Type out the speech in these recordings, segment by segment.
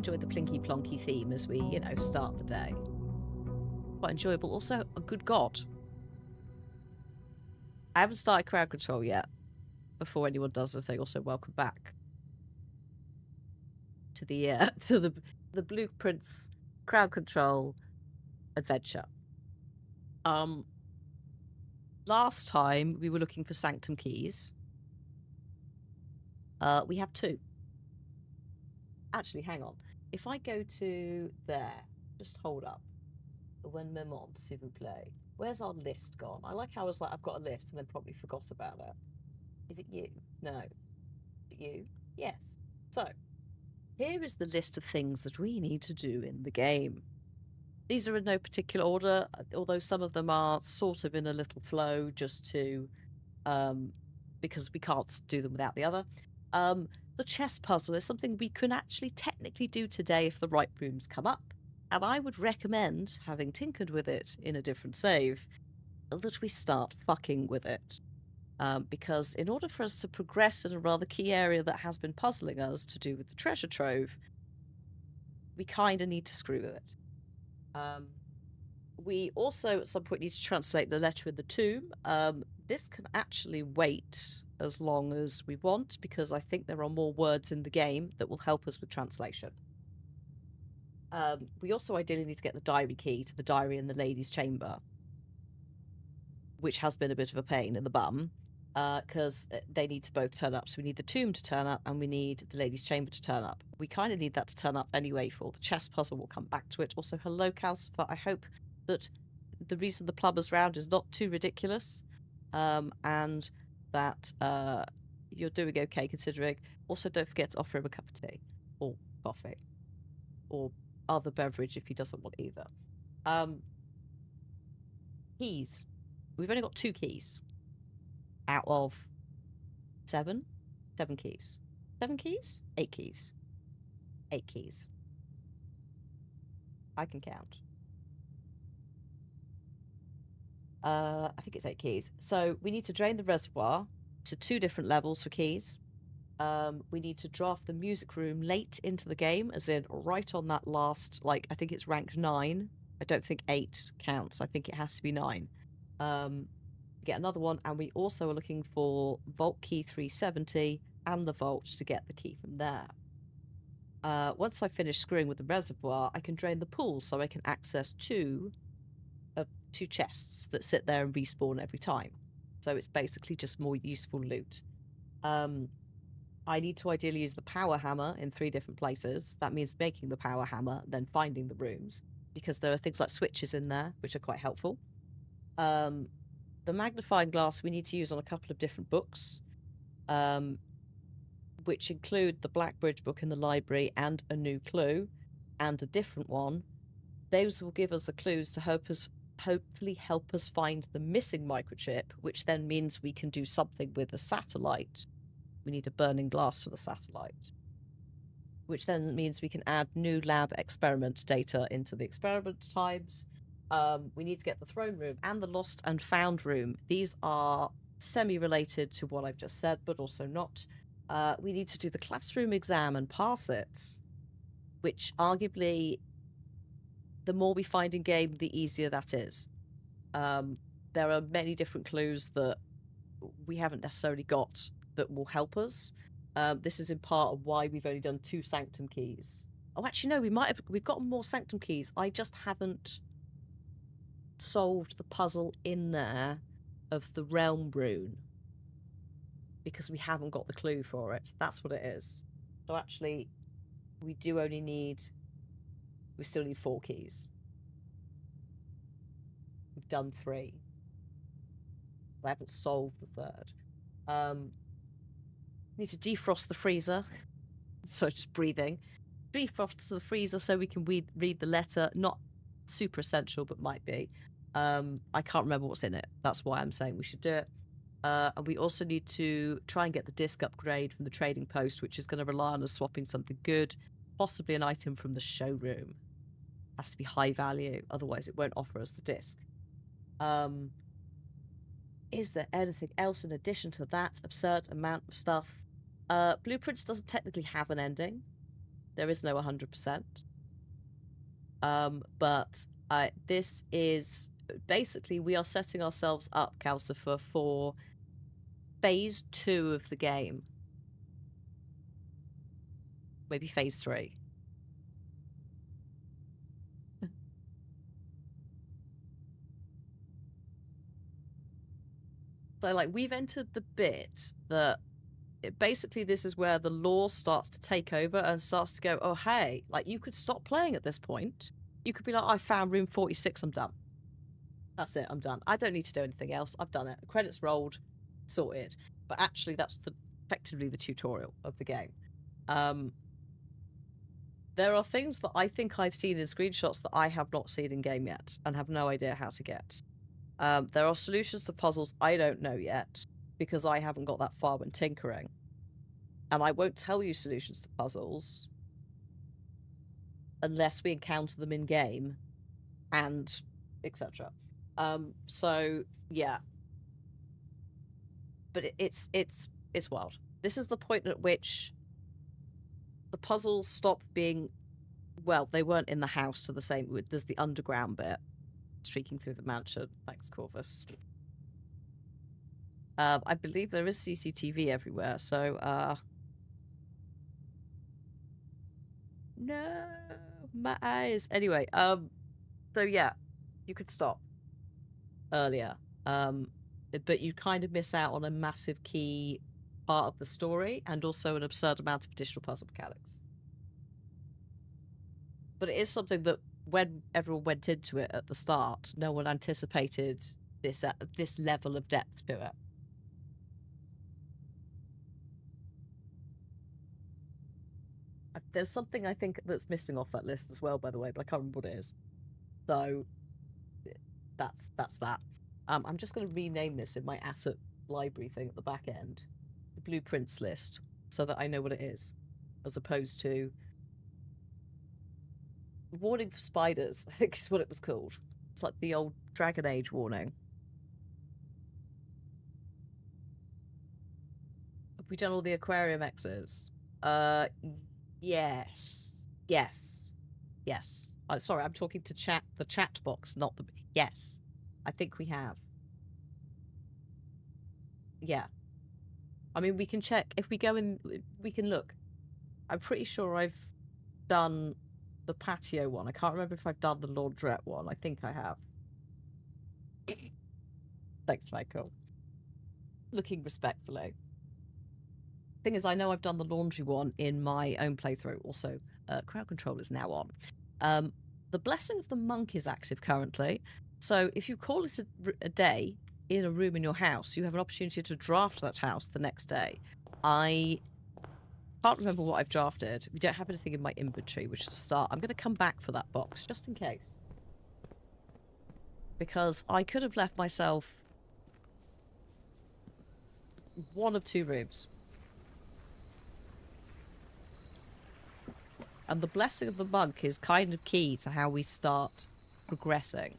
enjoy the plinky plonky theme as we, start the day. Quite enjoyable. Also, a good god. I haven't started crowd control yet. Before anyone does anything, also welcome back to the the Blueprints crowd control adventure. Last time we were looking for sanctum keys. We have 2. Actually, hang on. If I go to there, just hold up. When Memont, s'il vous plaît. Where's our list gone? I like how I was like, I've got a list and then probably forgot about it. Is it you? No. Is it you? Yes. So, here is the list of things that we need to do in the game. These are in no particular order, although some of them are sort of in a little flow just to, because we can't do them without the other. The chess puzzle is something we can actually technically do today if the right rooms come up. And I would recommend, having tinkered with it in a different save, that we start fucking with it. Because in order for us to progress in a rather key area that has been puzzling us to do with the treasure trove, we kind of need to screw with it. We also at some point need to translate the letter in the tomb. This can actually wait as long as we want, because I think there are more words in the game that will help us with translation. We also ideally need to get the diary key to the diary in the ladies' chamber, which has been a bit of a pain in the bum, because they need to both turn up. So we need the tomb to turn up and we need the ladies' chamber to turn up. We kind of need that to turn up anyway for the chess puzzle. We'll come back to it. Also, hello, Calcifer. I hope that the reason the plumber's round is not too ridiculous, and that you're doing okay considering. Also, don't forget to offer him a cup of tea or coffee or other beverage if he doesn't want either. Keys. We've only got 2 keys out of 7 keys. 7 keys? 8 keys. 8 keys. I can count. I think it's 8 keys. So we need to drain the reservoir to 2 different levels for keys. We need to draft the music room late into the game, as in right on that last, I think it's rank 9. I don't think 8 counts. I think it has to be 9. Get another one, and we also are looking for vault key 370 and the vault to get the key from there. Once I finish screwing with the reservoir, I can drain the pool so I can access 2 chests that sit there and respawn every time. So it's basically just more useful loot. I need to ideally use the power hammer in 3 different places. That means making the power hammer, then finding the rooms, because there are things like switches in there, which are quite helpful. The magnifying glass we need to use on a couple of different books, which include the Blackbridge book in the library and a new clue, and a different one. Those will give us the clues to hopefully help us find the missing microchip, which then means we can do something with the satellite. We need a burning glass for the satellite, which then means we can add new lab experiment data into the experiment times. We need to get the throne room and the lost and found room. These are semi-related to what I've just said, but also not. We need to do the classroom exam and pass it, which arguably, the more we find in game, the easier that is. There are many different clues that we haven't necessarily got that will help us. This is in part of why we've only done 2 sanctum keys. Oh, actually, no, we've gotten more sanctum keys. I just haven't solved the puzzle in there of the realm rune, because we haven't got the clue for it. That's what it is. So actually, we still need 4 keys. We've done 3. I haven't solved the 3rd. Need to defrost the freezer. So just breathing. Defrost the freezer so we can read the letter. Not super essential, but might be. I can't remember what's in it. That's why I'm saying we should do it. And we also need to try and get the disc upgrade from the trading post, which is going to rely on us swapping something good, possibly an item from the showroom. Has to be high value, otherwise it won't offer us the disc. Is there anything else in addition to that absurd amount of stuff? Blueprints doesn't technically have an ending. There is no 100%. But this is basically, we are setting ourselves up, Calcifer, for phase 2 of the game. Maybe phase 3. So, like, we've entered the bit that basically this is where the lore starts to take over and starts to go, oh, hey, like, you could stop playing at this point. You could be like, I found room 46, I'm done. That's it, I'm done. I don't need to do anything else. I've done it. Credits rolled, sorted. But actually, that's effectively the tutorial of the game. There are things that I think I've seen in screenshots that I have not seen in game yet and have no idea how to get. There are solutions to puzzles I don't know yet because I haven't got that far when tinkering. And I won't tell you solutions to puzzles unless we encounter them in game and etc. So yeah. But it's wild. This is the point at which the puzzles stop being, well, they weren't in the house to the same. There's the underground bit streaking through the mansion. Thanks, Corvus. I believe there is CCTV everywhere, so no, my eyes. Anyway, so yeah, you could stop earlier, but you kind of miss out on a massive key part of the story and also an absurd amount of additional puzzle mechanics. But it is something that when everyone went into it at the start, no one anticipated this level of depth to it. There's something I think that's missing off that list as well, by the way, but I can't remember what it is. So that's that. I'm just going to rename this in my asset library thing at the back end, the blueprints list, so that I know what it is, as opposed to warning for spiders, I think is what it was called. It's like the old Dragon Age warning. Have we done all the aquarium X's? Yes. Sorry, I'm talking to the chat box, not the... Yes. I think we have. Yeah. I mean, we can check. If we go in, we can look. I'm pretty sure I've done the patio one. I can't remember if I've done the laundrette one. I think I have. Thanks, Michael. Looking respectfully. Thing is, I know I've done the laundry one in my own playthrough. Also, crowd control is now on. The Blessing of the Monk is active currently. So if you call it a day in a room in your house, you have an opportunity to draft that house the next day. I can't remember what I've drafted. We don't have anything in my inventory, which is a start. I'm going to come back for that box, just in case. Because I could have left myself one of 2 rooms. And the Blessing of the Monk is kind of key to how we start progressing.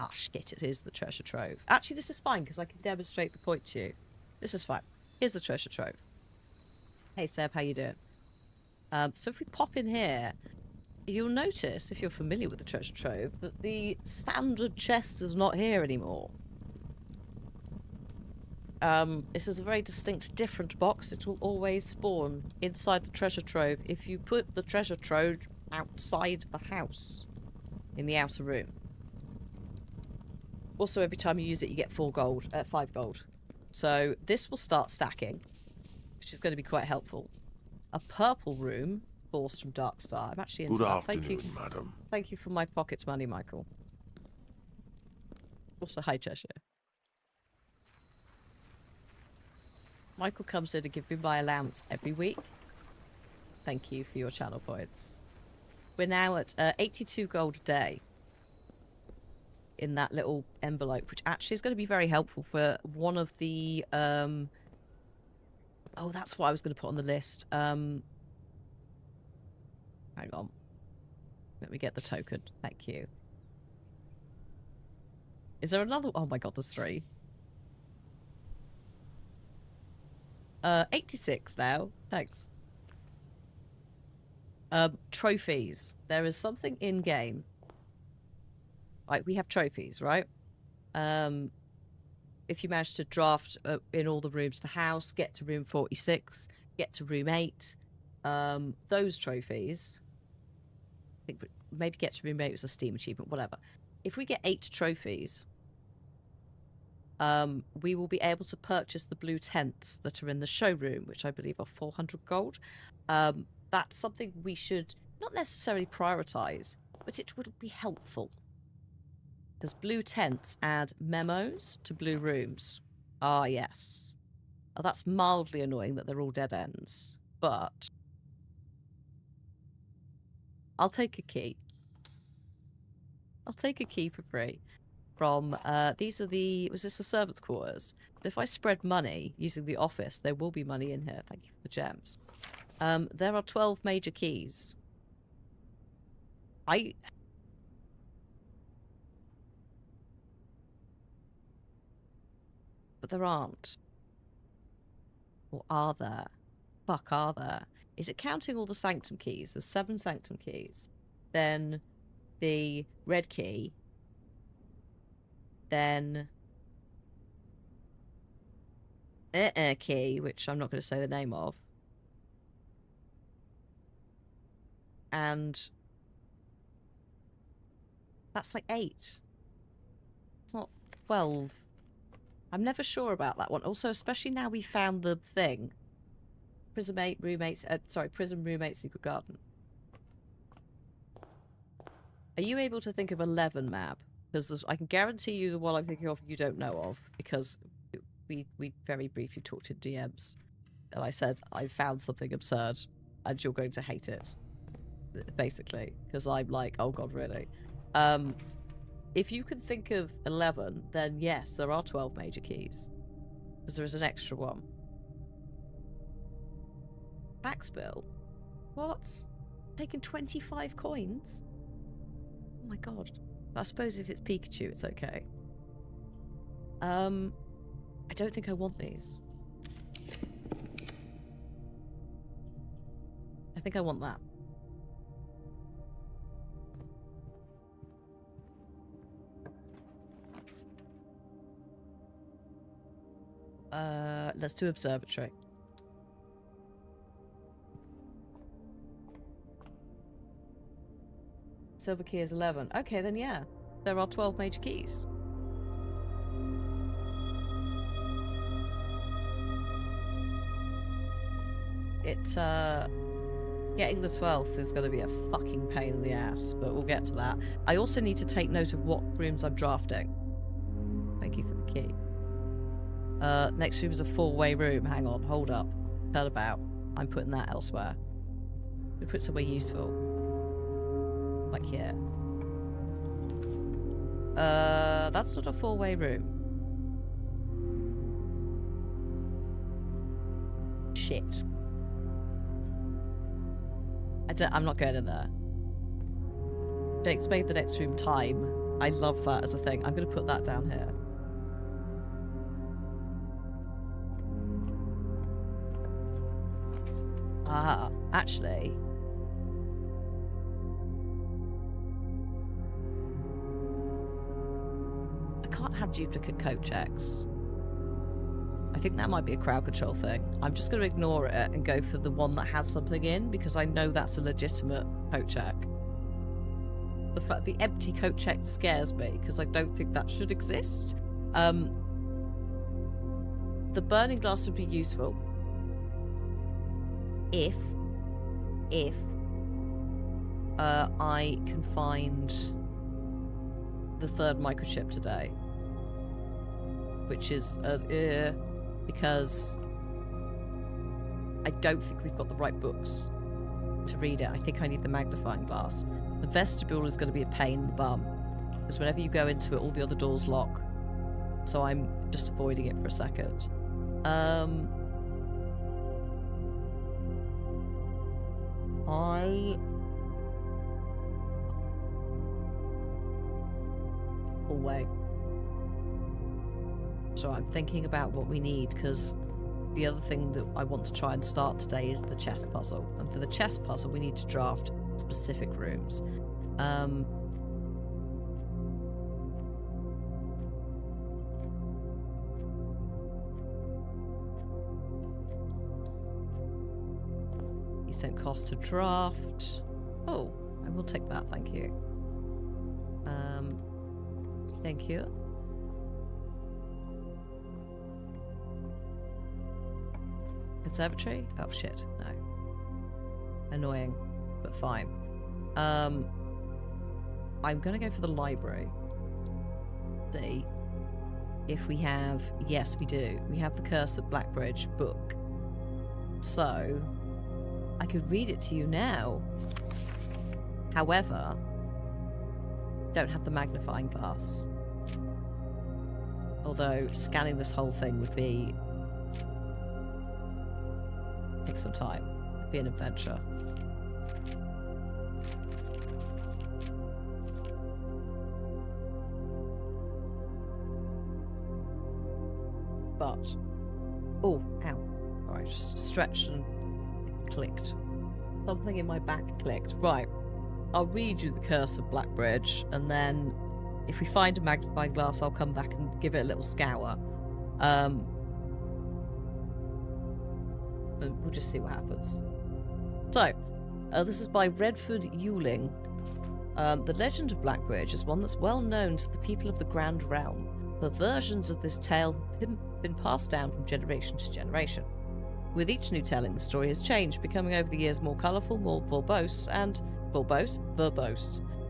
Ah, shit, it is the treasure trove. Actually, this is fine, because I can demonstrate the point to you. This is fine. Here's the treasure trove. Hey, Seb, how you doing? So if we pop in here, you'll notice, if you're familiar with the treasure trove, that the standard chest is not here anymore. This is a very distinct, different box. It will always spawn inside the treasure trove if you put the treasure trove outside the house, in the outer room. Also, every time you use it, you get 5 gold. So this will start stacking, which is going to be quite helpful. A purple room, forced from Darkstar. I'm actually into that. Thank you, madam. Thank you for my pocket money, Michael. Also, hi, Cheshire. Michael comes in to give me my allowance every week. Thank you for your channel points. We're now at 82 gold a day in that little envelope, which actually is going to be very helpful for one of the... Oh, that's what I was going to put on the list. Hang on. Let me get the token. Thank you. Is there another? Oh my god, there's 3. 86 now. Thanks. Trophies. There is something in game. Like, we have trophies, right? If you manage to draft in all the rooms of the house, get to room 46, get to room 8, those trophies, I think maybe get to room 8 was a Steam achievement, whatever. If we get 8 trophies, we will be able to purchase the blue tents that are in the showroom, which I believe are 400 gold. That's something we should not necessarily prioritize, but it would be helpful. Because blue tents add memos to blue rooms. Ah, yes. Oh, that's mildly annoying that they're all dead ends. But I'll take a key. I'll take a key for free. From, these are the... Was this the servants' quarters? So if I spread money using the office, there will be money in here. Thank you for the gems. There are 12 major keys. But there aren't. Or are there? Fuck, are there? Is it counting all the sanctum keys? There's 7 sanctum keys. Then the red key. Then key, which I'm not going to say the name of. And that's like 8. It's not 12. I'm never sure about that one. Also, especially now we found the thing. Prism roommate, secret garden. Are you able to think of 11, Mab? Because I can guarantee you the one I'm thinking of you don't know of, because we very briefly talked in DMs, and I said I found something absurd, and you're going to hate it, basically, because I'm like, oh god, really? If you can think of 11, then yes, there are 12 major keys, because there is an extra one. Backspill? What? Taking 25 coins? Oh my god. I suppose if it's Pikachu, it's okay. I don't think I want these. I think I want that. Let's do observatory. Silver key is 11. Okay, then yeah. There are 12 major keys. It's, getting the 12th is going to be a fucking pain in the ass, but we'll get to that. I also need to take note of what rooms I'm drafting. Thank you for the key. Next room is a 4-way room. Hang on, hold up. Turn about. I'm putting that elsewhere. We put somewhere useful. Like here. That's not a 4-way room. Shit. I'm not going in there. Jake's made the next room time. I love that as a thing. I'm going to put that down here. Ah, actually... I can't have duplicate code checks. I think that might be a crowd control thing. I'm just going to ignore it and go for the one that has something in, because I know that's a legitimate coat check. The fact the empty coat check scares me, because I don't think that should exist. The burning glass would be useful if I can find the 3rd microchip today, which is because I don't think we've got the right books to read it. I think I need the magnifying glass. The vestibule is going to be a pain in the bum, because whenever you go into it, all the other doors lock. So I'm just avoiding it for a second. Hallway. So I'm thinking about what we need, because the other thing that I want to try and start today is the chess puzzle. And for the chess puzzle, we need to draft specific rooms. These don't cost to draft. Oh, I will take that, thank you. Thank you. Conservatory? Oh shit, no. Annoying, but fine. I'm gonna go for the library. See if we have... Yes, we do. We have the Curse of Blackbridge book. So, I could read it to you now. However, don't have the magnifying glass. Although, scanning this whole thing would be... take some time. It'd be an adventure. But... oh, ow. Alright, just stretched and clicked. Something in my back clicked. Right. I'll read you the Curse of Blackbridge, and then if we find a magnifying glass, I'll come back and give it a little scour. And we'll just see what happens. So, this is by Redford Ewing. The legend of Blackbridge is one that's well known to the people of the Grand Realm. The versions of this tale have been passed down from generation to generation. With each new telling, the story has changed, becoming over the years more colourful, more verbose,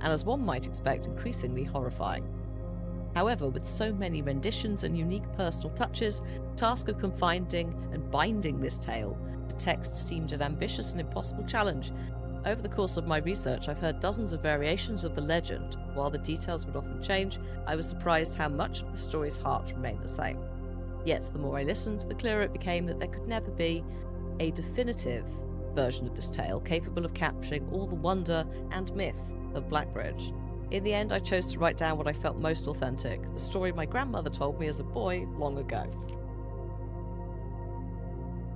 and as one might expect, increasingly horrifying. However, with so many renditions and unique personal touches, the task of confining and binding this tale to text seemed an ambitious and impossible challenge. Over the course of my research, I've heard dozens of variations of the legend. While the details would often change, I was surprised how much of the story's heart remained the same. Yet, the more I listened, the clearer it became that there could never be a definitive version of this tale capable of capturing all the wonder and myth of Blackbridge. In the end, I chose to write down what I felt most authentic, the story my grandmother told me as a boy long ago.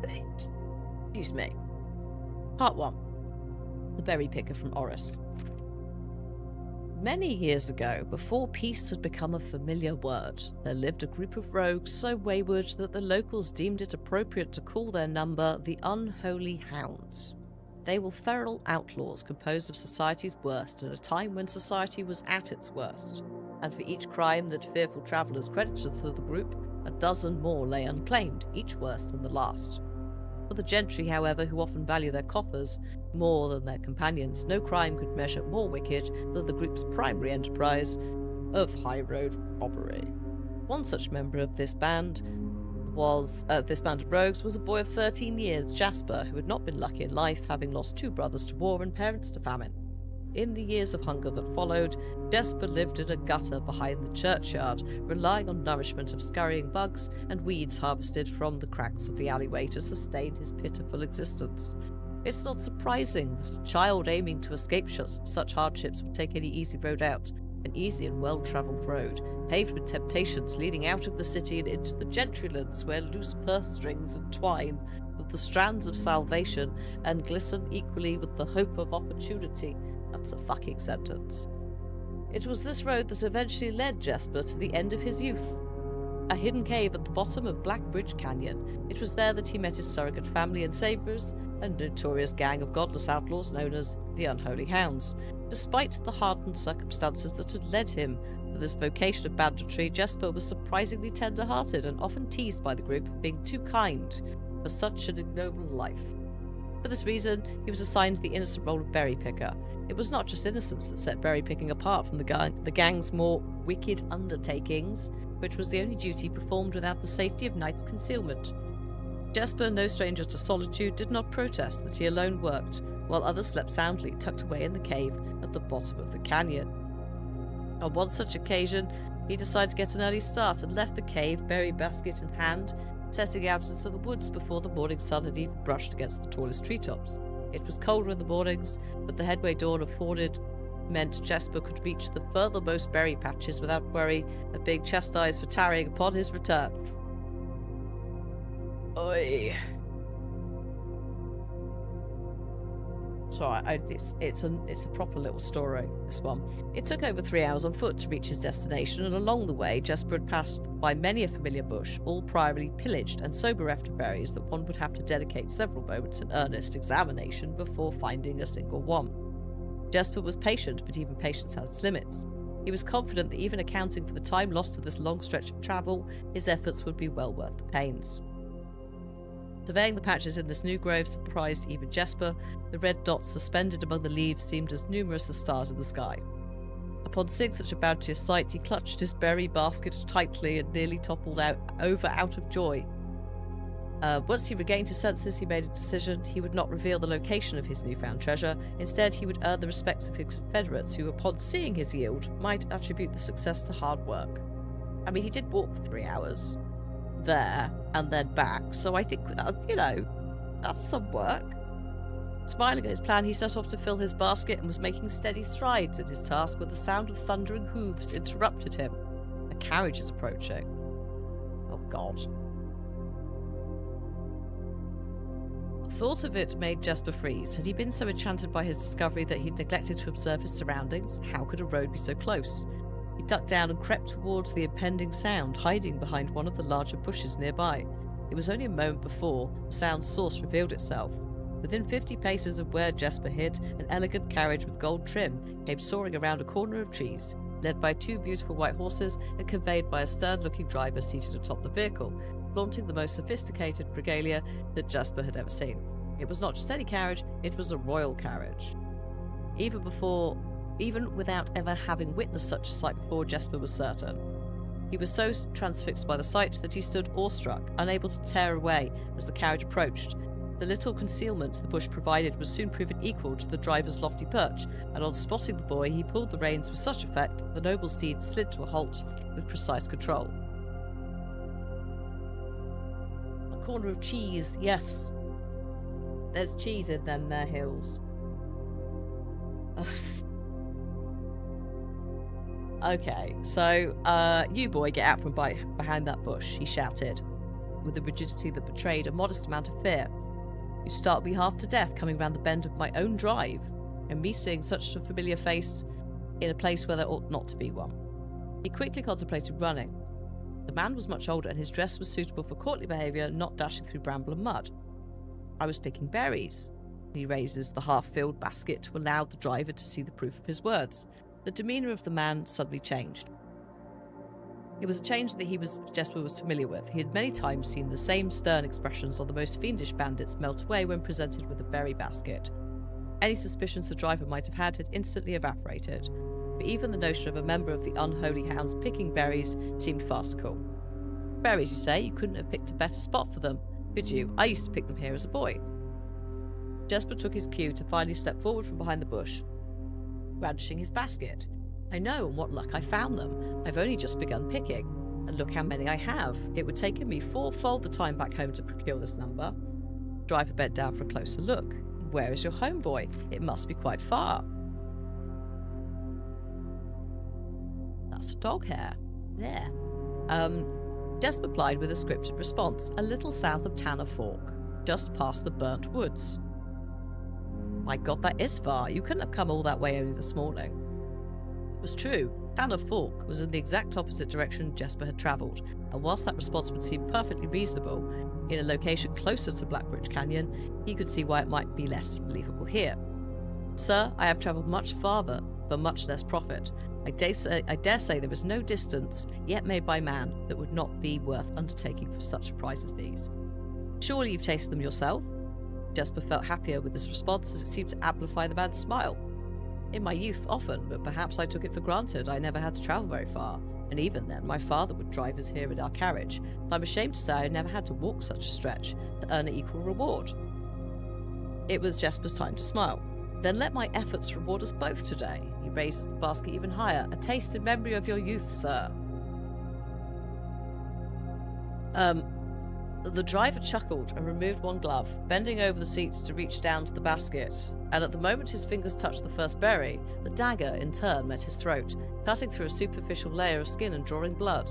Excuse me. Part 1. The Berry Picker from Oris. Many years ago, before peace had become a familiar word, there lived a group of rogues so wayward that the locals deemed it appropriate to call their number the Unholy Hounds. They were feral outlaws composed of society's worst at a time when society was at its worst, and for each crime that fearful travellers credited to the group, a dozen more lay unclaimed, each worse than the last. For the gentry, however, who often value their coffers more than their companions, no crime could measure more wicked than the group's primary enterprise of high-road robbery. One such member of this band of rogues was a boy of 13 years, Jasper, who had not been lucky in life, having lost 2 brothers to war and parents to famine. In the years of hunger that followed, Jasper lived in a gutter behind the churchyard, relying on nourishment of scurrying bugs and weeds harvested from the cracks of the alleyway to sustain his pitiful existence. It's not surprising that a child aiming to escape such hardships would take any easy road out, an easy and well-travelled road, paved with temptations leading out of the city and into the gentrylands where loose purse strings entwine with the strands of salvation and glisten equally with the hope of opportunity. That's a fucking sentence. It was this road that eventually led Jasper to the end of his youth, a hidden cave at the bottom of Blackbridge Canyon. It was there that he met his surrogate family and saviours, a notorious gang of godless outlaws known as the Unholy Hounds. Despite the hardened circumstances that had led him to this vocation of banditry, Jasper was surprisingly tender-hearted and often teased by the group for being too kind for such an ignoble life. For this reason, he was assigned the innocent role of berry picker. It was not just innocence that set berry picking apart from the gang's more wicked undertakings, which was the only duty performed without the safety of night's concealment. Jasper, no stranger to solitude, did not protest that he alone worked, while others slept soundly, tucked away in the cave at the bottom of the canyon. On one such occasion, he decided to get an early start and left the cave, berry basket in hand, setting out into the woods before the morning sun had even brushed against the tallest treetops. It was colder in the mornings, but the headway dawn afforded meant Jasper could reach the furthermost berry patches without worry of being chastised for tarrying upon his return. Oi. Sorry, it's a proper little story, this one. It took over 3 hours on foot to reach his destination, and along the way, Jesper had passed by many a familiar bush, all priorly pillaged and so bereft of berries that one would have to dedicate several moments in earnest examination before finding a single one. Jesper was patient, but even patience has its limits. He was confident that even accounting for the time lost to this long stretch of travel, his efforts would be well worth the pains. Surveying the patches in this new grove surprised even Jesper. The red dots suspended among the leaves seemed as numerous as stars in the sky. Upon seeing such a bounteous sight, he clutched his berry basket tightly and nearly toppled over out of joy. Once he regained his senses, he made a decision. He would not reveal the location of his newfound treasure. Instead, he would earn the respects of his confederates, who, upon seeing his yield, might attribute the success to hard work. I mean, he did walk for 3 hours there and then back, so I think that's some work. Smiling at his plan, he set off to fill his basket and was making steady strides in his task when the sound of thundering hooves interrupted him. A carriage is approaching. Oh God. The thought of it made Jesper freeze. Had he been so enchanted by his discovery that he'd neglected to observe his surroundings? How could a road be so close? He ducked down and crept towards the impending sound, hiding behind one of the larger bushes nearby. It was only a moment before the sound's source revealed itself. Within 50 paces of where Jesper hid, an elegant carriage with gold trim came soaring around a corner of trees, led by 2 beautiful white horses and conveyed by a stern-looking driver seated atop the vehicle, flaunting the most sophisticated regalia that Jesper had ever seen. It was not just any carriage, it was a royal carriage. Even without ever having witnessed such a sight before, Jesper was certain. He was so transfixed by the sight that he stood awestruck, unable to tear away as the carriage approached. The little concealment the bush provided was soon proven equal to the driver's lofty perch, and on spotting the boy, he pulled the reins with such effect that the noble steed slid to a halt with precise control. A corner of cheese, yes. There's cheese in them there hills. Okay, so, you boy, get out from behind that bush, he shouted, with a rigidity that betrayed a modest amount of fear. You startled me half to death coming round the bend of my own drive, and me seeing such a familiar face in a place where there ought not to be one. He quickly contemplated running. The man was much older, and his dress was suitable for courtly behaviour, not dashing through bramble and mud. I was picking berries. He raises the half-filled basket to allow the driver to see the proof of his words. The demeanour of the man suddenly changed. It was a change that Jesper was familiar with. He had many times seen the same stern expressions on the most fiendish bandits melt away when presented with a berry basket. Any suspicions the driver might have had instantly evaporated, but even the notion of a member of the unholy hounds picking berries seemed farcical. Berries, you say? You couldn't have picked a better spot for them, could you? I used to pick them here as a boy. Jesper took his cue to finally step forward from behind the bush, brandishing his basket. I know, and what luck I found them. I've only just begun picking, and look how many I have. It would take me 4-fold the time back home to procure this number. Driver bent down for a closer look. Where is your home, boy? It must be quite far. That's a dog hair. There. Jesper replied with a scripted response, a little south of Tanner Fork, just past the burnt woods. My God, that is far. You couldn't have come all that way only this morning. It was true. Tanner Fork was in the exact opposite direction Jesper had travelled, and whilst that response would seem perfectly reasonable in a location closer to Blackbridge Canyon, he could see why it might be less believable here. Sir, I have travelled much farther for much less profit. I dare say there is no distance yet made by man that would not be worth undertaking for such a prize as these. Surely you've tasted them yourself? Jesper felt happier with this response, as it seemed to amplify the man's smile. In my youth, often, but perhaps I took it for granted. I never had to travel very far, and even then, my father would drive us here in our carriage. But I'm ashamed to say I never had to walk such a stretch to earn an equal reward. It was Jesper's time to smile. Then let my efforts reward us both today. He raises the basket even higher. A taste in memory of your youth, sir. The driver chuckled and removed one glove, bending over the seat to reach down to the basket, and at the moment his fingers touched the first berry, the dagger in turn met his throat, cutting through a superficial layer of skin and drawing blood.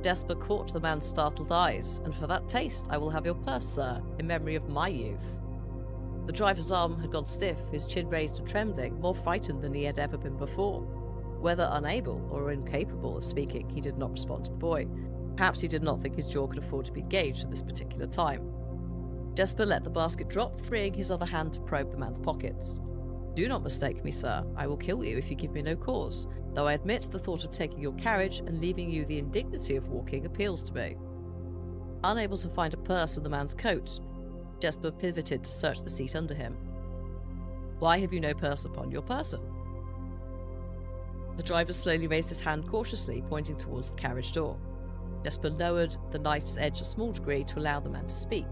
Jasper caught the man's startled eyes, and for that taste I will have your purse, sir, in memory of my youth. The driver's arm had gone stiff, his chin raised and trembling, more frightened than he had ever been before. Whether unable or incapable of speaking, he did not respond to the boy. Perhaps he did not think his jaw could afford to be engaged at this particular time. Jasper let the basket drop, freeing his other hand to probe the man's pockets. Do not mistake me, sir. I will kill you if you give me no cause, though I admit the thought of taking your carriage and leaving you the indignity of walking appeals to me. Unable to find a purse in the man's coat, Jasper pivoted to search the seat under him. Why have you no purse upon your person? The driver slowly raised his hand cautiously, pointing towards the carriage door. Jasper lowered the knife's edge a small degree to allow the man to speak,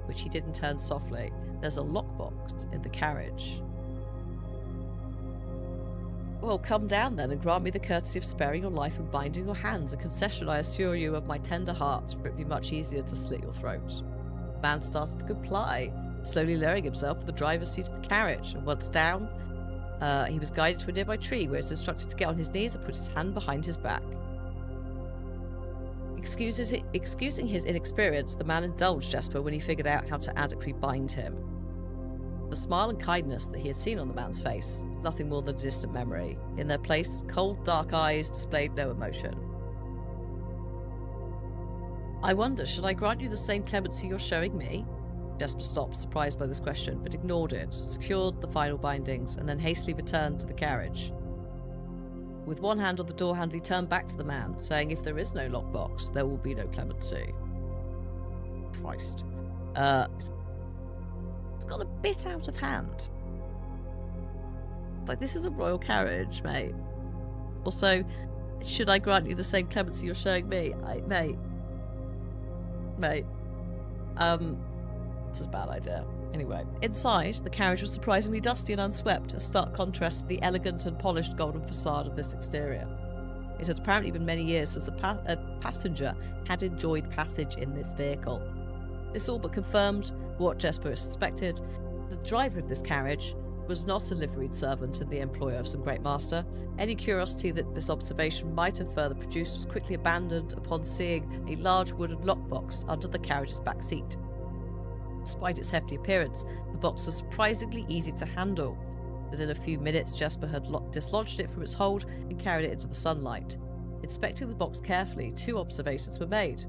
which he did in turn softly. There's a lockbox in the carriage. Well, come down then and grant me the courtesy of sparing your life and binding your hands, a concession I assure you of my tender heart, for it would be much easier to slit your throat. The man started to comply, slowly lowering himself to the driver's seat of the carriage, and once down, he was guided to a nearby tree where he was instructed to get on his knees and put his hand behind his back. Excusing his inexperience, the man indulged Jasper when he figured out how to adequately bind him. The smile and kindness that he had seen on the man's face was nothing more than a distant memory. In their place, cold, dark eyes displayed no emotion. I wonder, should I grant you the same clemency you're showing me? Jasper stopped, surprised by this question, but ignored it, secured the final bindings, and then hastily returned to the carriage. With one hand on the door handle, he turned back to the man, saying if there is no lockbox, there will be no clemency. Christ. It's got a bit out of hand. It's like, this is a royal carriage, mate. Also, should I grant you the same clemency you're showing me? Mate. This is a bad idea. Anyway, inside, the carriage was surprisingly dusty and unswept, a stark contrast to the elegant and polished golden facade of this exterior. It had apparently been many years since a passenger had enjoyed passage in this vehicle. This all but confirmed what Jasper suspected. The driver of this carriage was not a liveried servant in the employ of some great master. Any curiosity that this observation might have further produced was quickly abandoned upon seeing a large wooden lockbox under the carriage's back seat. Despite its hefty appearance, the box was surprisingly easy to handle. Within a few minutes, Jasper had dislodged it from its hold and carried it into the sunlight. Inspecting the box carefully, two observations were made.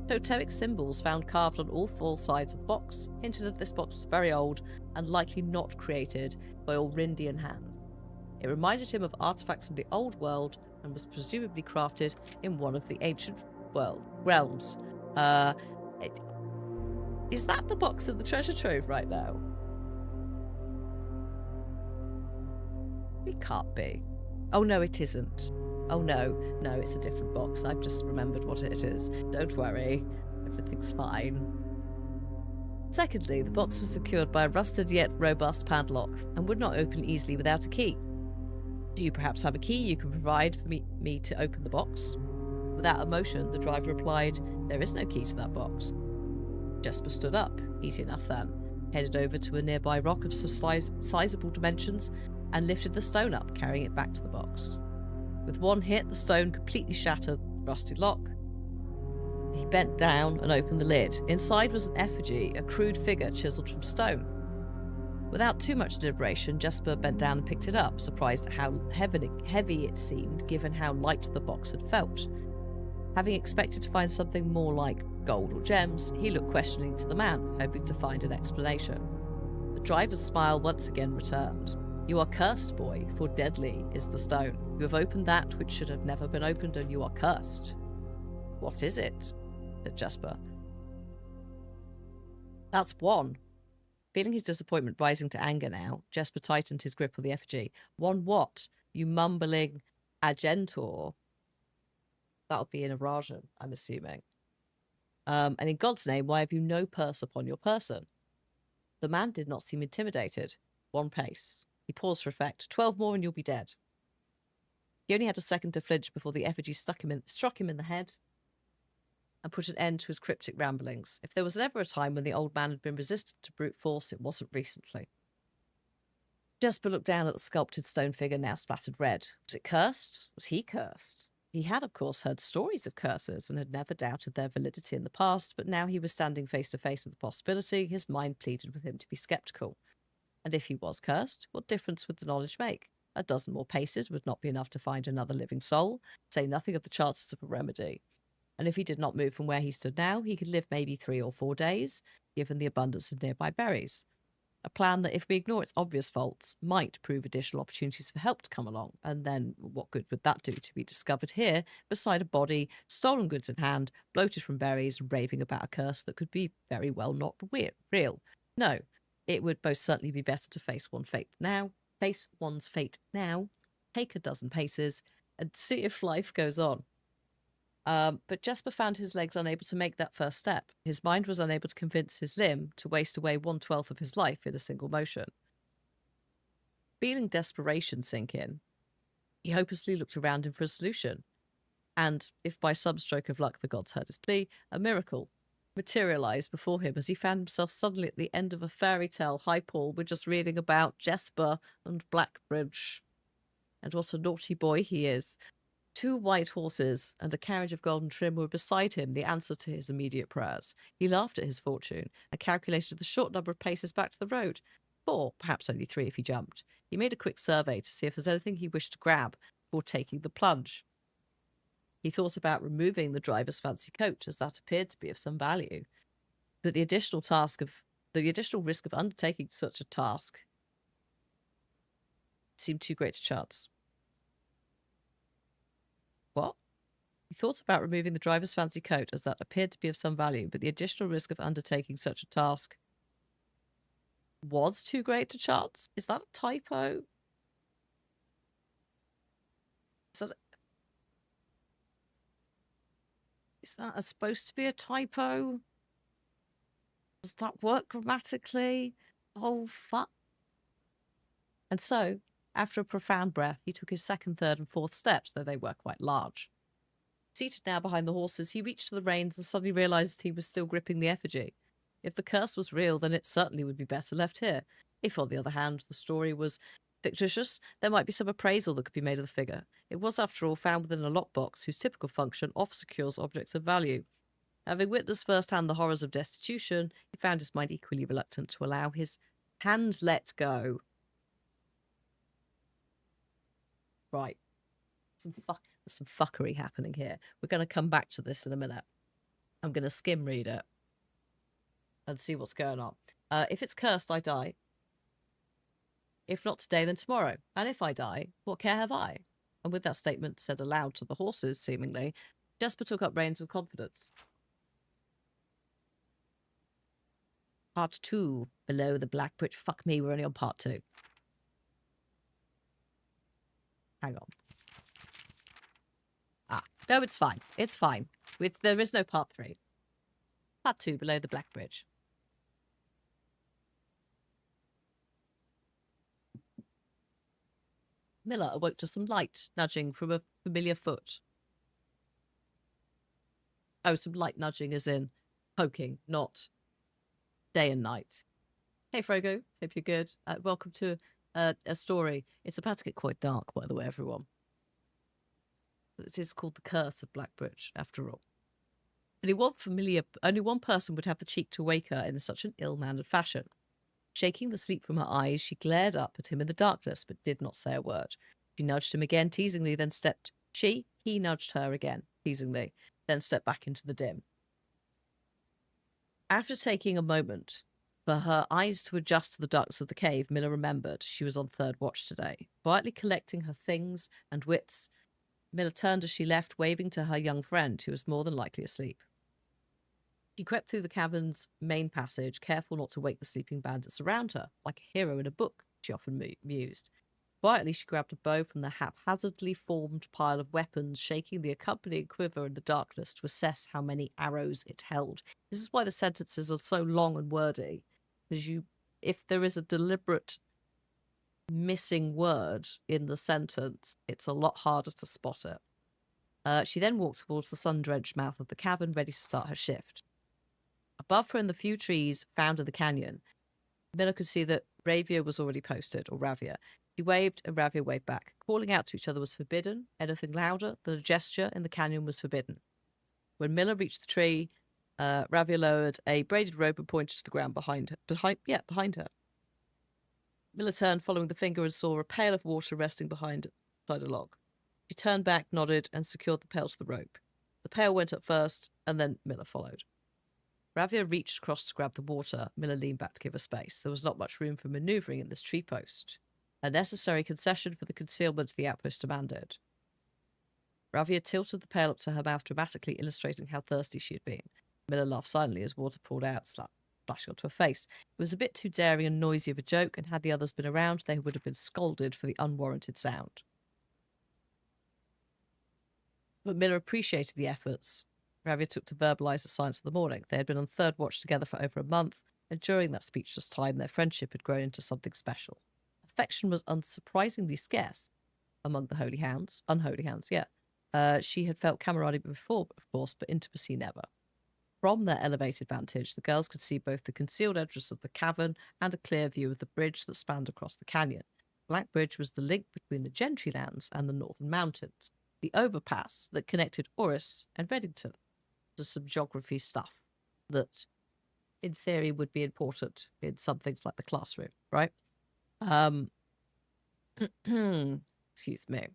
Totemic symbols found carved on all four sides of the box hinted that this box was very old and likely not created by Aurindian hands. It reminded him of artifacts from the old world and was presumably crafted in one of the ancient realms. Is that the box in the treasure trove right now? It can't be. Oh no, it isn't. Oh no, it's a different box. I've just remembered what it is. Don't worry, everything's fine. Secondly, the box was secured by a rusted yet robust padlock and would not open easily without a key. Do you perhaps have a key you can provide for me to open the box? Without emotion, the driver replied, there is no key to that box. Jasper stood up, easy enough then, headed over to a nearby rock of sizable dimensions and lifted the stone up, carrying it back to the box. With one hit, the stone completely shattered the rusty lock. He bent down and opened the lid. Inside was an effigy, a crude figure chiseled from stone. Without too much deliberation, Jasper bent down and picked it up, surprised at how heavy it seemed given how light the box had felt. Having expected to find something more like gold or gems, he looked questioningly to the man, hoping to find an explanation. The driver's smile once again returned. You are cursed, boy, for deadly is the stone. You have opened that which should have never been opened, and you are cursed. What is it? Said Jasper. That's one. Feeling his disappointment rising to anger now, Jasper tightened his grip on the effigy. One what? You mumbling agentor. That'll be in a Rajan, I'm assuming. And in God's name, why have you no purse upon your person? The man did not seem intimidated. One pace. He paused for effect. 12 more and you'll be dead. He only had a second to flinch before the effigy struck him in the head and put an end to his cryptic ramblings. If there was ever a time when the old man had been resistant to brute force, it wasn't recently. Jasper looked down at the sculpted stone figure, now splattered red. Was it cursed? Was he cursed? He had, of course, heard stories of curses and had never doubted their validity in the past, but now he was standing face to face with the possibility. His mind pleaded with him to be sceptical. And if he was cursed, what difference would the knowledge make? A dozen more paces would not be enough to find another living soul, say nothing of the chances of a remedy. And if he did not move from where he stood now, he could live maybe 3 or 4 days, given the abundance of nearby berries. A plan that, if we ignore its obvious faults, might prove additional opportunities for help to come along. And then what good would that do to be discovered here, beside a body, stolen goods in hand, bloated from berries, raving about a curse that could be very well not real? No, it would most certainly be better to face one's fate now, take a dozen paces, and see if life goes on. But Jasper found his legs unable to make that first step. His mind was unable to convince his limb to waste away 1/12 of his life in a single motion. Feeling desperation sink in, he hopelessly looked around him for a solution. And if by some stroke of luck the gods heard his plea, a miracle materialized before him as he found himself suddenly at the end of a fairy tale Paul we're just reading about Jasper and Blackbridge. And what a naughty boy he is. 2 white horses and a carriage of golden trim were beside him, the answer to his immediate prayers. He laughed at his fortune and calculated the short number of paces back to the road. 4, perhaps only 3 if he jumped. He made a quick survey to see if there's anything he wished to grab before taking the plunge. He thought about removing the driver's fancy coat, as that appeared to be of some value. But the additional risk of undertaking such a task seemed too great a chance. What? He thought about removing the driver's fancy coat, as that appeared to be of some value, but the additional risk of undertaking such a task was too great a chance? Is that a typo? Is that supposed to be a typo? Does that work grammatically? Oh, fuck. And so, after a profound breath, he took his 2nd, 3rd, and 4th steps, though they were quite large. Seated now behind the horses, he reached for the reins and suddenly realised he was still gripping the effigy. If the curse was real, then it certainly would be better left here. If, on the other hand, the story was fictitious, there might be some appraisal that could be made of the figure. It was, after all, found within a lockbox whose typical function oft secures objects of value. Having witnessed firsthand the horrors of destitution, he found his mind equally reluctant to allow his hand let go. Right. There's some fuckery happening here. We're going to come back to this in a minute. I'm going to skim read it and see what's going on. If it's cursed, I die. If not today, then tomorrow. And if I die, what care have I? And with that statement said aloud to the horses, seemingly, Jasper took up reins with confidence. Part 2, below the Black Bridge. Fuck me, we're only on part 2. Hang on. No, it's fine. It's fine. There is no part 3. Part 2, below the Black Bridge. Miller awoke to some light nudging from a familiar foot. Oh, some light nudging as in poking, not day and night. Hey, Frogo. Hope you're good. Welcome to a story. It's about to get quite dark, by the way, everyone. It is called The Curse of Blackbridge, after all. Only one person would have the cheek to wake her in such an ill-mannered fashion. Shaking the sleep from her eyes, she glared up at him in the darkness, but did not say a word. She nudged him again, teasingly, then stepped... He nudged her again, teasingly, then stepped back into the dim. After taking a moment for her eyes to adjust to the darkness of the cave, Miller remembered she was on 3rd watch today. Quietly collecting her things and wits, Miller turned as she left, waving to her young friend, who was more than likely asleep. She crept through the cavern's main passage, careful not to wake the sleeping bandits around her, like a hero in a book, she often mused. Quietly, she grabbed a bow from the haphazardly formed pile of weapons, shaking the accompanying quiver in the darkness to assess how many arrows it held. This is why the sentences are so long and wordy, because if there is a deliberate missing word in the sentence, it's a lot harder to spot it. She then walked towards the sun-drenched mouth of the cavern, ready to start her shift. Above her, in the few trees found in the canyon, Miller could see that Ravia was already posted, or Ravia. He waved and Ravia waved back. Calling out to each other was forbidden. Anything louder than a gesture in the canyon was forbidden. When Miller reached the tree, Ravia lowered a braided rope and pointed to the ground behind her. Behind her. Miller turned, following the finger, and saw a pail of water resting beside a log. She turned back, nodded, and secured the pail to the rope. The pail went up first, and then Miller followed. Ravia reached across to grab the water. Miller leaned back to give her space. There was not much room for manoeuvring in this tree post. A necessary concession for the concealment the outpost demanded. Ravia tilted the pail up to her mouth, dramatically illustrating how thirsty she had been. Miller laughed silently as water poured out, splashing onto her face. It was a bit too daring and noisy of a joke, and had the others been around, they would have been scolded for the unwarranted sound. But Miller appreciated the efforts Ravia took to verbalise the science of the morning. They had been on third watch together for over a month, and during that speechless time, their friendship had grown into something special. Affection was unsurprisingly scarce among the unholy hounds, yeah. She had felt camaraderie before, of course, but intimacy never. From their elevated vantage, the girls could see both the concealed entrance of the cavern and a clear view of the bridge that spanned across the canyon. Black Bridge was the link between the Gentry lands and the northern mountains, the overpass that connected Orris and Reddington. To some geography stuff that, in theory, would be important in some things like the classroom, right? Excuse me.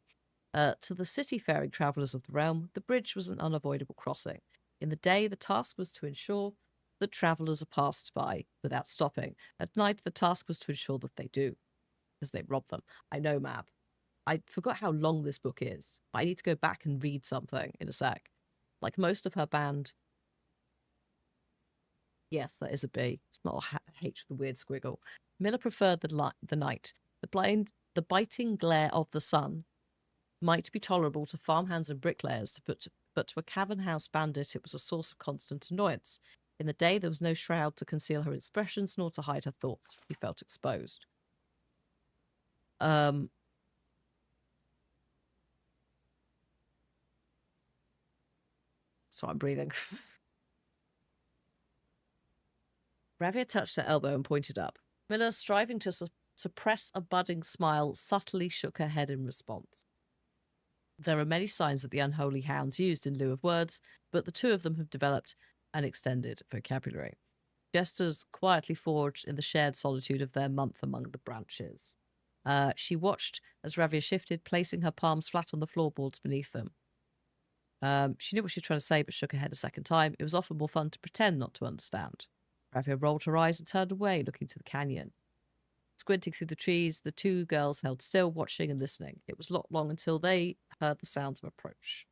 To the city-faring travellers of the realm, the bridge was an unavoidable crossing. In the day, the task was to ensure that travellers are passed by without stopping. At night, the task was to ensure that they do, because they rob them. I know, Mab. I forgot how long this book is. I need to go back and read something in a sec. Like most of her band. Yes, that is a B. It's not a H with a weird squiggle. Miller preferred the night. The biting glare of the sun might be tolerable to farmhands and bricklayers, but to a cavern house bandit it was a source of constant annoyance. In the day there was no shroud to conceal her expressions nor to hide her thoughts. She felt exposed. Sorry, I'm breathing. Ravia touched her elbow and pointed up. Miller, striving to suppress a budding smile, subtly shook her head in response. There are many signs that the unholy hounds used in lieu of words, but the two of them have developed an extended vocabulary. Gestures quietly forged in the shared solitude of their month among the branches. She watched as Ravia shifted, placing her palms flat on the floorboards beneath them. She knew what she was trying to say, but shook her head a second time. It was often more fun to pretend not to understand. Ravia rolled her eyes and turned away, looking to the canyon. Squinting through the trees, the two girls held still, watching and listening. It was not long until they heard the sounds of approach.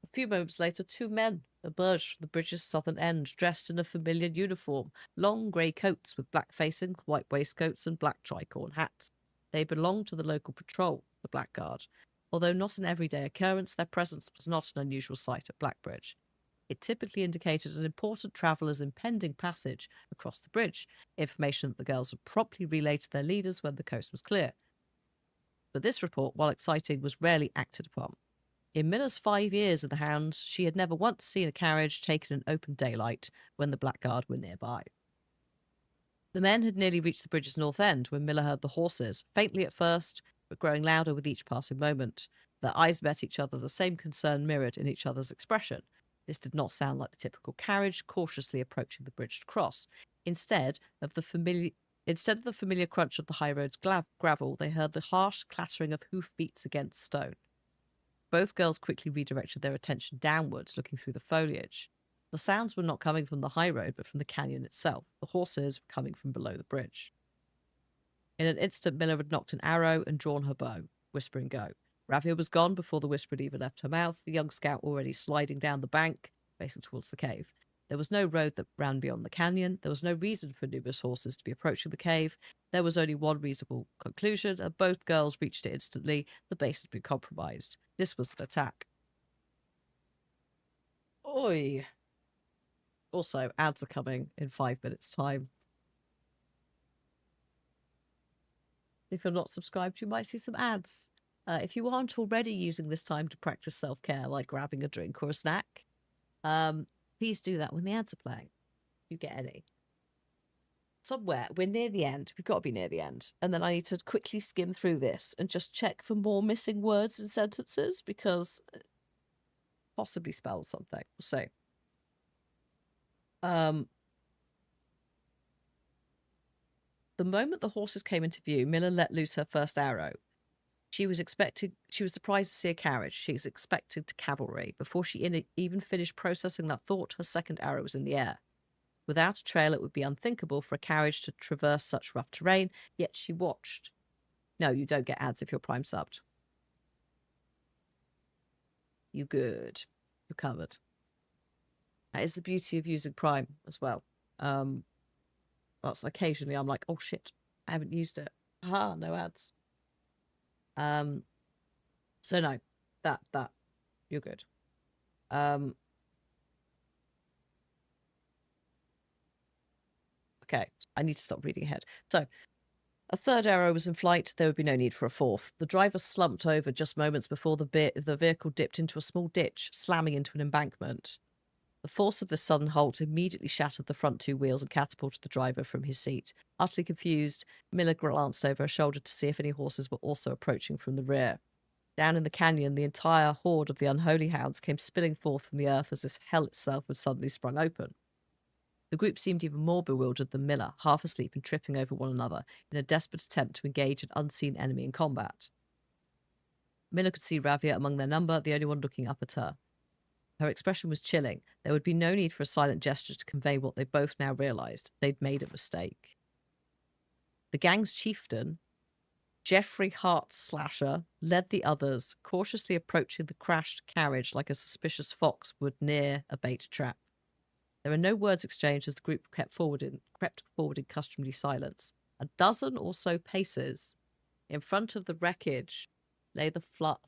A few moments later, two men emerged from the bridge's southern end, dressed in a familiar uniform, long grey coats with black facings, white waistcoats, and black tricorn hats. They belonged to the local patrol, the Blackguard. Although not an everyday occurrence, their presence was not an unusual sight at Blackbridge. It typically indicated an important traveller's impending passage across the bridge, information that the girls would promptly relay to their leaders when the coast was clear. But this report, while exciting, was rarely acted upon. In Miller's 5 years of the hounds, she had never once seen a carriage taken in open daylight when the Blackguard were nearby. The men had nearly reached the bridge's north end when Miller heard the horses, faintly at first, but growing louder with each passing moment. Their eyes met each other, the same concern mirrored in each other's expression. This did not sound like the typical carriage cautiously approaching the bridge to cross. Instead of the familiar crunch of the high road's gravel, they heard the harsh clattering of hoofbeats against stone. Both girls quickly redirected their attention downwards, looking through the foliage. The sounds were not coming from the high road, but from the canyon itself. The horses were coming from below the bridge. In an instant, Miller had knocked an arrow and drawn her bow, whispering go. Ravia was gone before the whisper had even left her mouth, the young scout already sliding down the bank, facing towards the cave. There was no road that ran beyond the canyon. There was no reason for numerous horses to be approaching the cave. There was only one reasonable conclusion, and both girls reached it instantly. The base had been compromised. This was an attack. Oi! Also, ads are coming in 5 minutes' time. If you're not subscribed, you might see some ads. If you aren't already using this time to practice self-care, like grabbing a drink or a snack, please do that when the ads are playing. You get any. somewhere. We're near the end. We've got to be near the end. And then I need to quickly skim through this and just check for more missing words and sentences because possibly spells something. We'll see. The moment the horses came into view, Miller let loose her first arrow. She was surprised to see a carriage. She was expected cavalry. Before she even finished processing that thought, her second arrow was in the air. Without a trail, it would be unthinkable for a carriage to traverse such rough terrain, yet she watched. No, you don't get ads if you're Prime subbed. You good. You're covered. That is the beauty of using Prime as well. That's occasionally I'm like, oh shit, I haven't used it. Aha, no ads. So no, that you're good. Okay, I need to stop reading ahead. So, a third arrow was in flight. There would be no need for a fourth. The driver slumped over just moments before the vehicle dipped into a small ditch, slamming into an embankment. The force of this sudden halt immediately shattered the front two wheels and catapulted the driver from his seat. Utterly confused, Miller glanced over her shoulder to see if any horses were also approaching from the rear. Down in the canyon, the entire horde of the unholy hounds came spilling forth from the earth as if hell itself had suddenly sprung open. The group seemed even more bewildered than Miller, half asleep and tripping over one another in a desperate attempt to engage an unseen enemy in combat. Miller could see Ravia among their number, the only one looking up at her. Her expression was chilling. There would be no need for a silent gesture to convey what they both now realised. They'd made a mistake. The gang's chieftain, Jeffrey Hart Slasher, led the others, cautiously approaching the crashed carriage like a suspicious fox would near a bait trap. There were no words exchanged as the group crept forward in customary silence. A dozen or so paces in front of the wreckage lay the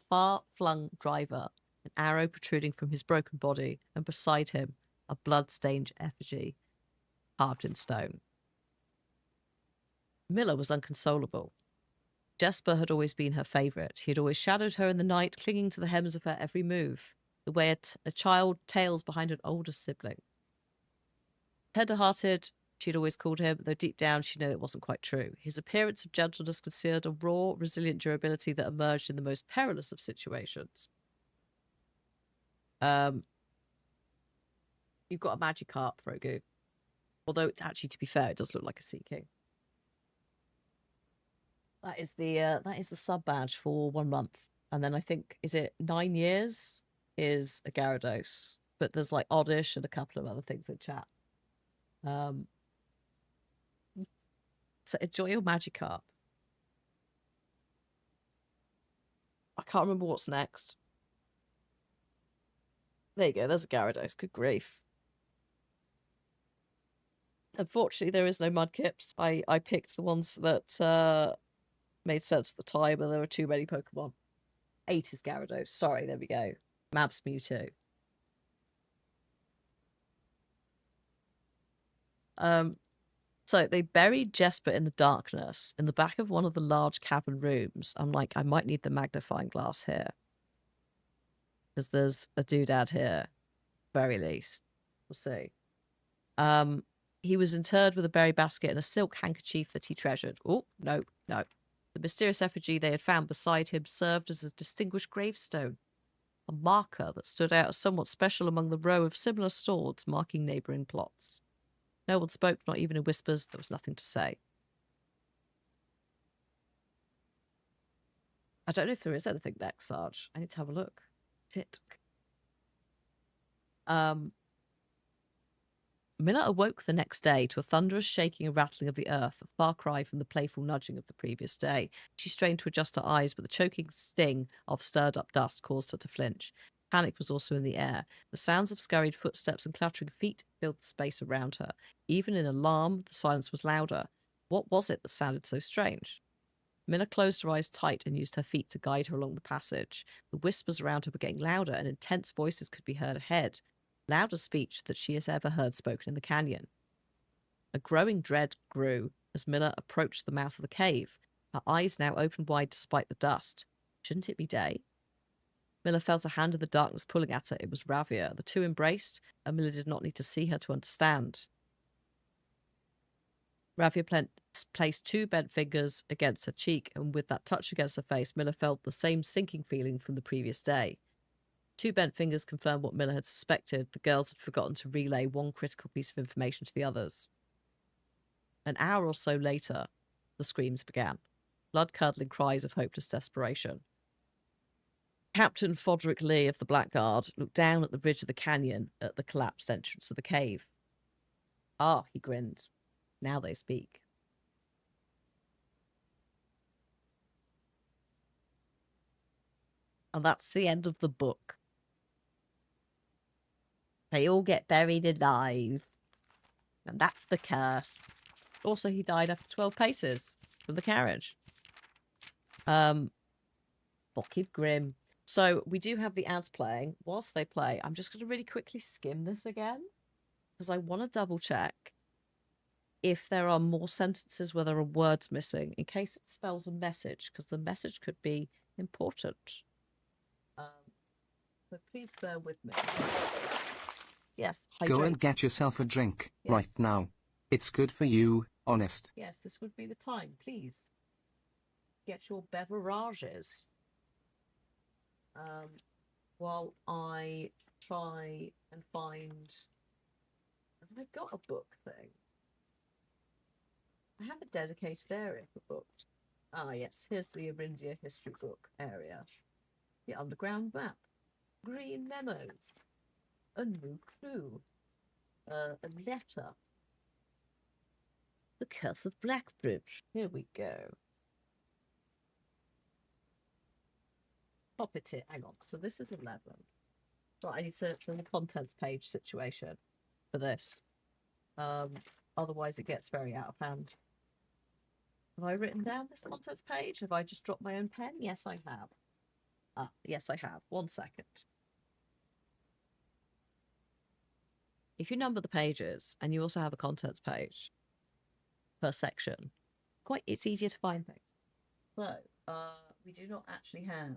far-flung driver, an arrow protruding from his broken body, and beside him a blood-stained effigy carved in stone. Miller was inconsolable. Jesper had always been her favourite. He had always shadowed her in the night, clinging to the hems of her every move, the way a child tails behind an older sibling. Tender-hearted, she'd always called him, though deep down she knew it wasn't quite true. His appearance of gentleness concealed a raw, resilient durability that emerged in the most perilous of situations. You've got a Magikarp, Frogu. Although, actually, to be fair, it does look like a Sea King. That is the sub badge for 1 month. And then I think, is it 9 years is a Gyarados. But there's like Oddish and a couple of other things in chat. So enjoy your Magikarp. I can't remember what's next. There you go, there's a Gyarados. Good grief. Unfortunately, there is no Mudkips. I picked the ones that made sense at the time, and there were too many Pokemon. 8 is Gyarados. Sorry, there we go. Mab's Mewtwo. So they buried Jesper in the darkness in the back of one of the large cavern rooms. I'm like, I might need the magnifying glass here. Because there's a doodad here, very least. We'll see. He was interred with a berry basket and a silk handkerchief that he treasured. Oh, no. The mysterious effigy they had found beside him served as a distinguished gravestone, a marker that stood out as somewhat special among the row of similar swords marking neighbouring plots. No one spoke, not even in whispers. There was nothing to say. I don't know if there is anything next, Sarge. I need to have a look. Shit. Miller awoke the next day to a thunderous shaking and rattling of the earth, a far cry from the playful nudging of the previous day. She strained to adjust her eyes, but the choking sting of stirred-up dust caused her to flinch. Panic was also in the air. The sounds of scurried footsteps and clattering feet filled the space around her. Even in alarm, the silence was louder. What was it that sounded so strange? Miller closed her eyes tight and used her feet to guide her along the passage. The whispers around her were getting louder, and intense voices could be heard ahead. Louder speech that she has ever heard spoken in the canyon. A growing dread grew as Miller approached the mouth of the cave, her eyes now open wide despite the dust. Shouldn't it be day? Miller felt a hand in the darkness pulling at her. It was Ravia. The two embraced, and Miller did not need to see her to understand. Ravia placed 2 bent fingers against her cheek, and with that touch against her face, Miller felt the same sinking feeling from the previous day. 2 bent fingers confirmed what Miller had suspected. The girls had forgotten to relay one critical piece of information to the others. An hour or so later, the screams began, blood-curdling cries of hopeless desperation. Captain Foderick Lee of the Blackguard looked down at the ridge of the canyon at the collapsed entrance of the cave. Ah, he grinned. Now they speak. And that's the end of the book. They all get buried alive. And that's the curse. Also, he died after 12 paces from the carriage. Fucking grim. So we do have the ads playing. Whilst they play, I'm just going to really quickly skim this again, because I want to double check if there are more sentences where there are words missing, in case it spells a message, because the message could be important. So please bear with me. Yes, hydrate. Go and get yourself a drink Yes. right now. It's good for you, honest. Yes, this would be the time. Please get your beverages. While I try and find... Have I got a book thing? I have a dedicated area for books. Ah, yes, here's the Arindia history book area. The underground map. Green memos. A new clue. A letter. The Curse of Blackbridge. Here we go. Pop it here. Hang on. So this is 11. So I need to search for the contents page situation for this. Otherwise it gets very out of hand. Have I written down this contents page? Have I just dropped my own pen? Yes, I have. Ah, yes, I have. 1 second. If you number the pages and you also have a contents page per section, it's easier to find things. So, we do not actually have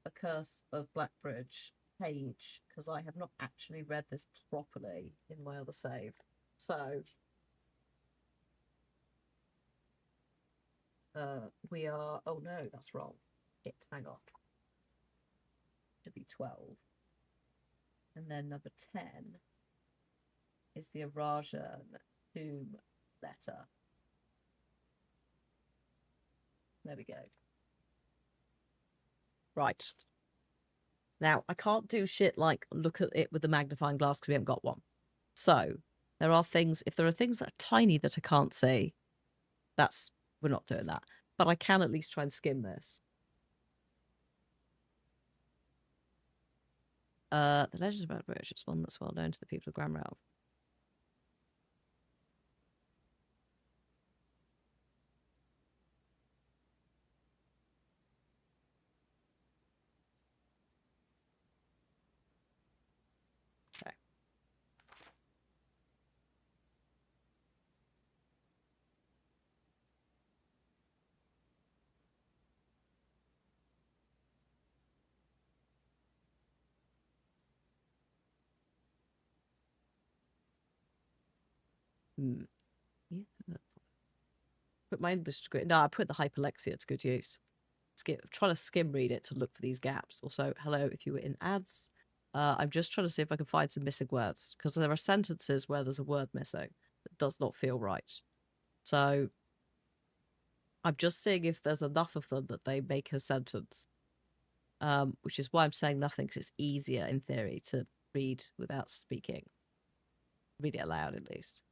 a Curse of Blackbridge page, because I have not actually read this properly in my other save. So, we are... Oh no, that's wrong. Shit, hang on. Should be 12. And then number 10 is the Arajan tomb letter. There we go. Right. Now, I can't do shit like look at it with the magnifying glass because we haven't got one. So, there are things, if there are things that are tiny that I can't see, we're not doing that. But I can at least try and skim this. The Legends of Blackbridge is one that's well known to the people of Grand Realm. Okay. Yeah. Put my English degree. No, I put the hyperlexia to good use. Trying to skim read it to look for these gaps. Also, hello if you were in ads. I'm just trying to see if I can find some missing words, because there are sentences where there's a word missing that does not feel right. So I'm just seeing if there's enough of them that they make a sentence, which is why I'm saying nothing, because it's easier in theory to read without speaking. Read it aloud at least.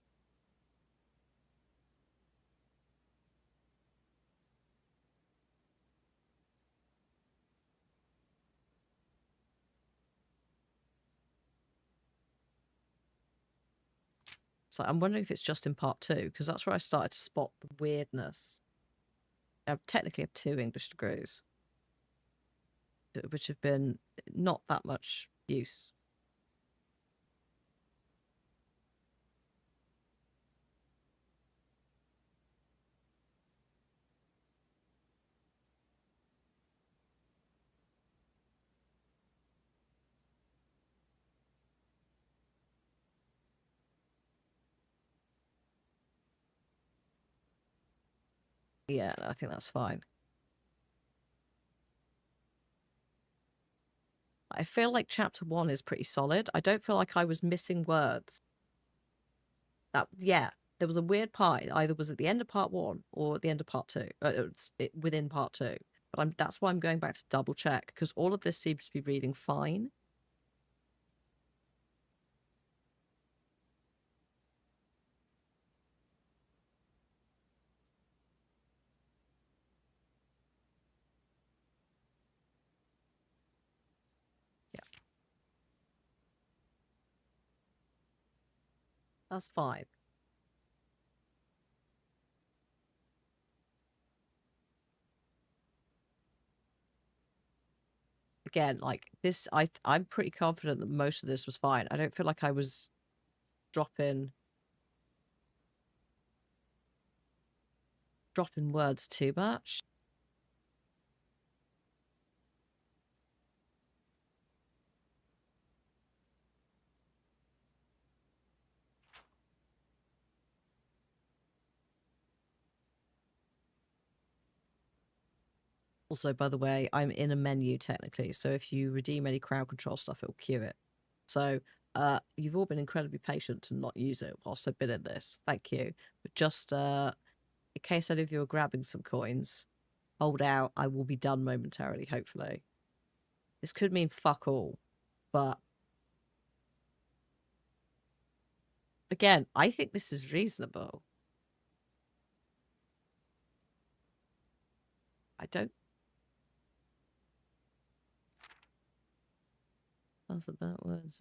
So I'm wondering if it's just in part 2, because that's where I started to spot the weirdness. I technically have 2 English degrees, which have been not that much use. Yeah, no, I think that's fine. I feel like chapter 1 is pretty solid. I don't feel like I was missing words. Yeah, there was a weird part. It either was at the end of part 1 or at the end of part 2. Within part 2. But that's why I'm going back to double check, because all of this seems to be reading fine. Yeah, that's fine. Again, like this, I'm pretty confident that most of this was fine. I don't feel like I was dropping words too much. Also, by the way, I'm in a menu technically, so if you redeem any crowd control stuff, it'll queue it. So you've all been incredibly patient to not use it whilst I've been in this. Thank you. But just in case any of you are grabbing some coins, hold out. I will be done momentarily, hopefully. This could mean fuck all, but again, I think this is reasonable. I don't. That's about words.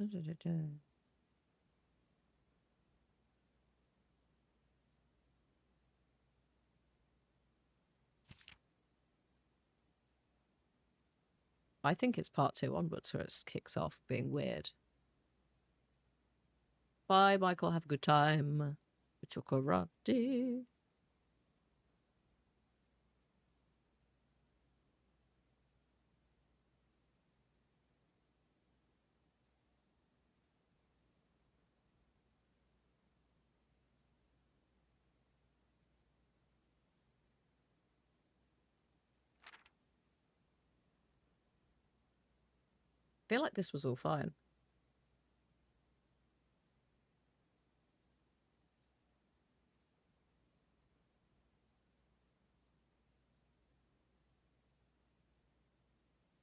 I think it's part 2 onwards where it kicks off being weird. Bye, Michael. Have a good time with your karate. I feel like this was all fine.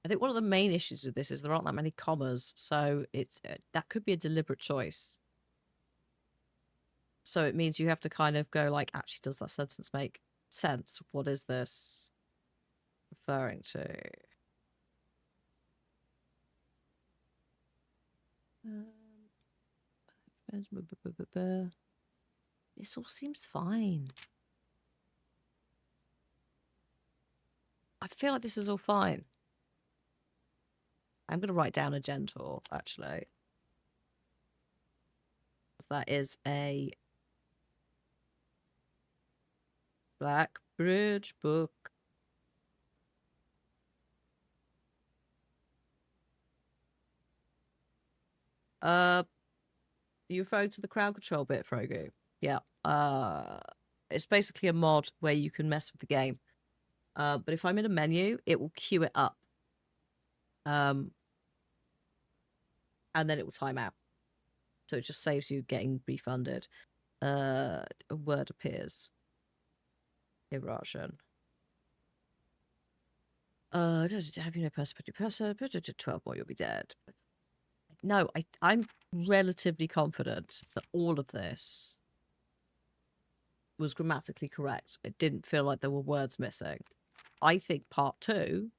I think one of the main issues with this is there aren't that many commas, so it's that could be a deliberate choice. So it means you have to kind of go like, actually, does that sentence make sense? What is this referring to? This all seems fine. I feel like this is all fine. I'm going to write down a gentle, actually. That is a Black Bridge book. You referring to the crowd control bit, Frogu? Yeah. It's basically a mod where you can mess with the game. But if I'm in a menu, it will queue it up. And then it will time out. So it just saves you getting refunded. A word appears. Erosion. Have you no person put your person? 12 more, you'll be dead. No, I'm relatively confident that all of this was grammatically correct. It didn't feel like there were words missing. I think part 2,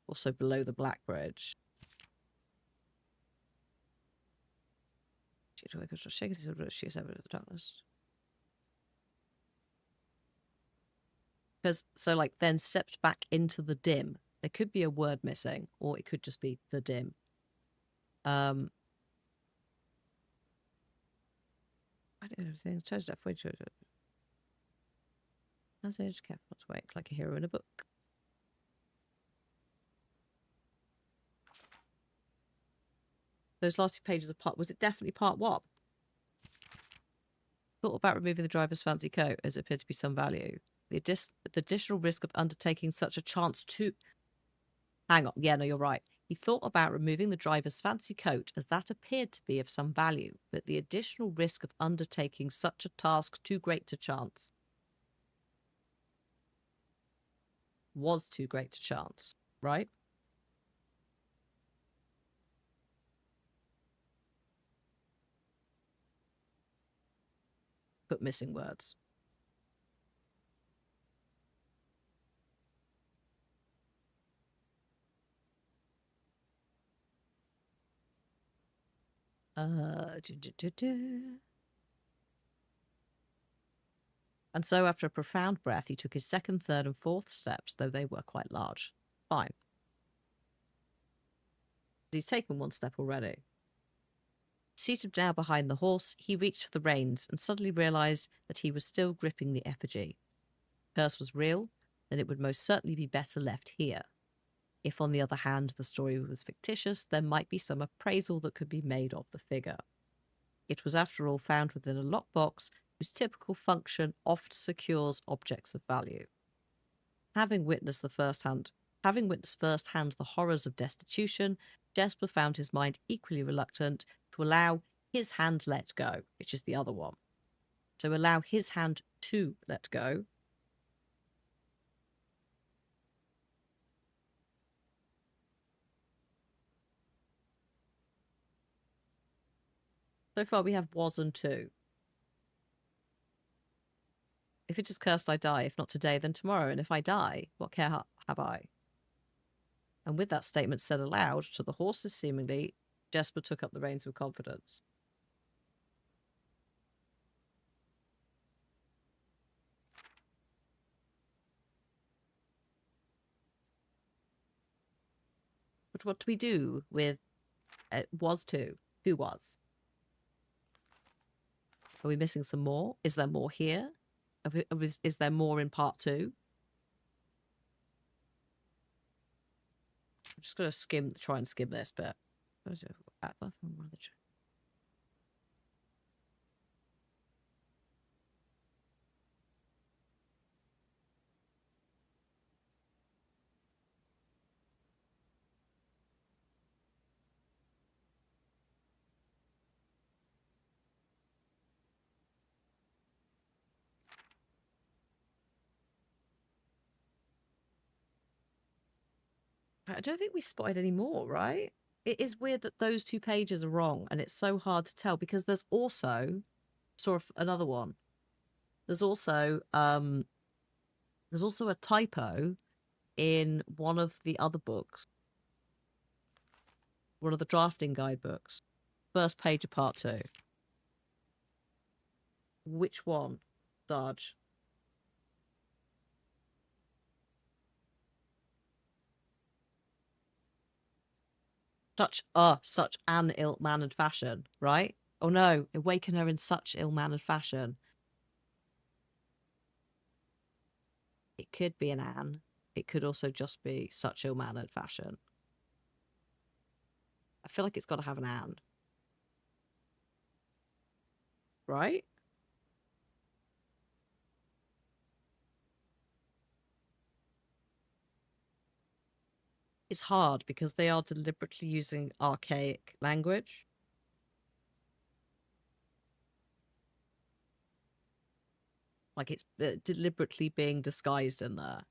also below the Black Bridge. Because so like then stepped back into the dim. There could be a word missing, or it could just be the dim. I don't know. Things changed that way. As age careful not to wake like a hero in a book. Those last 2 pages of part, was it definitely part 1? Thought about removing the driver's fancy coat as it appeared to be some value. The additional risk of undertaking such a chance to... Hang on. Yeah, no, you're right. He thought about removing the driver's fancy coat, as that appeared to be of some value, but the additional risk of undertaking such a task too great to chance was too great to chance, right? But missing words. And so, after a profound breath, he took his second, third, and fourth steps, though they were quite large. Fine. He's taken one step already. Seated now behind the horse, he reached for the reins and suddenly realised that he was still gripping the effigy. If the curse was real, then it would most certainly be better left here. If, on the other hand, the story was fictitious, there might be some appraisal that could be made of the figure. It was, after all, found within a lockbox whose typical function oft secures objects of value. Having witnessed firsthand the horrors of destitution, Jesper found his mind equally reluctant to allow his hand let go, which is the other one. So allow his hand to let go. So far we have was and to. If it is cursed, I die. If not today, then tomorrow. And if I die, what care have I? And with that statement said aloud to the horses, seemingly, Jesper took up the reins with confidence. But what do we do with was to? Who was? Are we missing some more? Is there more here? Is there more in part 2? I'm just going to try and skim this bit. I don't think we spotted any more, right? It is weird that those 2 pages are wrong, and it's so hard to tell because there's also another one. There's also a typo in one of the other books, one of the drafting guide books, first page of part 2. Which one, Sarge? Such an ill-mannered fashion, right? Oh no, awaken her in such ill-mannered fashion. It could be an Anne. It could also just be such ill-mannered fashion. I feel like it's got to have an Anne. Right? It's hard because they are deliberately using archaic language. Like it's deliberately being disguised in there.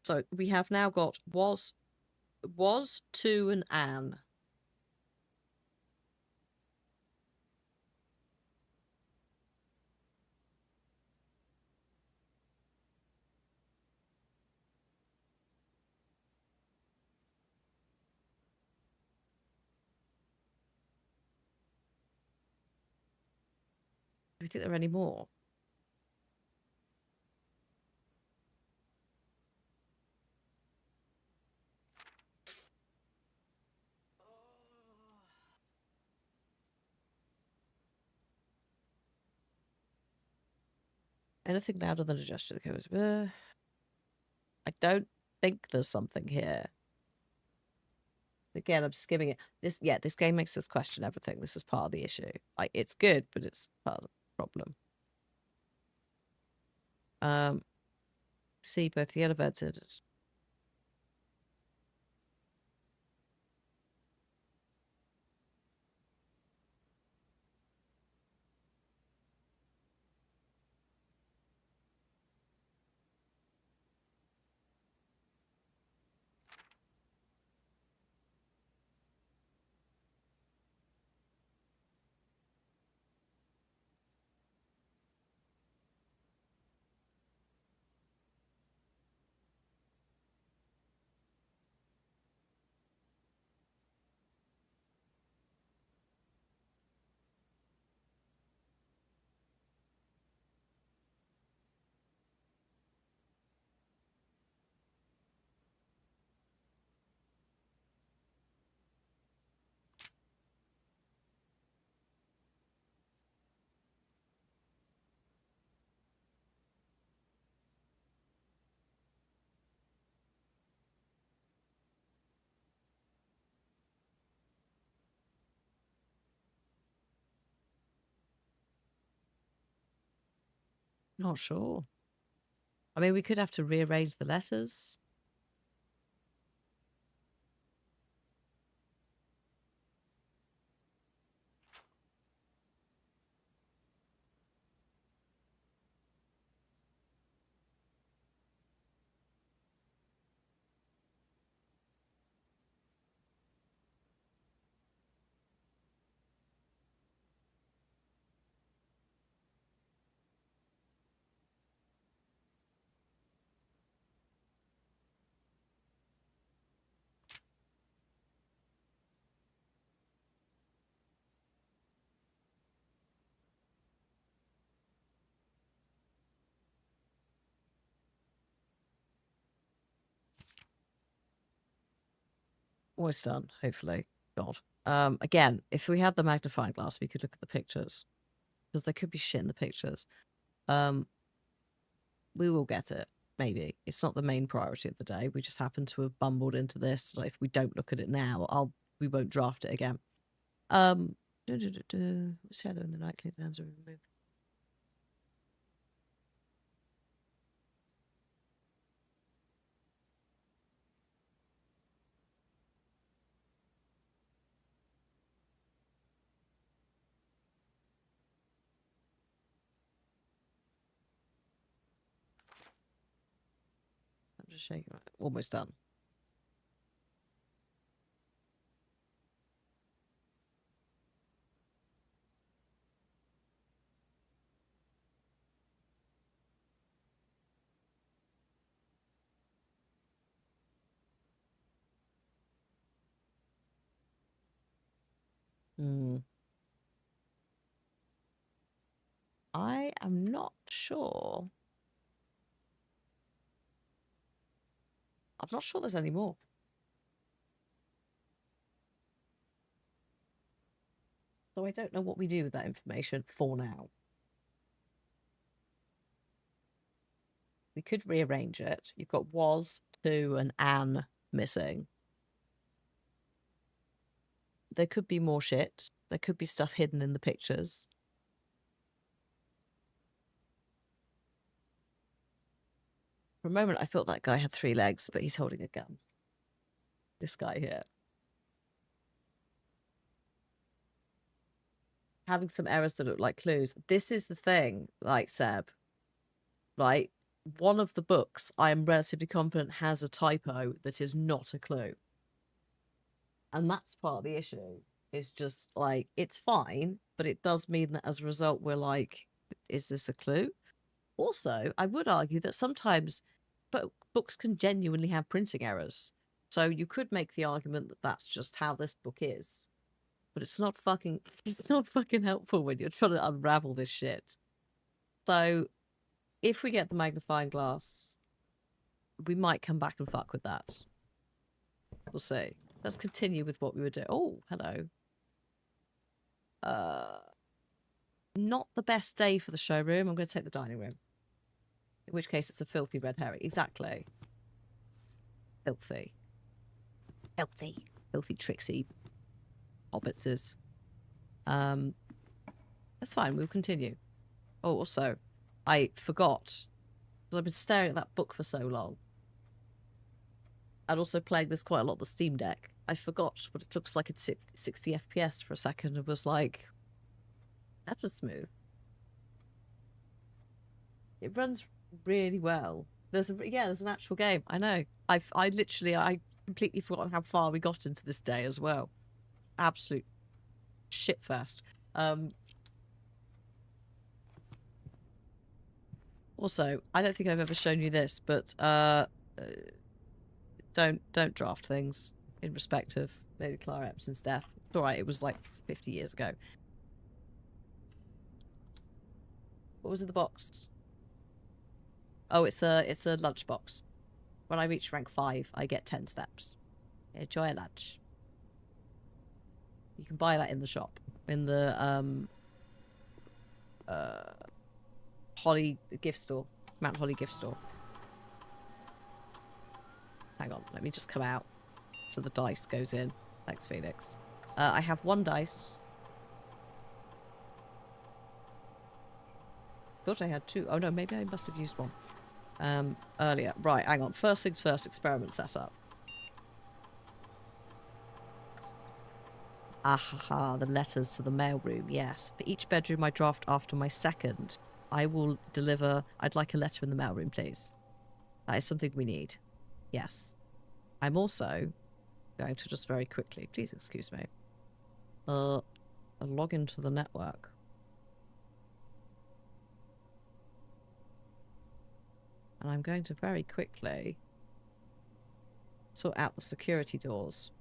So we have now got was to an Anne. Do we think there are any more? Anything louder than a gesture that goes, I don't think there's something here. Again, I'm skimming it. This game makes us question everything. This is part of the issue. It's good, but it's part of the problem. to see both the elevated. Not sure. I mean, we could have to rearrange the letters. Almost done, hopefully. God. Again, if we had the magnifying glass, we could look at the pictures. Because there could be shit in the pictures. We will get it. Maybe. It's not the main priority of the day. We just happen to have bumbled into this. Like, if we don't look at it now, we won't draft it again. Shadow in the night clear dams are removed. I'm just shaking. Almost done. I am not sure. I'm not sure there's any more. So I don't know what we do with that information for now. We could rearrange it. You've got was, to, and an missing. There could be more shit. There could be stuff hidden in the pictures. For a moment, I thought that guy had 3 legs, but he's holding a gun. This guy here. Having some errors that look like clues. This is the thing, like Seb, right? One of the books, I am relatively confident, has a typo that is not a clue. And that's part of the issue. It's just like, it's fine, but it does mean that as a result, we're like, is this a clue? Also, I would argue that sometimes books can genuinely have printing errors. So you could make the argument that that's just how this book is. But it's not fucking helpful when you're trying to unravel this shit. So if we get the magnifying glass, we might come back and fuck with that. We'll see. Let's continue with what we were doing. Oh, hello. Not the best day for the showroom. I'm going to take the dining room. In which case it's a filthy red herring. Exactly. Filthy. Filthy. Filthy tricksy hobbitses. That's fine. We'll continue. Oh, also, I forgot Because I've been staring at that book for so long. And also playing this quite a lot on the Steam Deck. I forgot what it looks like at 60 FPS for a second and was like, that was smooth. It runs really well. There's an actual game. I know. I completely forgotten how far we got into this day as well. Absolute shitfest. Also, I don't think I've ever shown you this, but don't draft things in respect of Lady Clara Epson's death. It's all right. It was like 50 years ago. What was in the box? Oh, it's a lunchbox. When I reach rank 5, I get 10 steps. Enjoy a lunch. You can buy that in the shop, in the Holly gift store, Mount Holly gift store. Hang on, let me just come out so the dice goes in. Thanks, Phoenix. I have 1 dice. Thought I had 2. Oh no, maybe I must have used 1 earlier. Right, hang on. First things first, experiment setup. Ahaha, the letters to the mailroom, yes. For each bedroom I draft after my second, I will deliver... I'd like a letter in the mailroom, please. That is something we need. Yes. I'm also going to just very quickly, please excuse me, log into the network. And I'm going to very quickly sort out the security doors.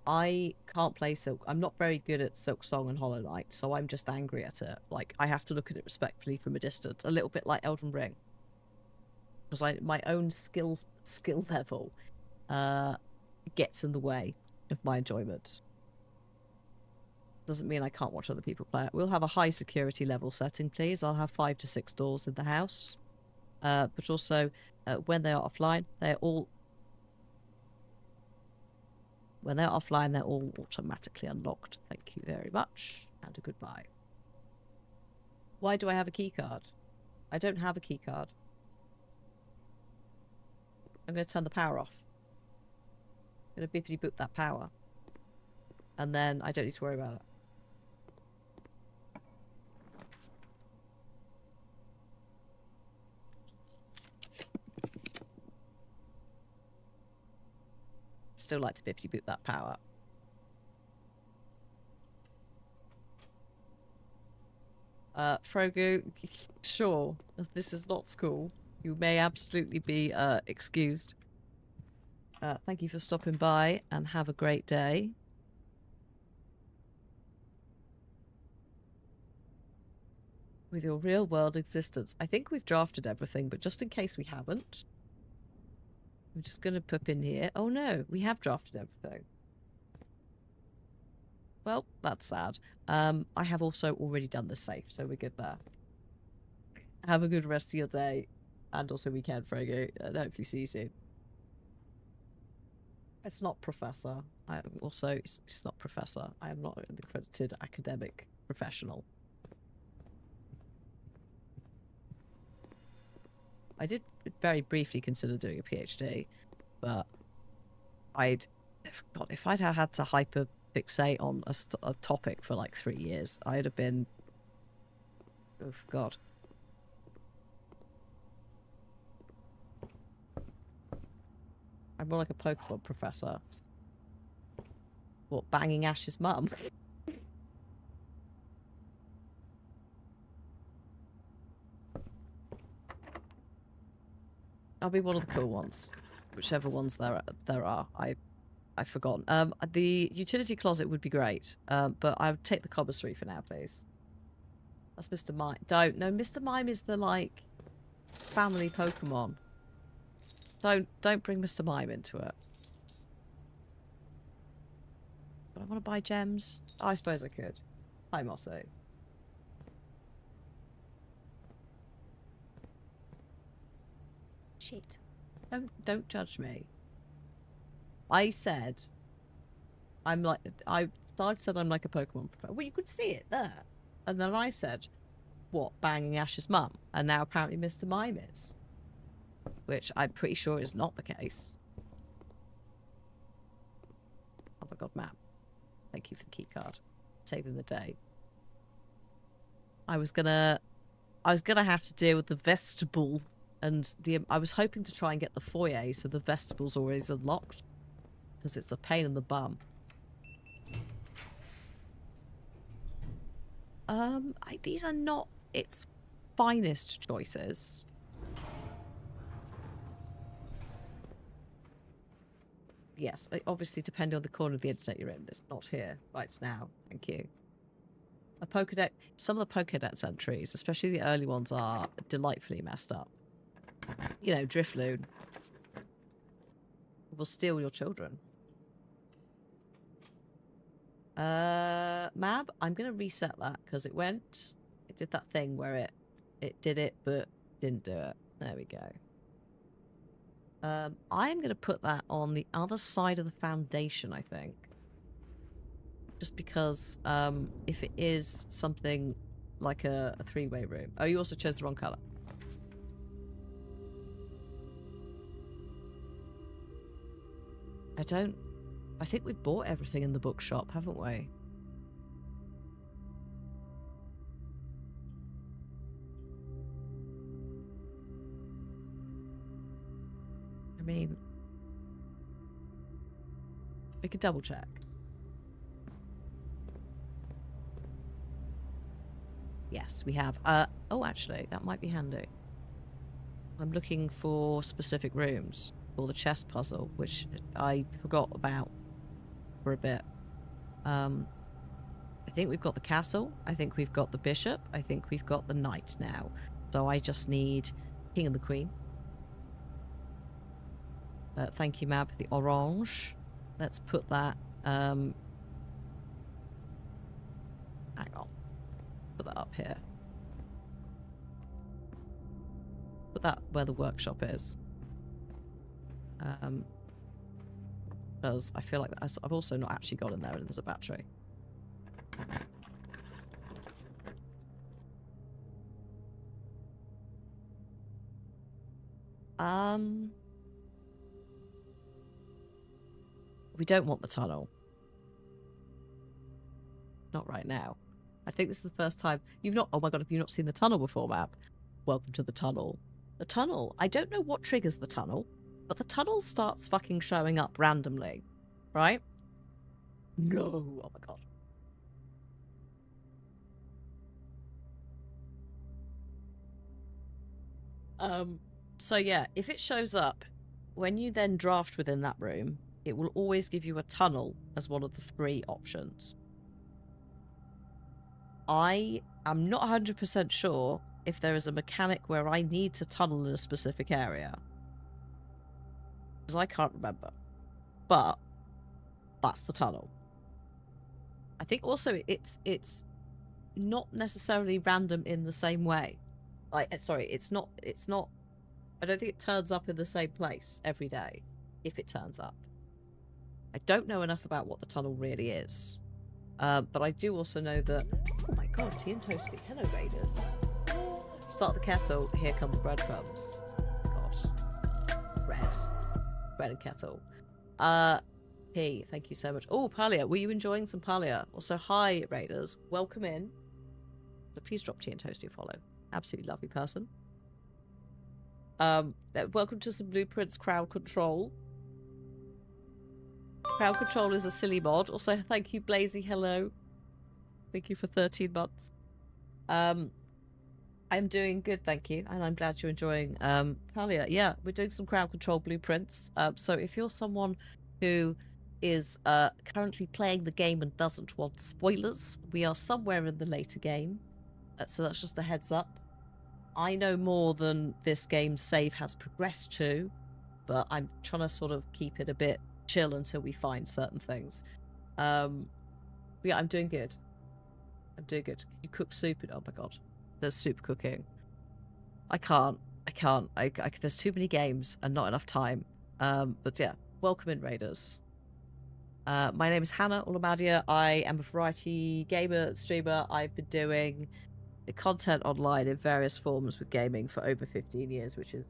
I can't play Silk. I'm not very good at Silk Song and Hollow Knight, so I'm just angry at it. Like, I have to look at it respectfully from a distance, a little bit like Elden Ring. Because my own skill level gets in the way of my enjoyment. Doesn't mean I can't watch other people play it. We'll have a high security level setting, please. I'll have 5 to 6 doors in the house. But also, when they are offline, they're all... When they're offline, they're all automatically unlocked. Thank you very much. And a goodbye. Why do I have a key card? I don't have a key card. I'm going to turn the power off. I'm going to bippity boop that power. And then I don't need to worry about it. Still like to bippity boop that power. Frogu, sure, this is not school. You may absolutely be excused. Thank you for stopping by and have a great day. With your real world existence. I think we've drafted everything, but just in case we haven't, I'm just going to pop in here. Oh no, we have drafted everything. Well, that's sad. I have also already done the safe, so we're good there. Have a good rest of your day, and also weekend, Frogo, and hopefully see you soon. It's not Professor. It's not Professor. I am not an accredited academic professional. I did very briefly consider doing a PhD, but if I'd had to hyperfixate on a topic for like 3 years, I'd have been, oh God. I'm more like a Pokemon professor. What, banging Ash's mum? I'll be one of the cool ones, whichever ones there are. I've forgotten. The utility closet would be great, but I would take the commissary for now, please. That's Mr. Mime. No, Mr. Mime is the like family Pokemon. Don't bring Mr. Mime into it. But I want to buy gems. Oh, I suppose I could. Hi, Mosso. Shit. Don't judge me. I said I'm like I said I'm like a Pokemon professor. Well, you could see it there. And then I said what, banging Ash's mum, and now apparently Mr. Mime is. Which I'm pretty sure is not the case. Oh my god, map. Thank you for the key card. Saving the day. I was gonna have to deal with the vestibule, and I was hoping to try and get the foyer so the vestible's always unlocked, because it's a pain in the bum. These are not its finest choices. Yes, obviously depending on the corner of the internet you're in. It's not here right now. Thank you. A Pokédex. Some of the Pokédex entries, especially the early ones, are delightfully messed up. You know, Drifloon will steal your children. Mab, I'm going to reset that because it did that thing where it did it but didn't do it. There we go. I'm going to put that on the other side of the foundation, I think. Just because if it is something like a three-way room. Oh, you also chose the wrong colour. I think we've bought everything in the bookshop, haven't we? I mean, we could double check. Yes, we have. Oh, actually, that might be handy. I'm looking for specific rooms for the chess puzzle, which I forgot about for a bit. I think we've got the castle. I think we've got the bishop. I think we've got the knight now. So I just need king and the queen. Thank you, Mab, for the orange. Let's put that... hang on. Put that up here. Put that where the workshop is. Because I feel like I've also not actually got in there and there's a battery. We don't want the tunnel. Not right now. I think this is the first time you've not... Oh my god, have you not seen the tunnel before, Map? Welcome to the tunnel. The tunnel, I don't know what triggers the tunnel, but the tunnel starts fucking showing up randomly, right? No, oh my god. So yeah, if it shows up, when you then draft within that room, it will always give you a tunnel as one of the 3 options. I am not 100% sure if there is a mechanic where I need to tunnel in a specific area. Because I can't remember. But that's the tunnel. I think also it's not necessarily random in the same way. Like, sorry, it's not I don't think it turns up in the same place every day, if it turns up. I don't know enough about what the tunnel really is. But I do also know that... Oh my god, tea and toasty. Hello, Raiders. Start the kettle. Here come the breadcrumbs. God. Bread and kettle. Tea, thank you so much. Oh, Palia. Were you enjoying some Palia? Also, hi, Raiders. Welcome in. So please drop tea and toasty a follow. Absolutely lovely person. Welcome to some Blueprints crowd control. Crowd control is a silly mod. Also, thank you, Blazy. Hello. Thank you for 13 months. I'm doing good, thank you. And I'm glad you're enjoying Palia. Yeah, we're doing some crowd control blueprints. So if you're someone who is currently playing the game and doesn't want spoilers, we are somewhere in the later game. So that's just a heads up. I know more than this game's save has progressed to, but I'm trying to sort of keep it a bit chill until we find certain things. Yeah, I'm doing good. I'm doing good. Can you cook soup? Oh my god, there's soup cooking. I can't. There's too many games and not enough time. But yeah, welcome in, Raiders. My name is Hannah Lomadiah. I am a variety gamer, streamer. I've been doing content online in various forms with gaming for over 15 years, which is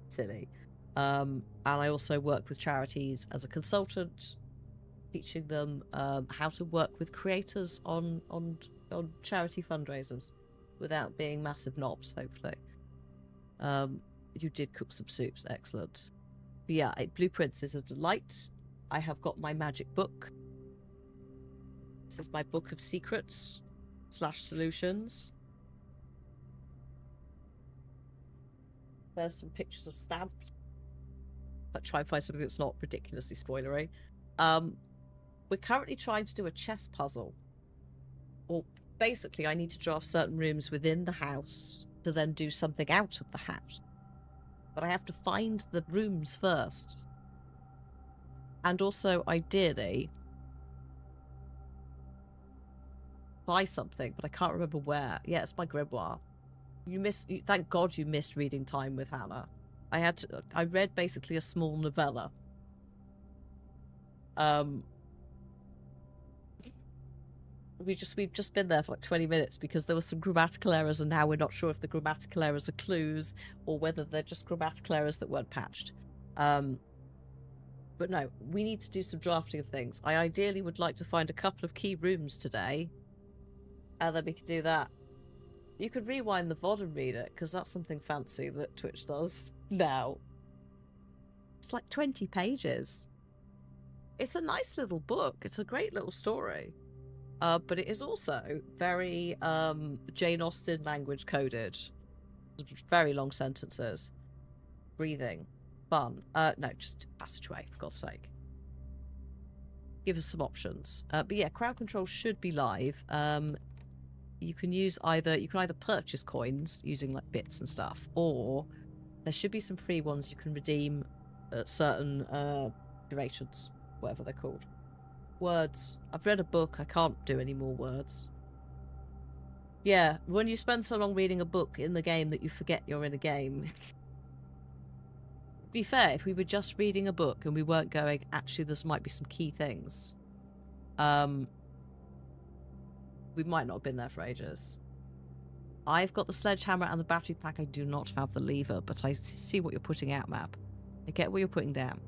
silly. And I also work with charities as a consultant, teaching them how to work with creators on charity fundraisers without being massive knobs, hopefully. You did cook some soups, excellent. But yeah, Blueprints is a delight. I have got my magic book. This is my book of secrets / solutions. There's some pictures of stamps. I'll try and find something that's not ridiculously spoilery. We're currently trying to do a chess puzzle. Or basically, I need to draft certain rooms within the house to then do something out of the house. But I have to find the rooms first. And also, ideally, buy something, but I can't remember where. Yeah, it's my grimoire. Thank God you missed reading time with Hannah. I read basically a small novella. We've just been there for like 20 minutes because there were some grammatical errors, and now we're not sure if the grammatical errors are clues or whether they're just grammatical errors that weren't patched. But no, we need to do some drafting of things. I ideally would like to find a couple of key rooms today, and then we could do that. You could rewind the VOD and read it, because that's something fancy that Twitch does now. It's like 20 pages. It's a nice little book. It's a great little story. But it is also very Jane Austen language coded. Very long sentences. Breathing. Fun. No, just passageway, for God's sake. Give us some options. But yeah, crowd control should be live. You can either purchase coins using like bits and stuff, or there should be some free ones you can redeem at certain durations, whatever they're called. Words. I've read a book. I can't do any more words. Yeah, when you spend so long reading a book in the game that you forget you're in a game. To be fair, if we were just reading a book and we weren't going, actually, this might be some key things. We might not have been there for ages. I've got the sledgehammer and the battery pack. I do not have the lever, but I see what you're putting out, map. I get what you're putting down.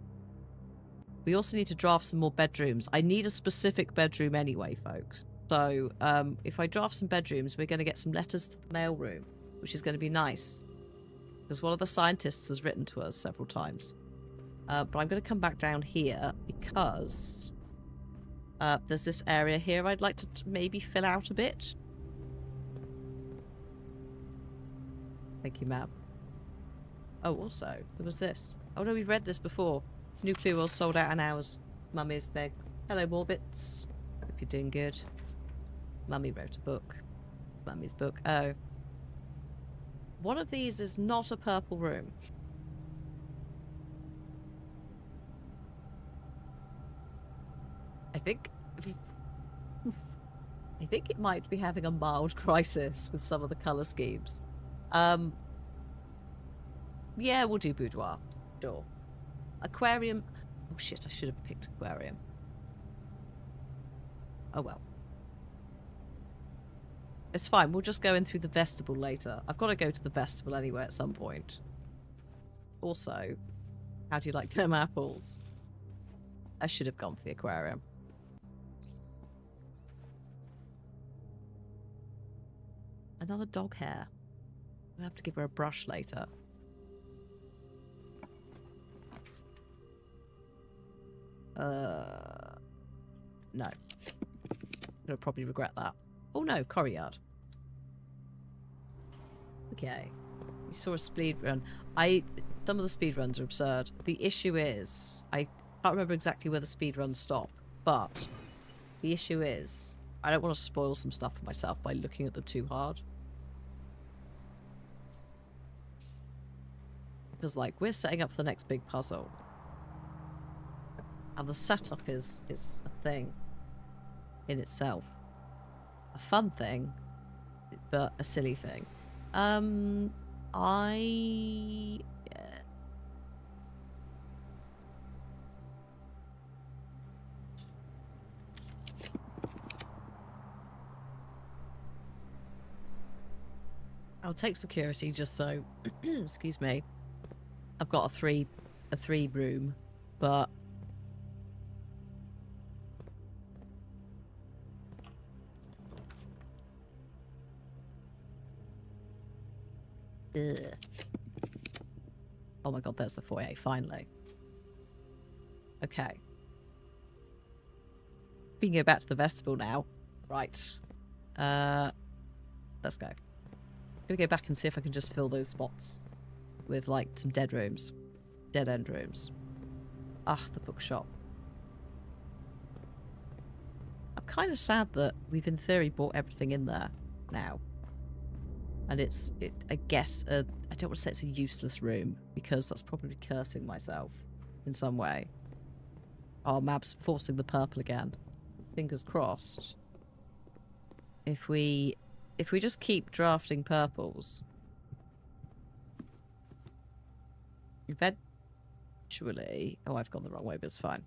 We also need to draft some more bedrooms. I need a specific bedroom anyway, folks. So if I draft some bedrooms, we're going to get some letters to the mailroom, which is going to be nice. Because one of the scientists has written to us several times. But I'm going to come back down here because there's this area here I'd like to maybe fill out a bit. Thank you, map. Oh, also, there was this. Oh no, we've read this before. Nuclear was sold out in hours. Mummy's thing. Hello, Morbits. Hope you're doing good. Mummy wrote a book. Mummy's book. Oh. One of these is not a purple room. I think it might be having a mild crisis with some of the colour schemes. Yeah, we'll do boudoir. Sure. Aquarium. Oh shit, I should have picked aquarium. Oh well. It's fine, we'll just go in through the vestibule later. I've got to go to the vestibule anyway at some point. Also, how do you like them apples? I should have gone for the aquarium. Another dog hair. I'm gonna have to give her a brush later. No. I'm gonna probably regret that. Oh no, Corryard. Okay. We saw a speed run. Some of the speed runs are absurd. The issue is, I can't remember exactly where the speed runs stop, but the issue is, I don't want to spoil some stuff for myself by looking at them too hard. Because, like, we're setting up for the next big puzzle. And the setup is a thing in itself. A fun thing, but a silly thing. I'll take security just so, excuse me, I've got a three room, but ugh. Oh my god, there's the foyer, finally. Okay. We can go back to the vestibule now. Right. Let's go. I'm gonna go back and see if I can just fill those spots with, like, some dead rooms. Dead end rooms. Ah, the bookshop. I'm kind of sad that we've, in theory, bought everything in there now. And I guess, I don't want to say it's a useless room, because that's probably cursing myself in some way. Oh, Mab's forcing the purple again. Fingers crossed. If we just keep drafting purples, eventually... Oh, I've gone the wrong way, but it's fine.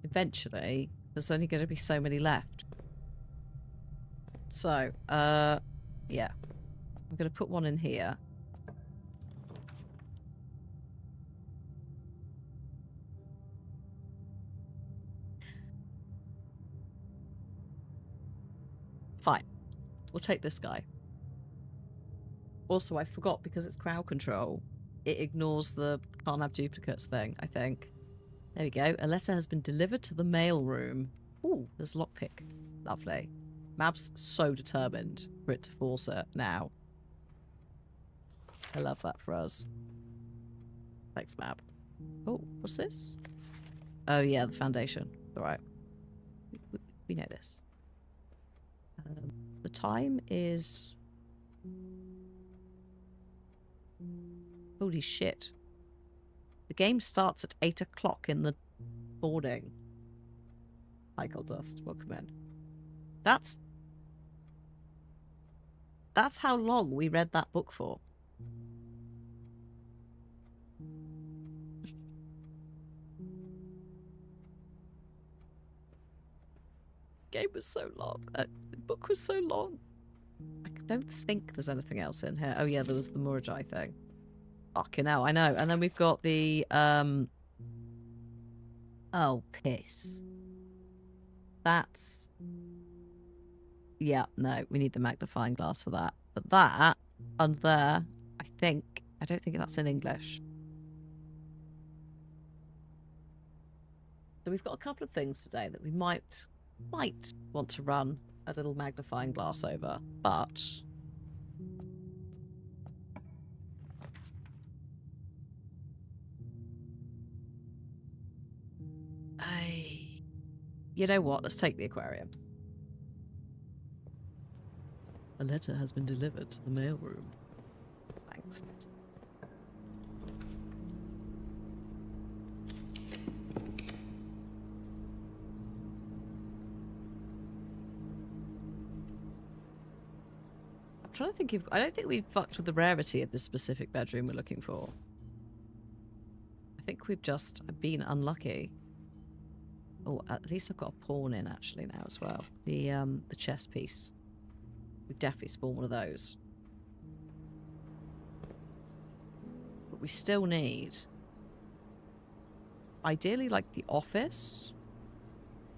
Eventually, there's only going to be so many left. So, yeah. I'm going to put one in here. Fine. We'll take this guy. Also, I forgot, because it's crowd control, it ignores the can't have duplicates thing, I think. There we go. A letter has been delivered to the mail room. Ooh, there's a lockpick. Lovely. Mab's so determined for it to force it now. I love that for us. Thanks, Mab. Oh, what's this? Oh, yeah, the foundation. All right. We know this. The time is... Holy shit. The game starts at 8 o'clock in the morning. Hi, Goldust. Welcome in. That's how long we read that book for. Game was so long. The book was so long. I don't think there's anything else in here. Oh yeah, there was the Murajai thing. Fucking hell, I know. And then we've got the oh, piss. That's... Yeah, no, we need the magnifying glass for that. But that, under there, I don't think that's in English. So we've got a couple of things today that we might want to run a little magnifying glass over, but... You know what? Let's take the aquarium. A letter has been delivered to the mailroom. Thanks. I'm trying to think if... I don't think we've fucked with the rarity of this specific bedroom we're looking for. I think we've just been unlucky. Oh, at least I've got a pawn in actually now as well. The chess piece. We've definitely spawned one of those. But we still need... Ideally, like, the office.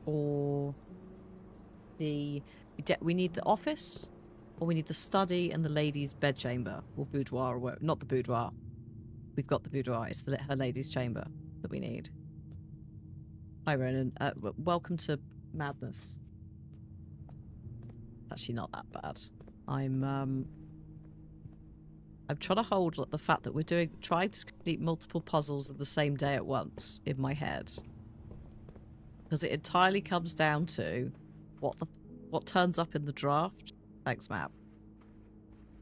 Or... We need the office. Or we need the study and the lady's bedchamber. Or boudoir. Or not the boudoir. We've got the boudoir. It's her lady's chamber that we need. Hi, Ronan. Welcome to Madness. Actually not that bad. I'm trying to hold the fact that we're trying to complete multiple puzzles on the same day at once in my head. Because it entirely comes down to what turns up in the draft. Thanks, Map.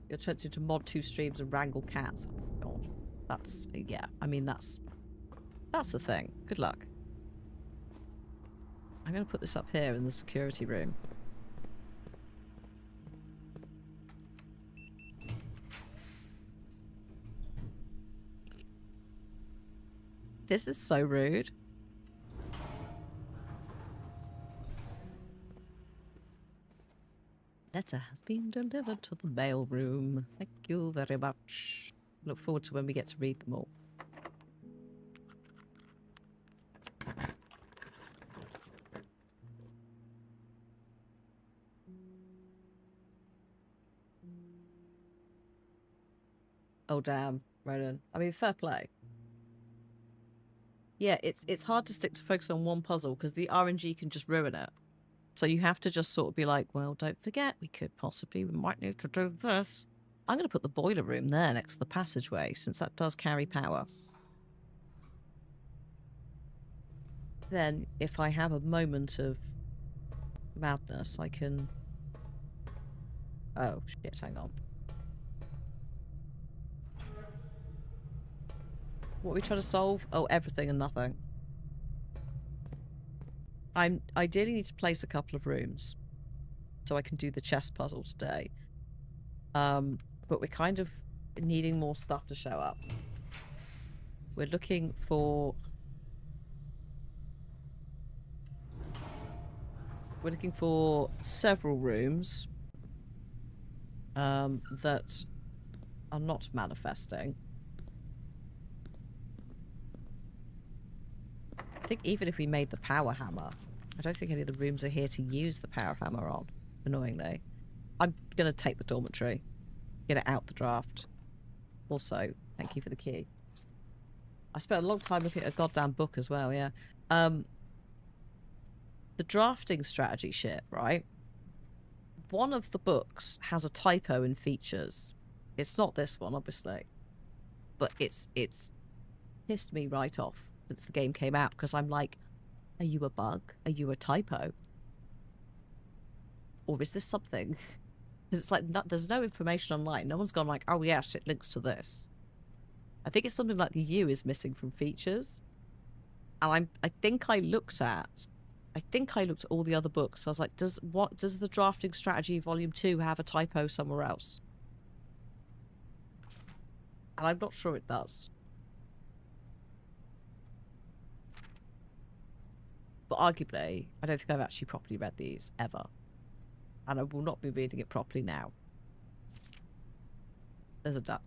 You're attempting to mod 2 streams and wrangle cats. Oh, God. That's, yeah, I mean, that's the thing. Good luck. I'm going to put this up here in the security room. This is so rude. Letter has been delivered to the mail room. Thank you very much. Look forward to when we get to read them all. Oh damn, Ronan. I mean, fair play. Yeah, it's hard to stick to focus on one puzzle because the RNG can just ruin it. So you have to just sort of be like, well, don't forget, we might need to do this. I'm going to put the boiler room there next to the passageway, since that does carry power. Then, if I have a moment of madness, I can... Oh, shit, hang on. What are we trying to solve? Oh, everything and nothing. I ideally need to place a couple of rooms so I can do the chess puzzle today. But we're kind of needing more stuff to show up. We're looking for... We're looking for several rooms that are not manifesting. I think even if we made the power hammer, I don't think any of the rooms are here to use the power hammer on, annoyingly. I'm going to take the dormitory. Get it out the draft. Also, thank you for the key. I spent a long time looking at a goddamn book as well, yeah. The drafting strategy shit, right? One of the books has a typo in features. It's not this one, obviously. But it's pissed me right off since the game came out, because I'm like, are you a bug? Are you a typo? Or is this something? Because it's like, there's no information online. No one's gone like, oh yes, it links to this. I think it's something like the U is missing from features. And I think I looked at all the other books. So I was like, does the Drafting Strategy Volume 2 have a typo somewhere else? And I'm not sure it does. But arguably, I don't think I've actually properly read these ever. And I will not be reading it properly now. There's a duck.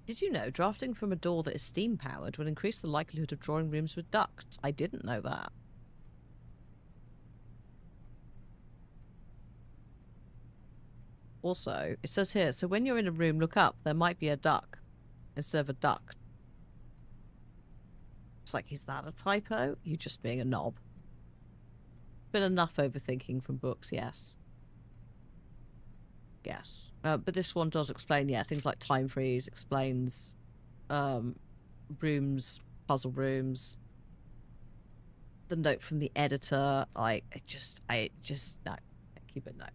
Did you know drafting from a door that is steam powered will increase the likelihood of drawing rooms with ducts? I didn't know that. Also, it says here, so when you're in a room, look up. There might be a duck instead of a duct. It's like, is that a typo? You just being a knob. Been enough overthinking from books, yes. Yes. But this one does explain, yeah, things like time freeze, explains rooms, puzzle rooms. The note from the editor, I just, no. Thank you, but no.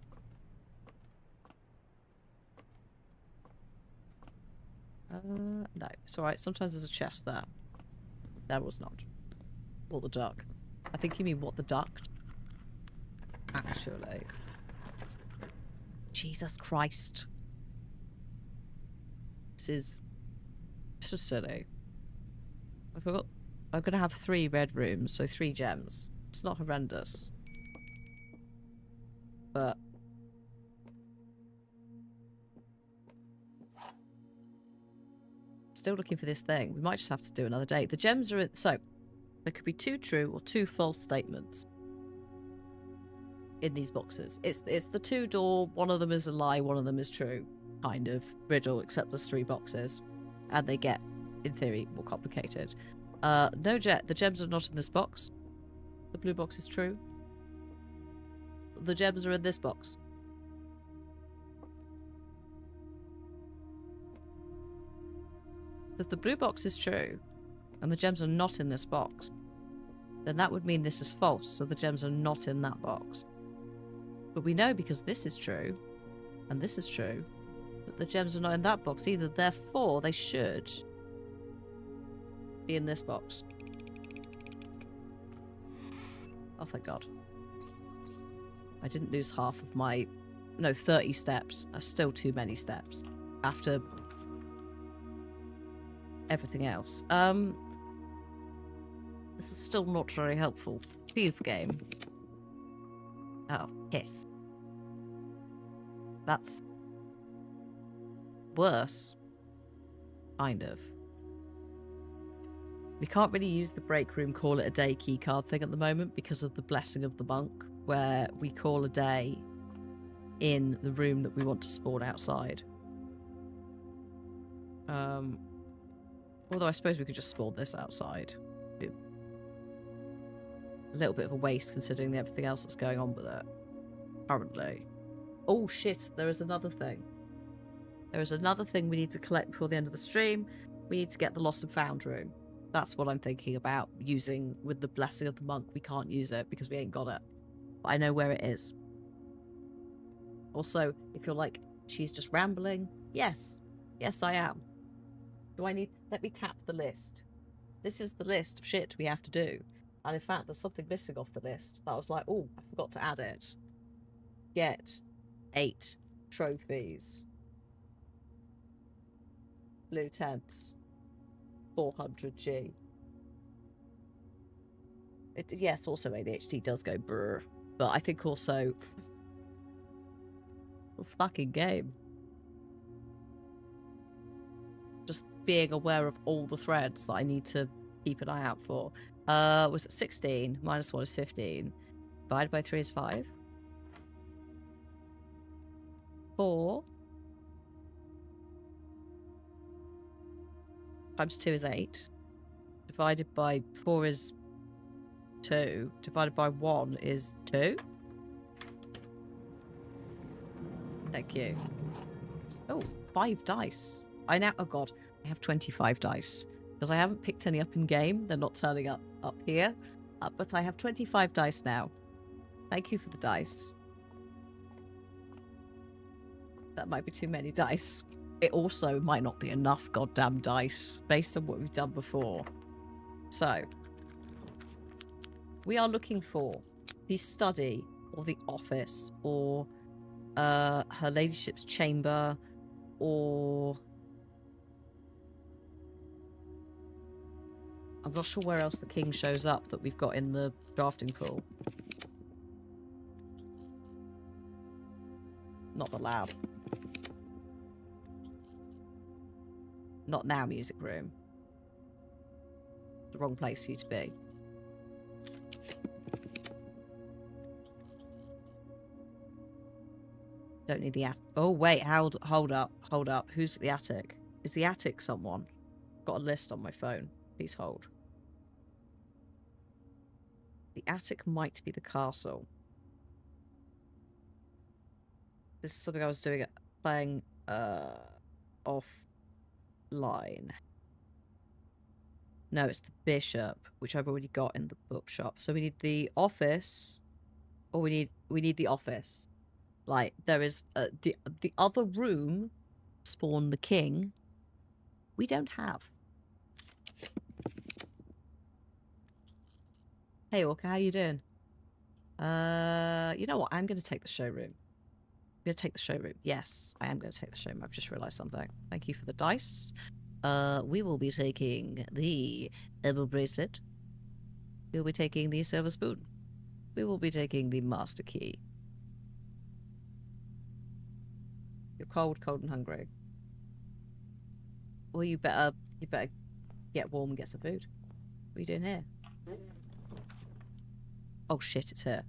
No, it's alright. Sometimes there's a chest there. There was not. Or the duck. I think you mean what the duct? Actually. Jesus Christ. This is silly. I forgot. I'm going to have 3 red rooms, so 3 gems. It's not horrendous. But... still looking for this thing. We might just have to do another day. The gems are in... so, there could be 2 true or 2 false statements in these boxes. It's the 2-door, one of them is a lie, one of them is true, kind of riddle, except there's 3 boxes. And they get, in theory, more complicated. No jet. The gems are not in this box. The blue box is true. The gems are in this box. If the blue box is true, and the gems are not in this box, then that would mean this is false, so the gems are not in that box. But we know because this is true, and this is true, that the gems are not in that box either, therefore they should be in this box. Oh, thank God. I didn't lose half of my... no, 30 steps. That's still too many steps. After... everything else. This is still not very helpful. Please, game. Oh, piss. That's worse. Kind of. We can't really use the break room call it a day keycard thing at the moment because of the blessing of the monk, where we call a day in the room that we want to spawn outside. Although I suppose we could just spawn this outside. A little bit of a waste considering everything else that's going on with it currently. Oh shit, there is another thing. There is another thing we need to collect before the end of the stream. We need to get the lost and found room. That's what I'm thinking about using with the blessing of the monk. We can't use it because we ain't got it. But I know where it is. Also, if you're like, she's just rambling, yes. Yes, I am. Do I need... Let me tap the list. This is the list of shit we have to do. And in fact, there's something missing off the list. That was like, oh, I forgot to add it. Get 8 trophies. Blue tents. 400G. Yes, also ADHD does go brr. But I think also... this fucking game. Just being aware of all the threads that I need to keep an eye out for. Was it 16? Minus 1 is 15. Divided by 3 is 5. 4. Times 2 is 8. Divided by 4 is 2. Divided by 1 is 2. Thank you. Oh, 5 dice. I now... Oh god. I have 25 dice. Because I haven't picked any up in game. They're not turning up here. But I have 25 dice now. Thank you for the dice. That might be too many dice. It also might not be enough goddamn dice based on what we've done before. So, we are looking for the study or the office or her ladyship's chamber or... I'm not sure where else the king shows up that we've got in the drafting pool. Not the lab. Not now, music room. The wrong place for you to be. Don't need the attic. Oh, wait, hold up. Who's at the attic? Is the attic someone? Got a list on my phone. Please hold. The attic might be the castle. This is something I was doing, playing offline. No, it's the bishop, which I've already got in the bookshop. So we need the office, or we need the office. Like there is the other room, spawn the king. We don't have. Hey Orca, how you doing? You know what? I'm going to take the showroom. I'm going to take the showroom. Yes, I am going to take the showroom. I've just realised something. Thank you for the dice. We will be taking the emerald bracelet. We'll be taking the silver spoon. We will be taking the master key. You're cold and hungry. Well, you better get warm and get some food. What are you doing here? Oh shit, it's here.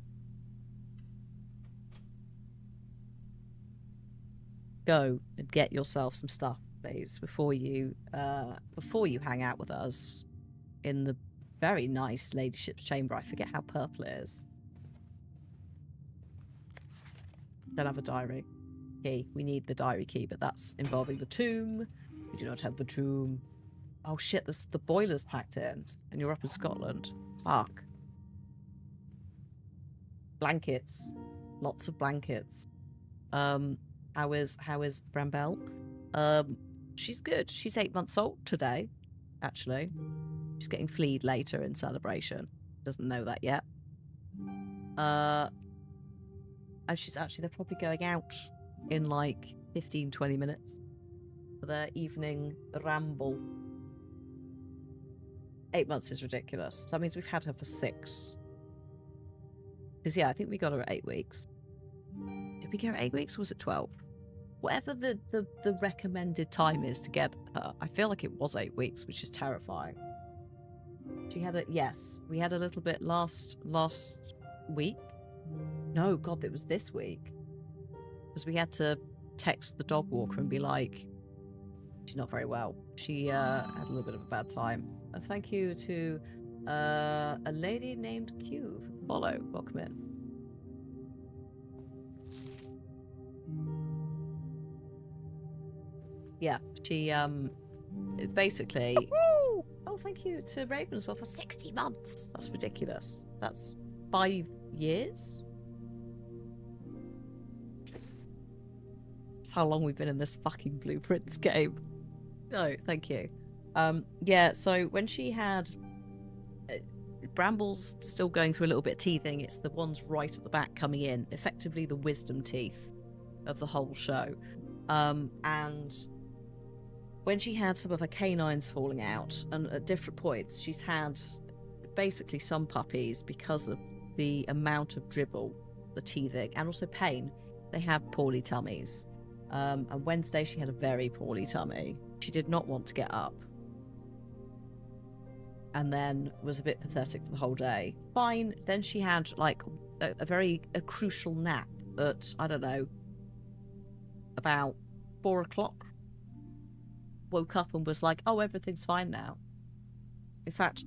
Go and get yourself some stuff, please, before you hang out with us in the very nice ladyship's chamber. I forget how purple it is. Don't have a diary key. We need the diary key, but that's involving the tomb. We do not have the tomb. Oh shit, the boiler's packed in, and you're up in Scotland. Fuck. Blankets. Lots of blankets. How is Brambell? She's good. She's 8 months old today, actually. She's getting fleed later in celebration. Doesn't know that yet. And she's actually, they're probably going out in like 15-20 minutes for their evening ramble. 8 months is ridiculous. So that means we've had her for 6. Because, yeah, I think we got her at 8 weeks. Did we get her at 8 weeks or was it 12? Whatever the recommended time is to get her, I feel like it was 8 weeks, which is terrifying. She had a, yes, we had a little bit last week. No, God, it was this week. Because we had to text the dog walker and be like, she's not very well. She had a little bit of a bad time. And thank you to a lady named Q for the follow. Welcome in. Yeah, she basically. Woo! Oh, thank you to Raven as well for 60 months. That's ridiculous. That's 5 years. That's how long we've been in this fucking Blueprints game. No, thank you. Yeah, so when she had Bramble's still going through a little bit of teething. It's the ones right at the back coming in, effectively the wisdom teeth of the whole show. And when she had some of her canines falling out, and at different points, she's had basically some puppies, because of the amount of dribble, the teething, and also pain, they have poorly tummies. And Wednesday she had a very poorly tummy. She did not want to get up. And then was a bit pathetic for the whole day. Fine. Then she had like a crucial nap at, I don't know, about 4 o'clock. Woke up and was like, oh, everything's fine now. In fact,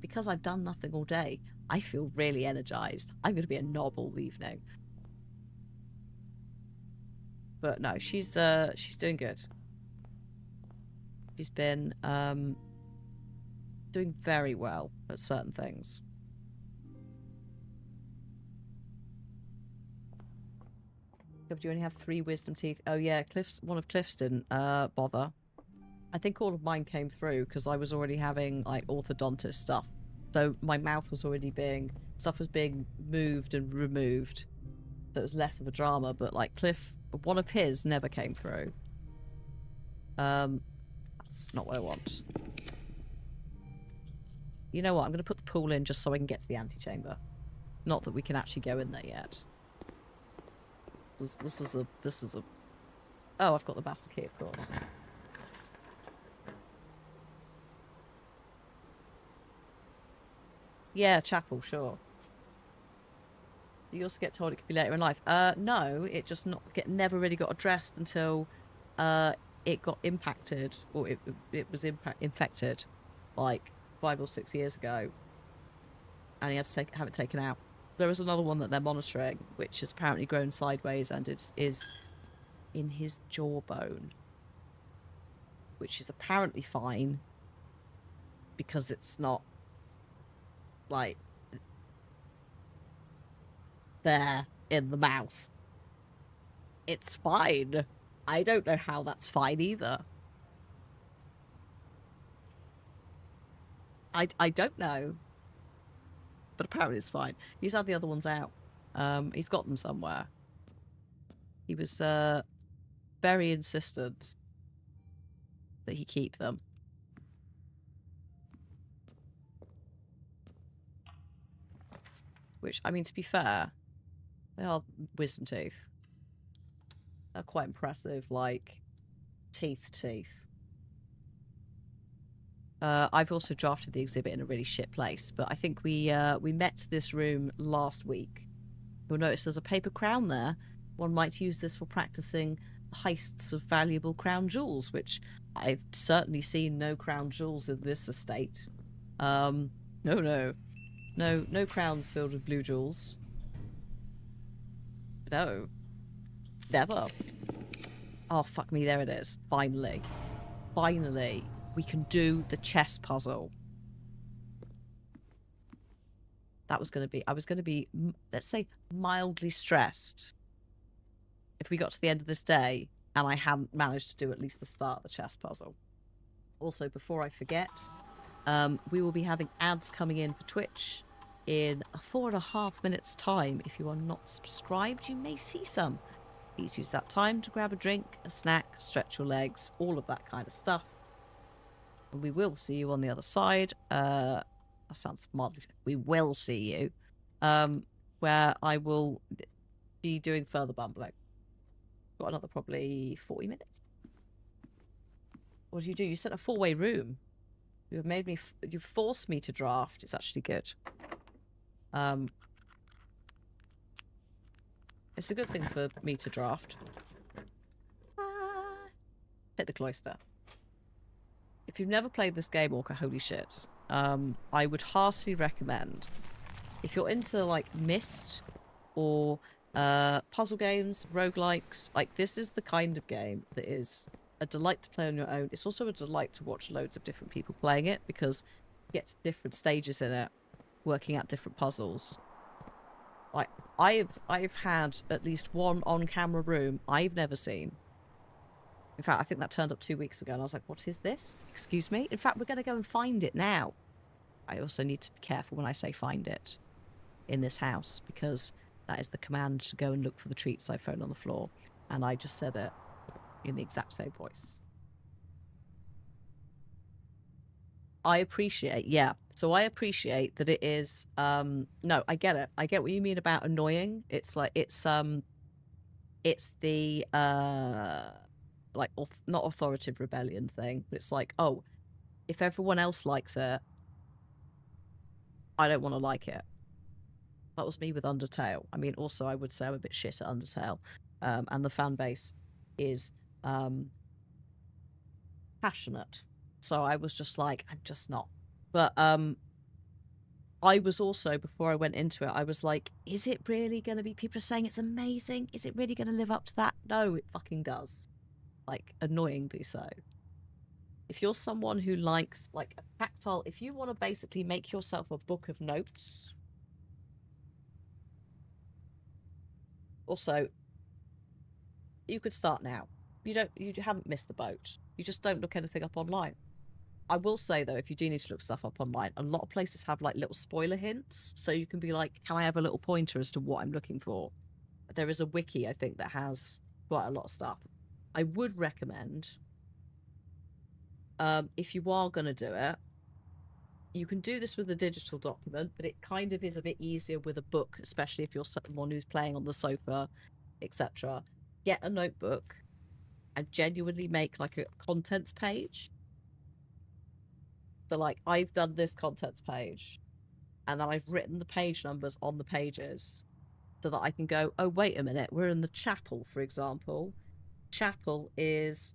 because I've done nothing all day, I feel really energized. I'm going to be a knob all evening. But no, she's doing good. She's been doing very well at certain things. Do you only have 3 wisdom teeth? Oh yeah, one of Cliff's didn't bother. I think all of mine came through because I was already having like orthodontist stuff. So my mouth was already stuff was being moved and removed. So it was less of a drama, but like Cliff, one of his never came through. That's not what I want. You know what? I'm going to put the pool in just so I can get to the antechamber. Not that we can actually go in there yet. This is a. Oh, I've got the master key, of course. Yeah, chapel, sure. Do you also get told it could be later in life? No, it just never really got addressed until it got impacted, or it was infected, like 5 or 6 years ago, and he had to have it taken out. There is another one that they're monitoring, which has apparently grown sideways, and it is in his jawbone, which is apparently fine because it's not like there in the mouth. It's fine. I don't know how that's fine either. I don't know. But apparently it's fine. He's had the other ones out. He's got them somewhere. He was very insistent that he keep them. Which, I mean, to be fair, they are wisdom teeth. They're quite impressive, like, teeth. I've also drafted the exhibit in a really shit place, but I think we met this room last week. You'll notice there's a paper crown there. One might use this for practicing heists of valuable crown jewels, which I've certainly seen no crown jewels in this estate. No crowns filled with blue jewels. No. Never. Oh, fuck me, there it is. Finally. Finally. We can do the chess puzzle. I was going to be, let's say, mildly stressed if we got to the end of this day and I hadn't managed to do at least the start of the chess puzzle. Also, before I forget, we will be having ads coming in for Twitch in 4.5 minutes time. If you are not subscribed, you may see some. Please use that time to grab a drink, a snack, stretch your legs, all of that kind of stuff. We will see you on the other side. That sounds mildly. We will see you. Where I will be doing further bumbling. Got another probably 40 minutes. What did you do? You sent a 4-way room. You made me. You forced me to draft. It's actually good. It's a good thing for me to draft. Hit the cloister. If you've never played this game, Orca, holy shit. I would heartily recommend, if you're into like Myst or puzzle games, roguelikes, like this is the kind of game that is a delight to play on your own. It's also a delight to watch loads of different people playing it because you get to different stages in it, working out different puzzles. Like I've had at least one on-camera room I've never seen. In fact, I think that turned up 2 weeks ago and I was like, what is this? Excuse me? In fact, we're going to go and find it now. I also need to be careful when I say find it in this house because that is the command to go and look for the treats I found on the floor. And I just said it in the exact same voice. I appreciate, yeah. So I appreciate that it is, no, I get it. I get what you mean about annoying. It's like, it's the, like, not authoritative rebellion thing, but it's like, oh, if everyone else likes it, I don't want to like it. That was me with Undertale. I mean, also, I would say I'm a bit shit at Undertale. And the fan base is passionate. So I was just like, I'm just not. But I was also, before I went into it, I was like, is it really going to be, people are saying it's amazing. Is it really going to live up to that? No, it fucking does. Like, annoyingly so. If you're someone who likes, like, a tactile, if you want to basically make yourself a book of notes. Also, you could start now. You haven't missed the boat. You just don't look anything up online. I will say, though, if you do need to look stuff up online, a lot of places have, like, little spoiler hints. So you can be like, can I have a little pointer as to what I'm looking for? There is a wiki, I think, that has quite a lot of stuff. I would recommend, if you are going to do it, you can do this with a digital document, but it kind of is a bit easier with a book, especially if you're someone who's playing on the sofa, etc. Get a notebook and genuinely make, like, a contents page. So, like, I've done this contents page and then I've written the page numbers on the pages so that I can go, oh, wait a minute, we're in the chapel, for example. Chapel is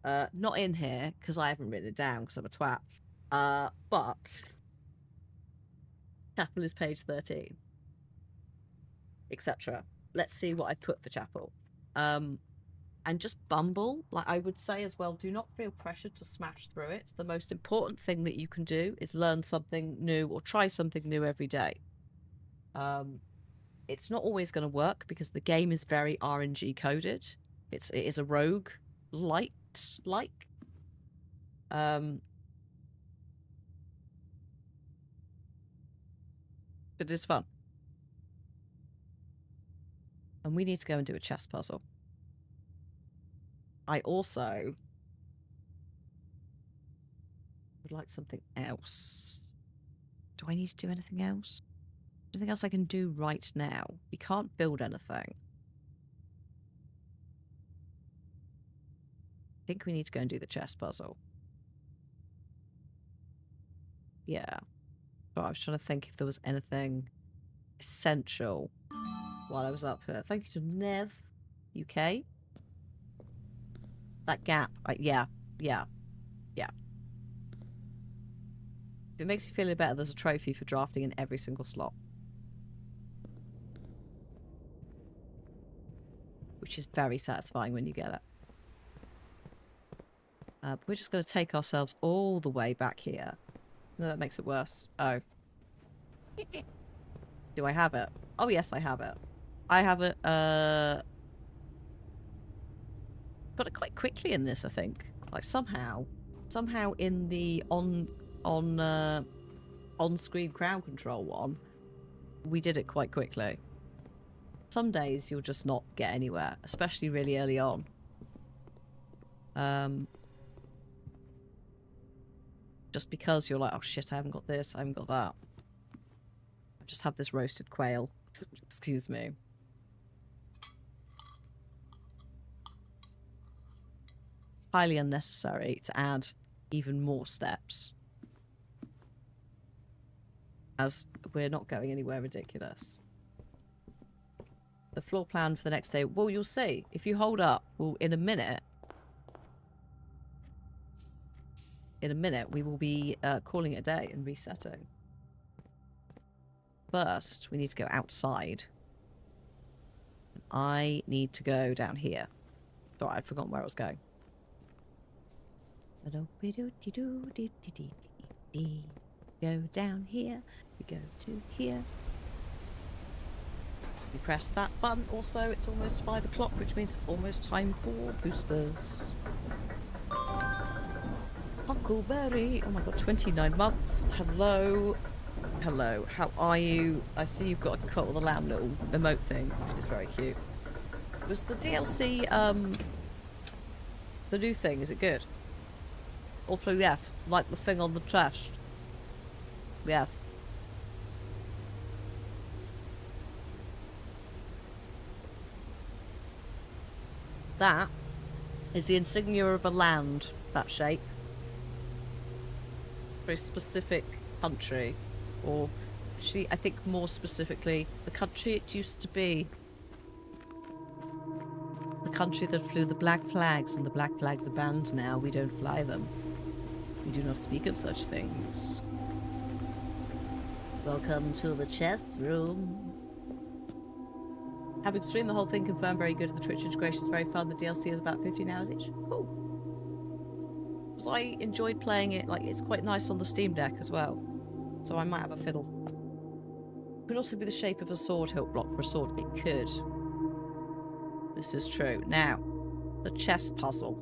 not in here because I haven't written it down because I'm a twat. But chapel is page 13, etc. Let's see what I put for chapel. And just bumble. Like, I would say as well, do not feel pressured to smash through it. The most important thing that you can do is learn something new or try something new every day. It's not always going to work because the game is very RNG coded. It is a rogue like. But it is fun. And we need to go and do a chess puzzle. I also would like something else. Do I need to do anything else? Anything else I can do right now? We can't build anything. I think we need to go and do the chess puzzle. Yeah. But I was trying to think if there was anything essential while I was up here. Thank you to Nev UK. That gap. Yeah. If it makes you feel any better, there's a trophy for drafting in every single slot. Which is very satisfying when you get it. We're just going to take ourselves all the way back here. No, that makes it worse. Oh. Do I have it? Oh, yes, I have it. I have it, got it quite quickly in this, I think. Like, somehow in the on-screen crowd control one, we did it quite quickly. Some days you'll just not get anywhere, especially really early on. Just because you're like, oh shit, I haven't got this, I haven't got that. I've just had this roasted quail. Excuse me. Highly unnecessary to add even more steps. As we're not going anywhere ridiculous. The floor plan for the next day, well, you'll see. If you hold up, well, in a minute, we will be calling it a day and resetting. First, we need to go outside. I need to go down here. Sorry, I'd forgotten where I was going. Go down here. We go to here. We press that button. Also, it's almost 5 o'clock, which means it's almost time for boosters. Huckleberry. Oh my god, 29 months. Hello. Hello. How are you? I see you've got a cut of the lamb little emote thing, which is very cute. Was the DLC, the new thing, is it good? Also, yes, like the thing on the chest. Yes. That is the insignia of a land, that shape. Very specific country. Or, actually, I think more specifically, the country it used to be. The country that flew the black flags, and the black flags are banned now. We don't fly them. We do not speak of such things. Welcome to the chess room. Having streamed the whole thing, confirmed very good. The Twitch integration is very fun. The DLC is about 15 hours each. Cool. Because I enjoyed playing it. Like, it's quite nice on the Steam Deck as well. So I might have a fiddle. It could also be the shape of a sword hilt block for a sword. It could. This is true. Now, the chess puzzle.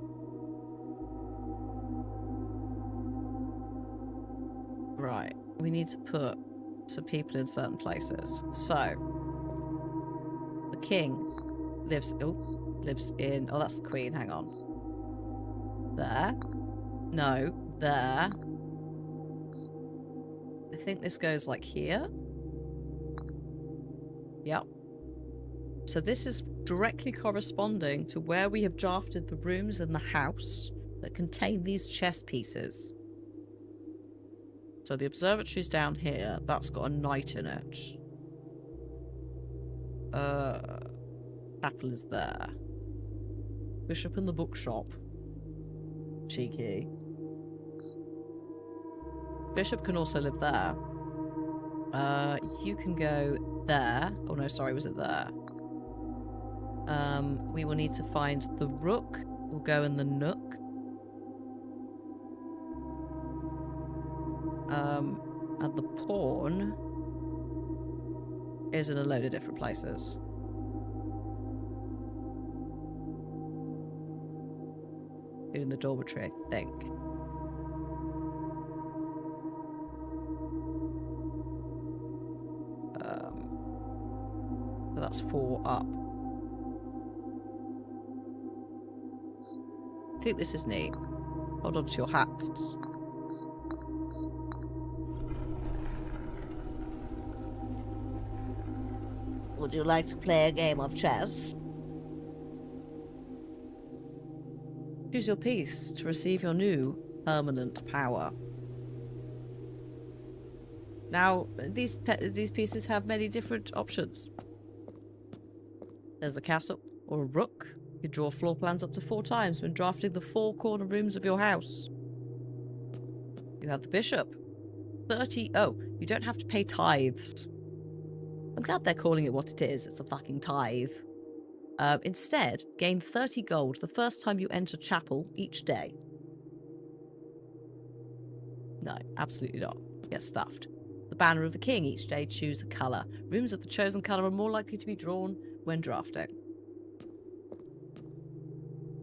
Right. We need to put some people in certain places. So, the king lives in... Oh, that's the queen. Hang on. There. No. There. I think this goes like here. Yep. So this is directly corresponding to where we have drafted the rooms in the house that contain these chess pieces. So the observatory's down here. That's got a knight in it. Chapel is there. Bishop in the bookshop. Cheeky. Bishop can also live there. You can go there. Oh no, sorry, was it there? We will need to find the rook. We'll go in the nook. And the pawn is in a load of different places. In the dormitory, I think. So that's 4 up. I think this is neat. Hold on to your hats. Would you like to play a game of chess? Choose your piece to receive your new permanent power. Now, these pieces have many different options. There's a castle or a rook. You draw floor plans up to 4 times when drafting the 4 corner rooms of your house. You have the bishop. 30. Oh, you don't have to pay tithes. I'm glad they're calling it what it is. It's a fucking tithe. Instead, gain 30 gold the first time you enter chapel each day. No, absolutely not. Get stuffed. The banner of the king each day. Choose a colour. Rooms of the chosen colour are more likely to be drawn when drafting.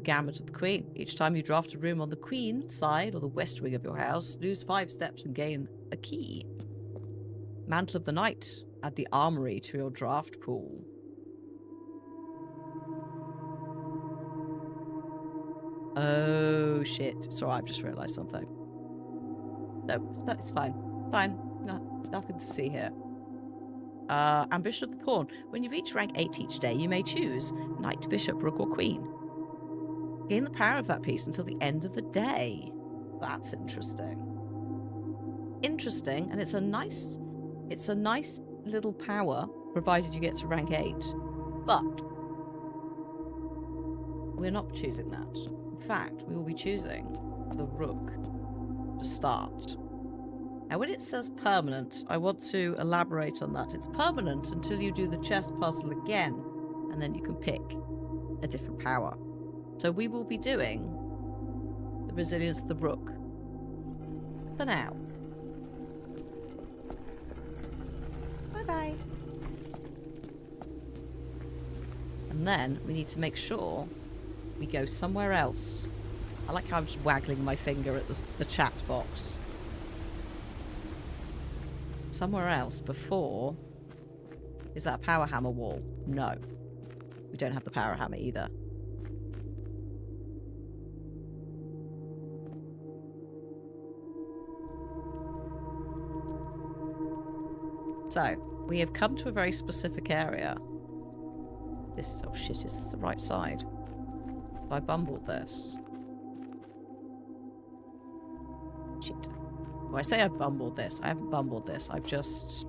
Gambit of the queen. Each time you draft a room on the queen side or the west wing of your house, lose 5 steps and gain a key. Mantle of the knight. Add the armory to your draft pool. Oh shit. Sorry, I've just realised something. No, it's fine. Fine. No, nothing to see here. Ambition of the pawn. When you reach rank 8 each day, you may choose knight, bishop, rook, or queen. Gain the power of that piece until the end of the day. That's interesting. Interesting, and it's a nice little power, provided you get to rank 8. But we're not choosing that. In fact, we will be choosing the rook to start. Now, when it says permanent, I want to elaborate on that. It's permanent until you do the chess puzzle again, and then you can pick a different power. So we will be doing the resilience of the rook for now. Bye-bye. And then we need to make sure we go somewhere else. I like how I'm just waggling my finger at the chat box. Somewhere else before... Is that a power hammer wall? No. We don't have the power hammer either. So, we have come to a very specific area. This is... Oh shit, is this the right side? Have I bumbled this? Shit. Well, I say I've bumbled this. I haven't bumbled this. I've just...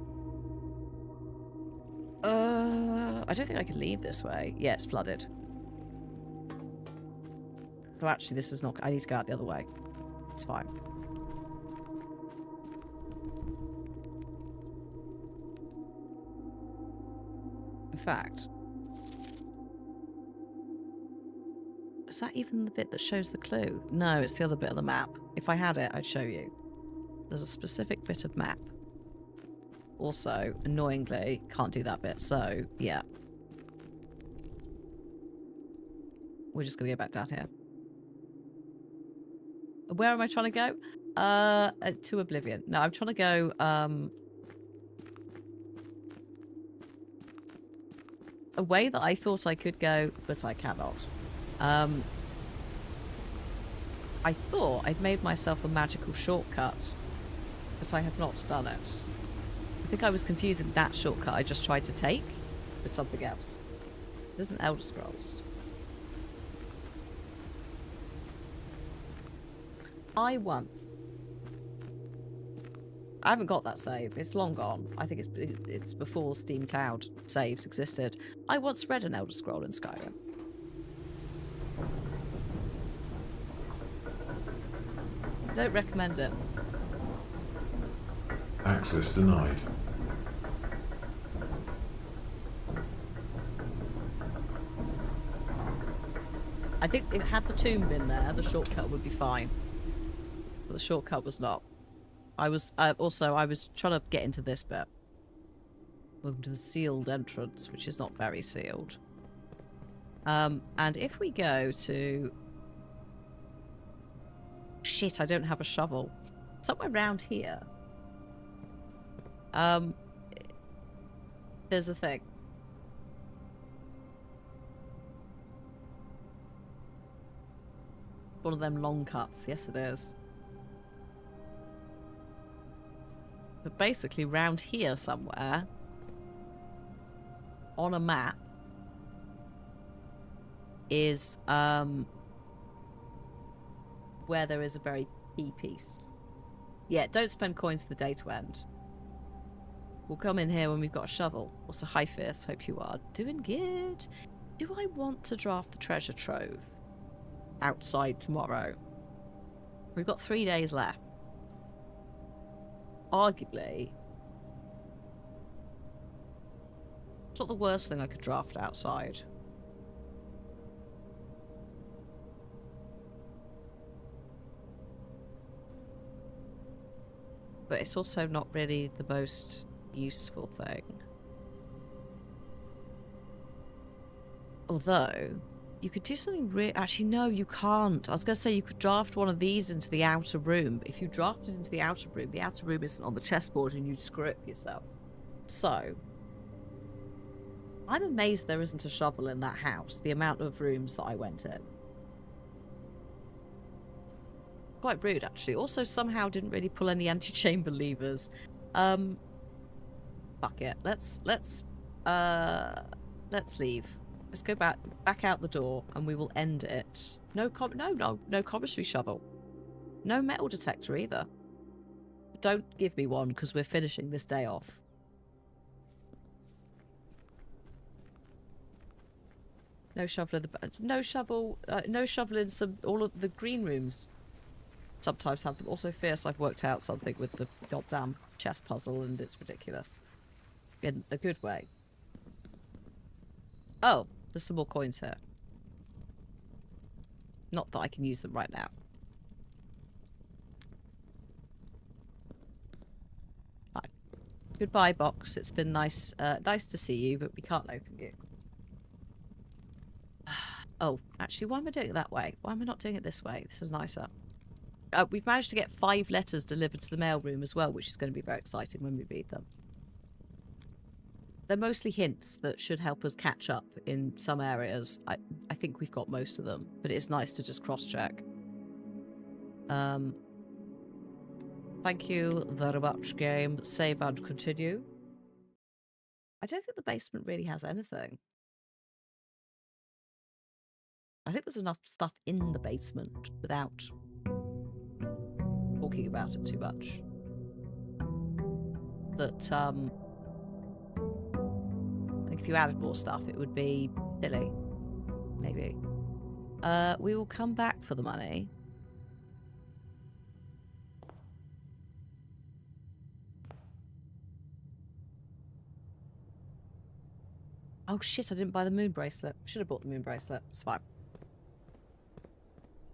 I don't think I can leave this way. Yeah, it's flooded. Oh, actually, this is not... I need to go out the other way. It's fine. In fact... Is that even the bit that shows the clue? No, it's the other bit of the map. If I had it, I'd show you. There's a specific bit of map. Also, annoyingly, can't do that bit, so, yeah. We're just gonna go back down here. Where am I trying to go? To Oblivion. No, I'm trying to go, a way that I thought I could go, but I cannot. I thought I'd made myself a magical shortcut, but I have not done it. I think I was confusing that shortcut I just tried to take with something else. There's an Elder Scrolls. I haven't got that save. It's long gone. I think it's before Steam Cloud saves existed. I once read an Elder Scroll in Skyrim. I don't recommend it. Access denied. I think if had the tomb been there, the shortcut would be fine. But the shortcut was not. I was trying to get into this bit. Welcome to the sealed entrance, which is not very sealed. And if we go to... Shit, I don't have a shovel. Somewhere around here. There's a thing. One of them long cuts. Yes, it is. But basically, round here somewhere, on a map, is where there is a very key piece. Yeah, don't spend coins for the day to end. We'll come in here when we've got a shovel. Also, hi Fierce, hope you are doing good. Do I want to draft the treasure trove outside tomorrow? We've got 3 days left. Arguably, it's not the worst thing I could draft outside. But it's also not really the most useful thing. Although, you could do something actually, no, you can't. I was going to say you could draft one of these into the outer room. But if you draft it into the outer room isn't on the chessboard and you screw it for yourself. So, I'm amazed there isn't a shovel in that house, the amount of rooms that I went in. Quite rude, actually. Also, somehow didn't really pull any anti-chamber levers. Fuck it. Let's leave. Let's go back out the door, and we will end it. No commissary shovel. No metal detector either. Don't give me one because we're finishing this day off. No shovel in the no shovel in some all of the green rooms. Sometimes have them. Also, Fierce, I've worked out something with the goddamn chess puzzle, and it's ridiculous in a good way. Oh, there's some more coins here. Not that I can use them right now. Bye. Goodbye, box. It's been nice to see you, but we can't open you. Oh, actually, why am I doing it that way? Why am I not doing it this way? This is nicer. We've managed to get 5 letters delivered to the mailroom as well, which is going to be very exciting when we read them. They're mostly hints that should help us catch up in some areas. I think we've got most of them, but it's nice to just cross-check. Thank you very much, game. Save and continue. I don't think the basement really has anything. I think there's enough stuff in the basement without talking about it too much. That, I think if you added more stuff, it would be silly. Maybe. We will come back for the money. Oh shit, I didn't buy the moon bracelet. Should have bought the moon bracelet. It's fine.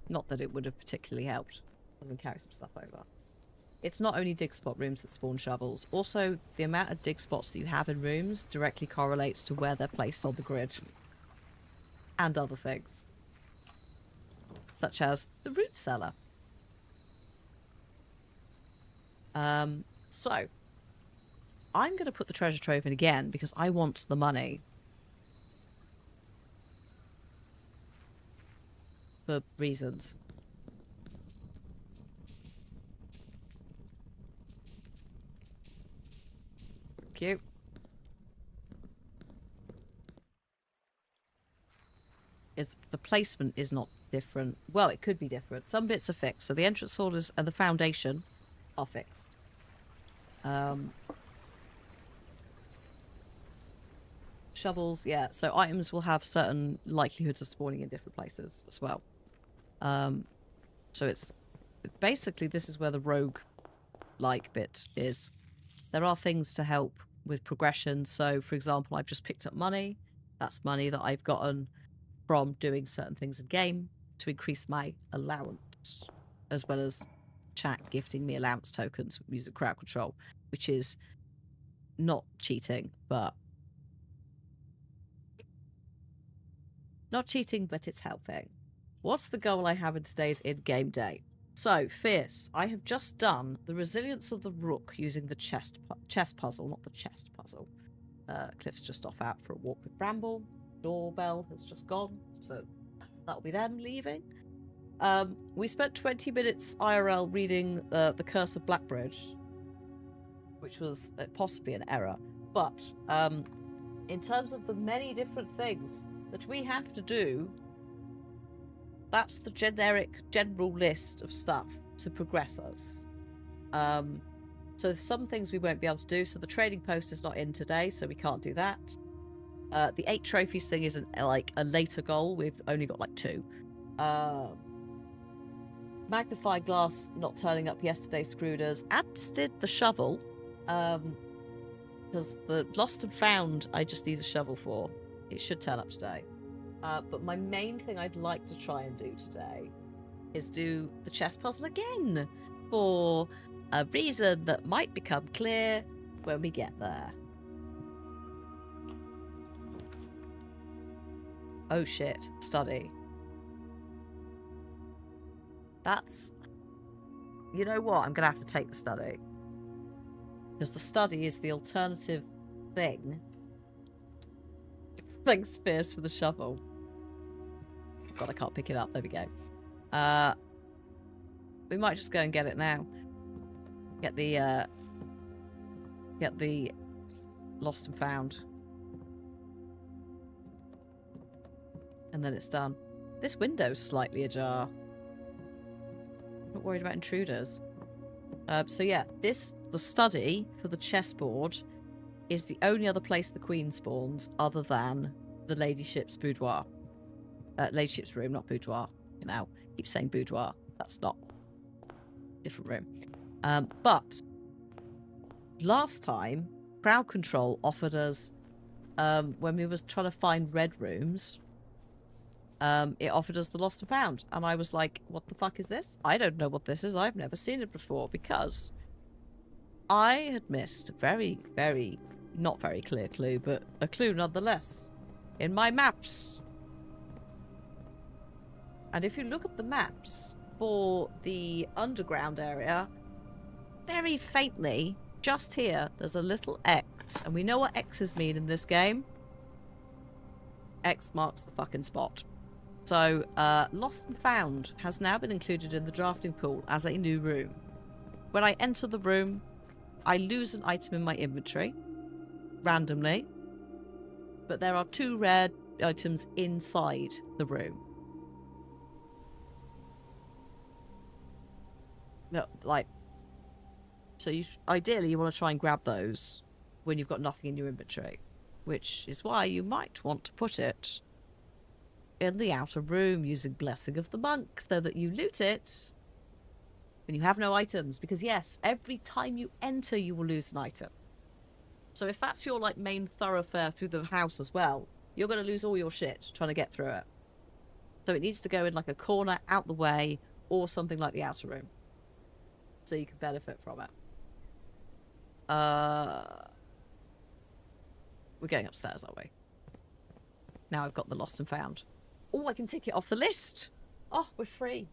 Not that it would have particularly helped. I'm going to carry some stuff over. It's not only dig spot rooms that spawn shovels. Also, the amount of dig spots that you have in rooms directly correlates to where they're placed on the grid. And other things. Such as the root cellar. So, I'm going to put the treasure trove in again because I want the money. For reasons. Cute. The placement is not different. Well, it could be different. Some bits are fixed. So the entrance hall and the foundation are fixed. Shovels, yeah. So items will have certain likelihoods of spawning in different places as well. So it's basically this is where the rogue-like bit is. There are things to help with progression. So, for example, I've just picked up money. That's money that I've gotten from doing certain things in game to increase my allowance, as well as chat gifting me allowance tokens using crowd control, which is not cheating, but it's helping. What's the goal I have in today's in-game day? So, Fierce, I have just done the resilience of the rook using the chess puzzle, not the chest puzzle. Cliff's just off out for a walk with Bramble. Doorbell has just gone, so that'll be them leaving. We spent 20 minutes IRL reading The Curse of Blackbridge, which was possibly an error. But in terms of the many different things that we have to do, that's the general list of stuff to progress us. So some things we won't be able to do. So the trading post is not in today, so we can't do that. The 8 trophies thing isn't like a later goal. We've only got like 2. Magnifying glass not turning up yesterday screwed us. As did the shovel. Because the lost and found I just need a shovel for. It should turn up today. But my main thing I'd like to try and do today is do the chess puzzle again for a reason that might become clear when we get there. Oh shit, study. That's... You know what? I'm going to have to take the study. Because the study is the alternative thing. Thanks, Fierce, for the shovel. God, I can't pick it up. There we go. We might just go and get it now. Get the lost and found. And then it's done. This window's slightly ajar. Not worried about intruders. So yeah, the study for the chessboard is the only other place the queen spawns other than the ladyship's boudoir. Ladyship's room, not boudoir. You know, keep saying boudoir. That's not different room. But last time, crowd control offered us, when we was trying to find red rooms, it offered us the lost and found. And I was like, what the fuck is this? I don't know what this is. I've never seen it before, because I had missed a very, very, not very clear clue, but a clue nonetheless in my maps. And if you look at the maps for the underground area, very faintly, just here, there's a little X. And we know what X's mean in this game. X marks the fucking spot. So, Lost and Found has now been included in the drafting pool as a new room. When I enter the room, I lose an item in my inventory, randomly. But there are 2 rare items inside the room. No, like, so ideally you want to try and grab those when you've got nothing in your inventory, which is why you might want to put it in the outer room using Blessing of the Monk so that you loot it when you have no items. Because yes, every time you enter you will lose an item. So if that's your like main thoroughfare through the house as well, you're going to lose all your shit trying to get through it. So it needs to go in like a corner out the way or something like the outer room, so you can benefit from it. We're going upstairs, aren't we? Now I've got the lost and found. Oh, I can tick it off the list. Oh, we're free.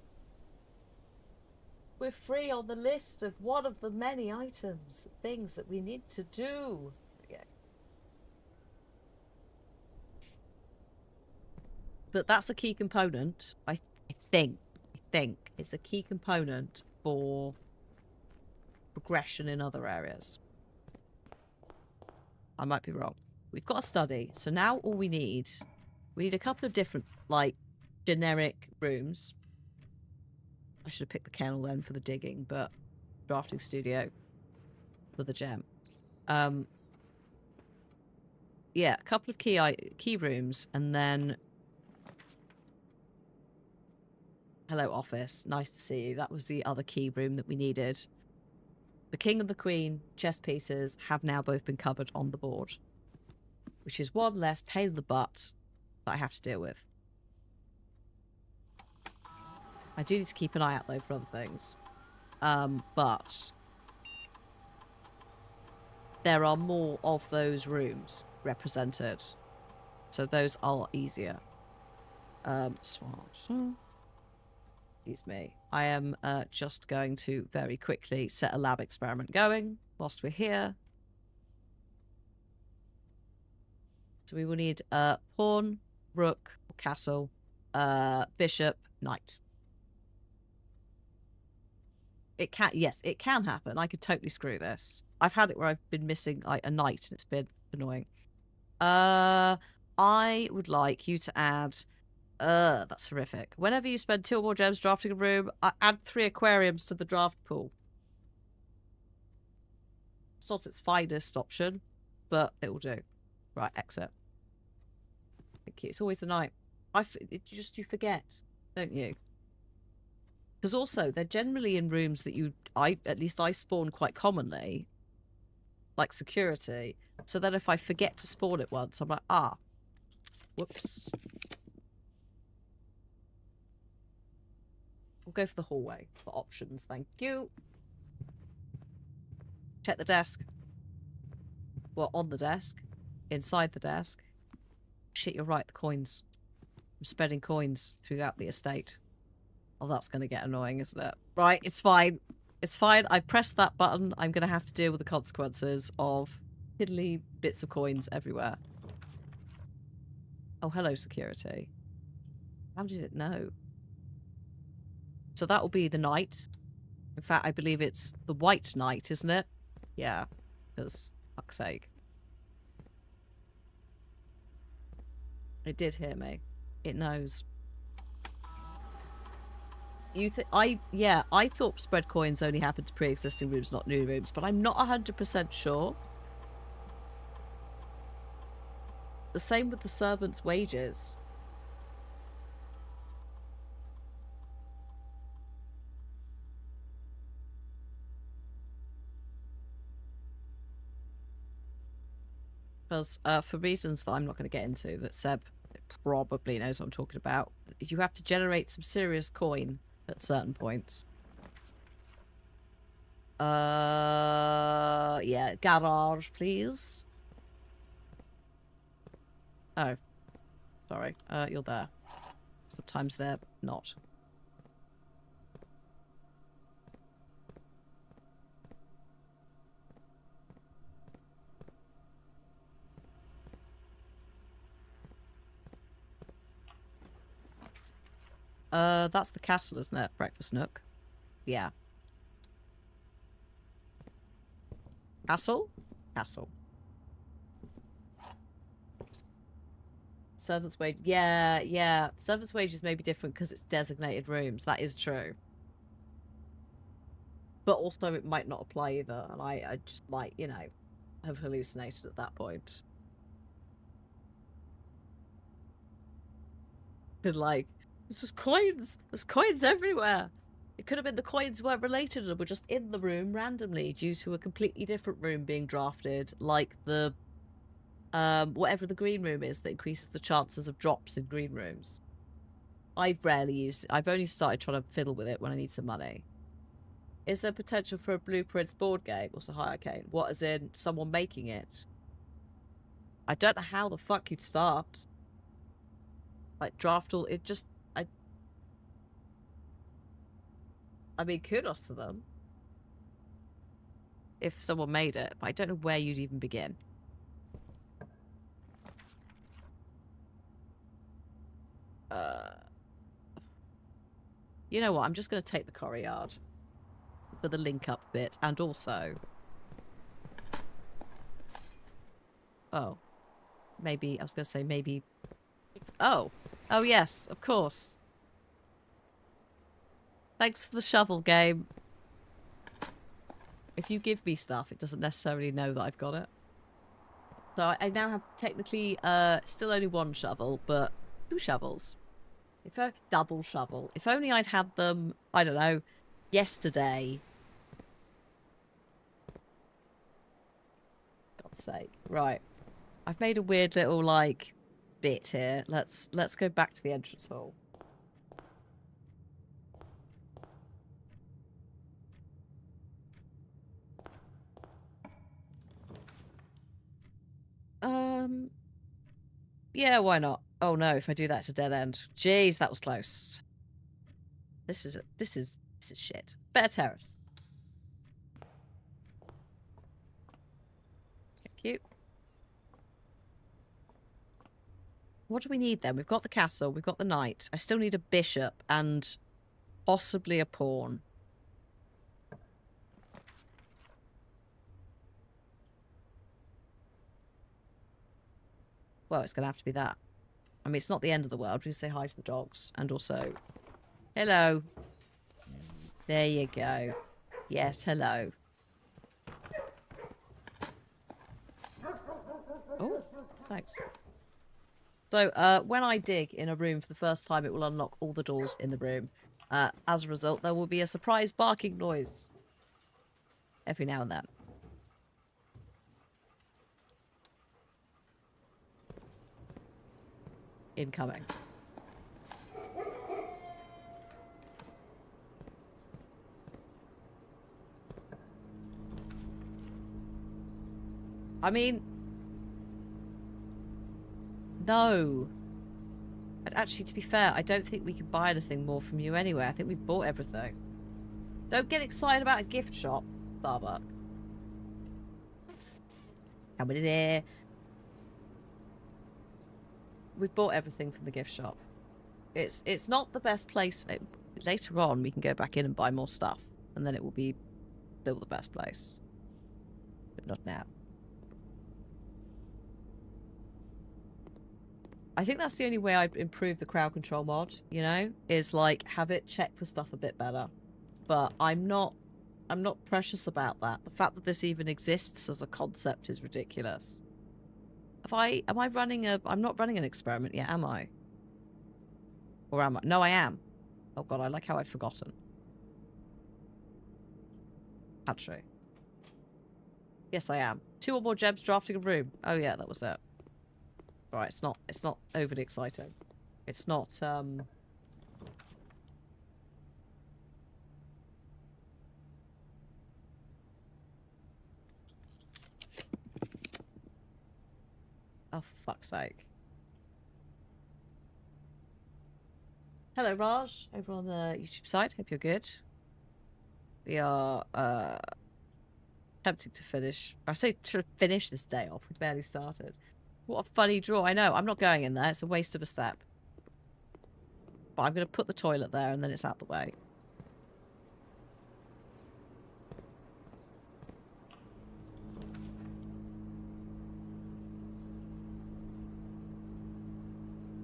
We're free on the list of one of the many items, things that we need to do. Yeah. But that's a key component. I think it's a key component for progression in other areas. I might be wrong. We've got a study, so now all we need a couple of different, like, generic rooms. I should have picked the kennel then for the digging, but drafting studio for the gem. Yeah, a couple of key rooms, and then hello office. Nice to see you. That was the other key room that we needed. The king and the queen chess pieces have now both been covered on the board, which is one less pain in the butt that I have to deal with. I do need to keep an eye out though for other things. But there are more of those rooms represented, so those are easier. Excuse me. I am just going to very quickly set a lab experiment going whilst we're here. So we will need pawn, rook, castle, bishop, knight. It can, yes, it can happen. I could totally screw this. I've had it where I've been missing like a knight and it's been annoying. I would like you to add, that's horrific. Whenever you spend 2 or more gems drafting a room, add 3 aquariums to the draft pool. It's not its finest option, but it will do. Right, exit. Thank you. It's always the night. You forget, don't you? Because also, they're generally in rooms that at least I spawn quite commonly, like security. So then if I forget to spawn it once, I'm like, whoops. We'll go for the hallway for options, thank you. Check the desk. Well, on the desk. Inside the desk. Shit, you're right, the coins. I'm spreading coins throughout the estate. Oh, that's going to get annoying, isn't it? Right, it's fine. It's fine. I've pressed that button. I'm going to have to deal with the consequences of piddly bits of coins everywhere. Oh, hello, security. How did it know? So that will be the knight. In fact, I believe it's the White Knight, isn't it? Yeah, because fuck's sake. It did hear me. It knows. I thought spread coins only happened to pre-existing rooms, not new rooms, but I'm not 100% sure. The same with the servants' wages. Because for reasons that I'm not going to get into, that Seb probably knows what I'm talking about, you have to generate some serious coin at certain points. Yeah, garage, please. Oh, sorry. You're there. Sometimes they're not. That's the castle, isn't it? Breakfast nook. Yeah. Castle? Castle. Servants' wage. Yeah, yeah. Servants' wages may be different because it's designated rooms. That is true. But also it might not apply either. And I just might, you know, have hallucinated at that point. Been like, there's just coins. There's coins everywhere. It could have been the coins weren't related and were just in the room randomly due to a completely different room being drafted, like the whatever the green room is that increases the chances of drops in green rooms. I've rarely used it. I've only started trying to fiddle with it when I need some money. Is there potential for a Blueprints board game? Also, hi, Arcane. What, as in someone making it? I don't know how the fuck you'd start. Like, draft all... It just... I mean, kudos to them. If someone made it. But I don't know where you'd even begin. You know what? I'm just going to take the courtyard for the link up bit. And also... Oh. Maybe... I was going to say maybe... Oh. Oh, yes. Of course. Thanks for the shovel game. If you give me stuff, it doesn't necessarily know that I've got it. So I now have technically still only one shovel, but 2 shovels. Double shovel. If only I'd had them, I don't know, yesterday. God's sake. Right. I've made a weird little, like, bit here. Let's go back to the entrance hall. Yeah, why not? Oh no, if I do that, it's a dead end. Jeez, that was close. This is shit. Better terrace. Thank you. What do we need then? We've got the castle, we've got the knight. I still need a bishop and possibly a pawn. Well, it's going to have to be that. I mean, it's not the end of the world. We say hi to the dogs. And also, hello. There you go. Yes, hello. Oh, thanks. So, when I dig in a room for the first time, it will unlock all the doors in the room. As a result, there will be a surprise barking noise every now and then. Incoming. I mean, no. Actually, to be fair, I don't think we can buy anything more from you anyway. I think we've bought everything. Don't get excited about a gift shop, Starbuck. Coming in here. We've bought everything from the gift shop. It's not the best place. Later on, we can go back in and buy more stuff. and then it will be still the best place. But not now. I think that's the only way I'd improve the crowd control mod, you know, is like have it check for stuff a bit better. But I'm not precious about that. The fact that this even exists as a concept is ridiculous. Am I running I'm not running an experiment yet, am I? Or am I? No, I am. Oh god, I like how I've forgotten. True. Yes, I am. 2 or more gems drafting a room. Oh yeah, that was it. Right, it's not overly exciting. It's not oh, for fuck's sake. Hello, Raj, over on the YouTube side. Hope you're good. We are attempting to finish. I say to finish this day off. We barely started. What a funny draw. I know. I'm not going in there. It's a waste of a step. But I'm going to put the toilet there and then it's out the way.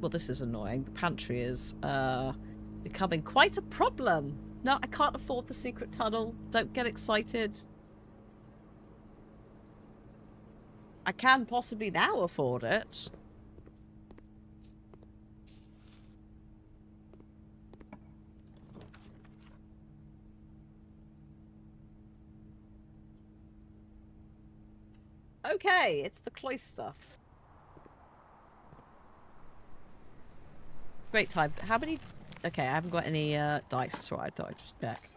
Well, this is annoying. The pantry is becoming quite a problem. No, I can't afford the secret tunnel. Don't get excited. I can possibly now afford it. Okay, it's the cloister. Great time. How many... Okay, I haven't got any dice. That's right. I thought I'd just check.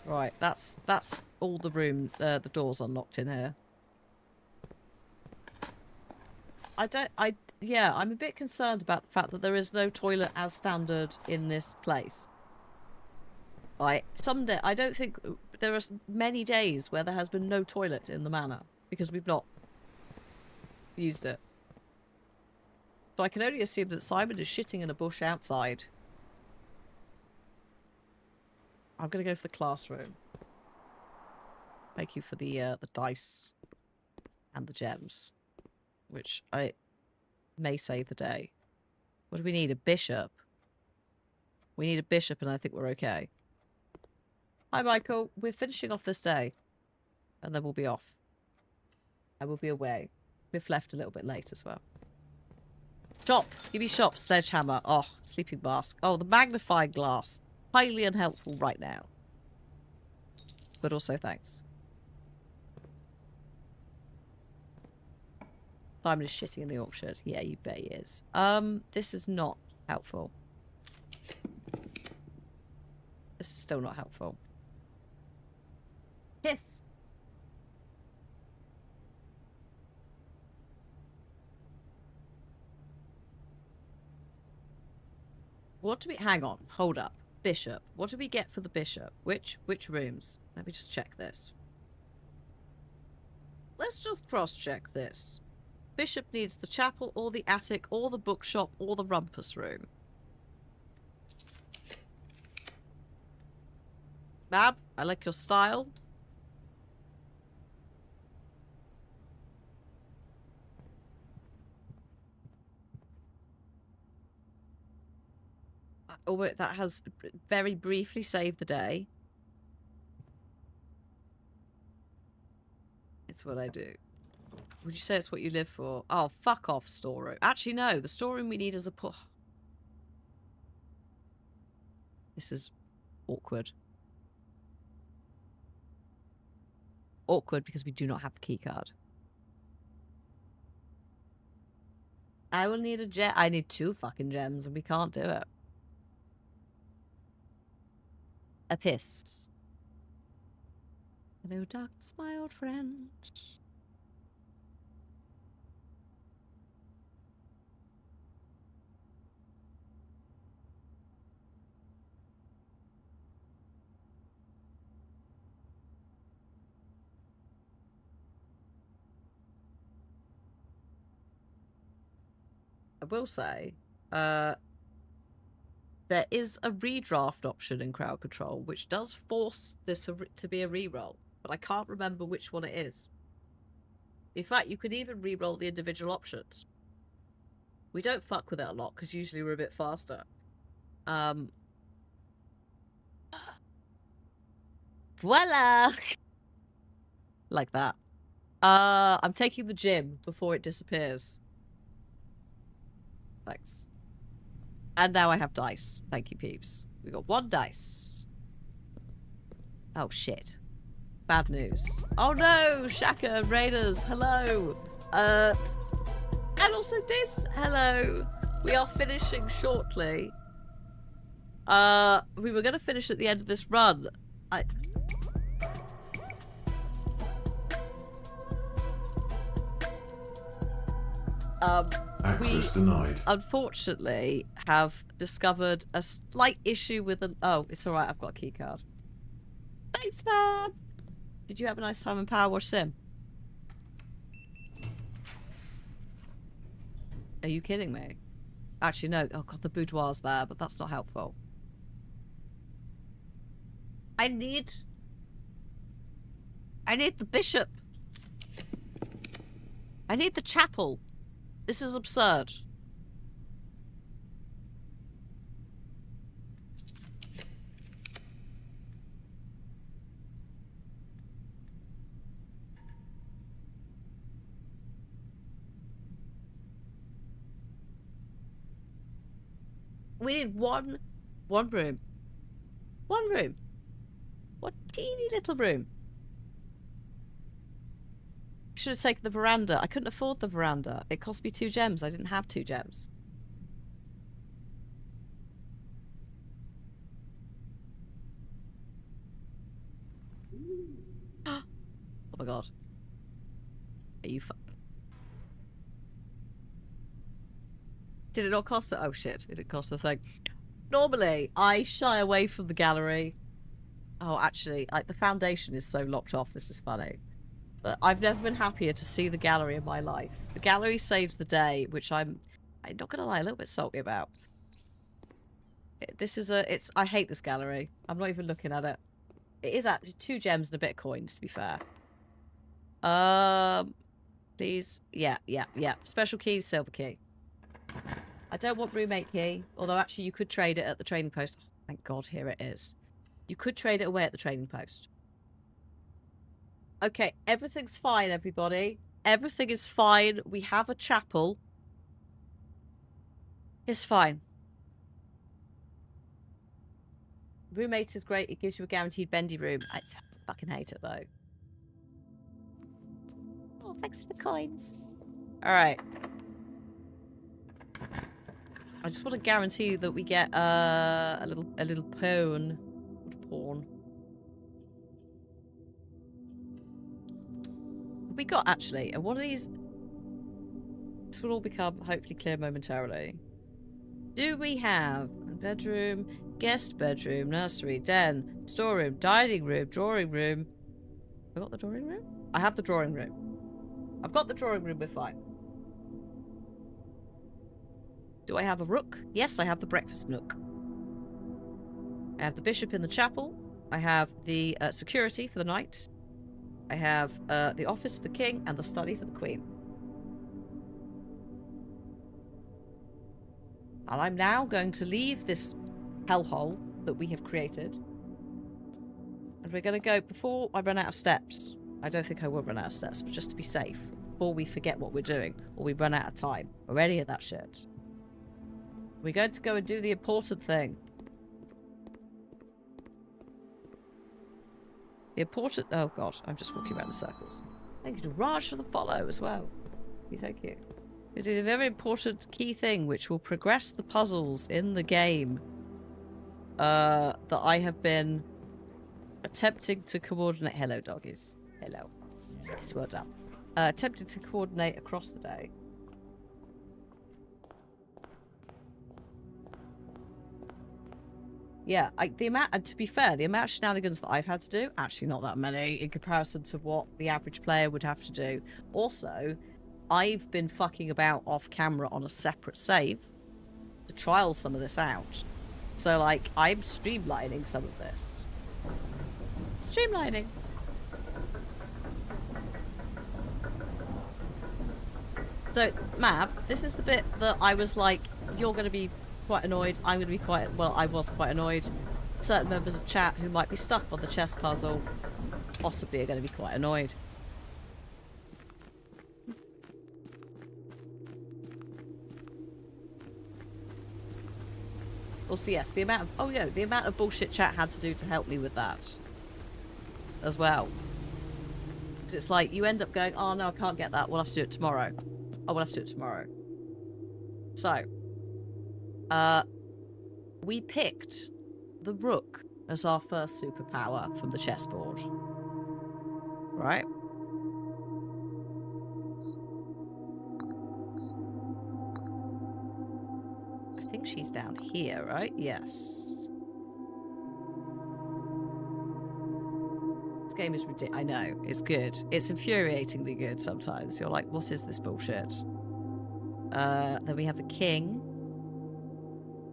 Right, that's all the room. The doors unlocked in here. Yeah, I'm a bit concerned about the fact that there is no toilet as standard in this place. Like, someday, I don't think there are many days where there has been no toilet in the manor because we've not used it. So I can only assume that Simon is shitting in a bush outside. I'm gonna go for the classroom. Thank you for the dice and the gems, which I may save the day. What do we need? A bishop. We need a bishop, and I think we're okay. Hi, Michael. We're finishing off this day, and then we'll be off. I will be away. We've left a little bit late as well. Shop. Give me shop. Sledgehammer. Oh, sleeping mask. Oh, the magnifying glass. Highly unhelpful right now. But also thanks. Simon is shitting in the orchard. Yeah, you bet he is. This is not helpful. This is still not helpful. Hiss. What do we... Hang on. Hold up. Bishop. What do we get for the bishop? Which rooms? Let me just check this. Let's just cross-check this. Bishop needs the chapel, or the attic, or the bookshop, or the rumpus room. Mab, I like your style. Oh, that has very briefly saved the day. It's what I do. Would you say it's what you live for? Oh, fuck off, storeroom. Actually, no. The storeroom we need is a put. This is awkward. Awkward because we do not have the key card. I will need a gem. I need 2 fucking gems and we can't do it. A piss. Hello, darkness, my old friend. I will say, there is a redraft option in crowd control, which does force this to be a reroll, but I can't remember which one it is. In fact, you could even reroll the individual options. We don't fuck with it a lot because usually we're a bit faster. Voila! Like that. I'm taking the gym before it disappears. Thanks. And now I have dice. Thank you, peeps. We got 1 dice. Oh, shit. Bad news. Oh no! Shaka, Raiders, hello! And also Dis, hello! We are finishing shortly. We were gonna finish at the end of this run. Access denied. Unfortunately, have discovered a slight issue with an... Oh, it's alright, I've got a key card. Thanks, man! Did you have a nice time in Power Wash Sim? Are you kidding me? Actually, no. Oh, God, the boudoir's there, but that's not helpful. I need the bishop. I need the chapel. This is absurd. We need one room. One room. One teeny little room. Should have taken the veranda. I couldn't afford the veranda. It cost me 2 gems. I didn't have 2 gems. Oh my god. Are you Did it not cost it? Oh shit, it didn't cost a thing. Normally, I shy away from the gallery. Oh, actually, like the foundation is so locked off, this is funny. But I've never been happier to see the gallery in my life. The gallery saves the day, which I'm not gonna lie, a little bit salty about. I hate this gallery. I'm not even looking at it. It is actually 2 gems and a bit of coins, to be fair. Please. Yeah. Special keys, silver key. I don't want roommate key, although actually you could trade it at the trading post. Oh, thank God, here it is. You could trade it away at the trading post. Okay, everything's fine, everybody. Everything is fine. We have a chapel. It's fine. Roommate is great. It gives you a guaranteed bendy room. I fucking hate it, though. Oh, thanks for the coins. All right. I just want to guarantee that we get a little pawn. We got actually one of these. This will all become hopefully clear momentarily. Do we have a bedroom, guest bedroom, nursery, den, storeroom, dining room, drawing room? I got the drawing room? I have the drawing room. I've got the drawing room, we're fine. Do I have a rook? Yes, I have the breakfast nook. I have the bishop in the chapel. I have the security for the night. I have the office for the king and the study for the queen. And I'm now going to leave this hellhole that we have created. And we're going to go before I run out of steps. I don't think I will run out of steps, but just to be safe. Before we forget what we're doing or we run out of time or any of that shit. We're going to go and do the important thing. The important... Oh, God. I'm just walking around in circles. Thank you to Raj for the follow as well. Thank you. We do the very important key thing, which will progress the puzzles in the game that I have been attempting to coordinate. Hello, doggies. Hello. Yes, well done. Attempting to coordinate across the day. Yeah, the amount, and to be fair, the amount of shenanigans that I've had to do, actually not that many in comparison to what the average player would have to do. Also, I've been fucking about off camera on a separate save to trial some of this out. So, like, I'm streamlining some of this. Streamlining. So, Mab, this is the bit that I was like, you're going to be quite annoyed. I'm going to be quite... Well, I was quite annoyed. Certain members of chat who might be stuck on the chess puzzle possibly are going to be quite annoyed. Also, yes, the amount of... Oh, yeah, the amount of bullshit chat had to do to help me with that. As well. Because it's like, you end up going, oh, no, I can't get that. We'll have to do it tomorrow. Oh, we'll have to do it tomorrow. So. We picked the rook as our first superpower from the chessboard. Right? I think she's down here, right? Yes. This game is ridiculous. I know. It's good. It's infuriatingly good sometimes. You're like, what is this bullshit? Then we have the king,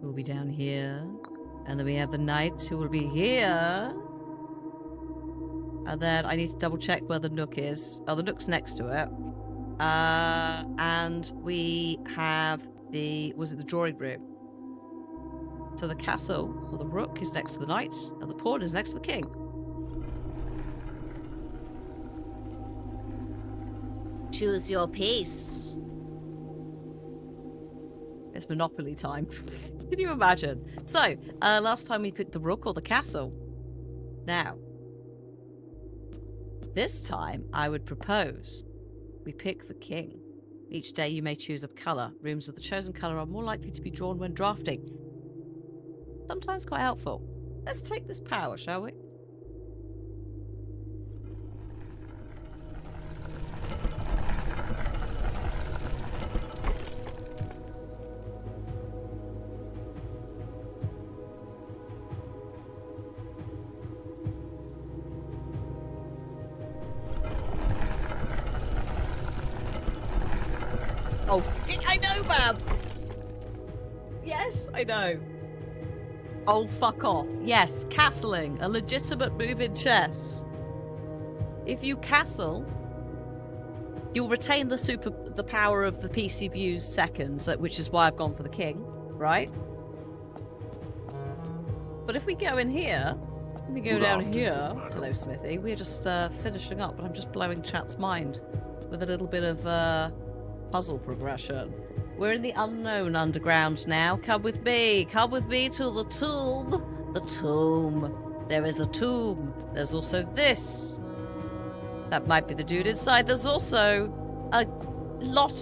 who will be down here. And then we have the knight, who will be here. And then I need to double check where the nook is. Oh, the nook's next to it. And we have the... Was it the drawing room? So the castle, or the rook, is next to the knight. And the pawn is next to the king. Choose your piece. It's Monopoly time. Can you imagine? So, last time we picked the rook or the castle. Now, this time I would propose we pick the king. Each day you may choose a colour. Rooms of the chosen colour are more likely to be drawn when drafting. Sometimes quite helpful. Let's take this power, shall we? Oh, I know, Bab! Yes, I know. Oh, fuck off. Yes, castling. A legitimate move in chess. If you castle, you'll retain the power of the piece you've used second, which is why I've gone for the king, right? But if we go in here, we go down here. Hello, Smithy. We're just finishing up, but I'm just blowing chat's mind with a little bit of puzzle progression. We're in the unknown underground now. Come with me. Come with me to the tomb. The tomb. There is a tomb. There's also this. That might be the dude inside. There's also a lot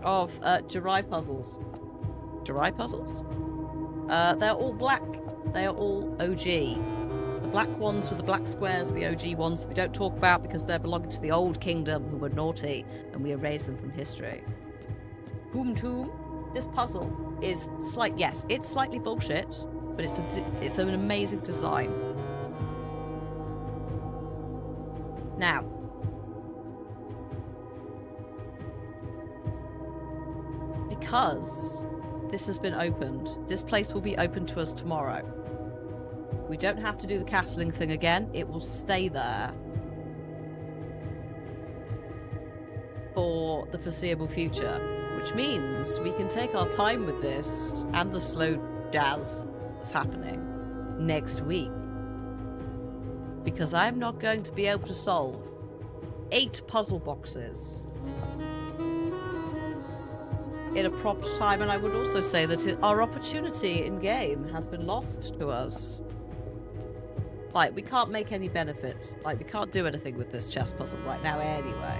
of Jirai puzzles. Jirai puzzles? They're all black. They are all OG. The black ones with the black squares are the OG ones that we don't talk about because they're belonging to the old kingdom who were naughty and we erased them from history. Tomb. This puzzle is yes, it's slightly bullshit, but it's an amazing design. Now, because this has been opened, this place will be open to us tomorrow. We don't have to do the castling thing again. It will stay there for the foreseeable future, which means we can take our time with this and the slow jazz that's happening next week. Because I'm not going to be able to solve 8 puzzle boxes in a prompt time, and I would also say that our opportunity in game has been lost to us. Like, we can't make any benefit. Like, we can't do anything with this chess puzzle right now anyway.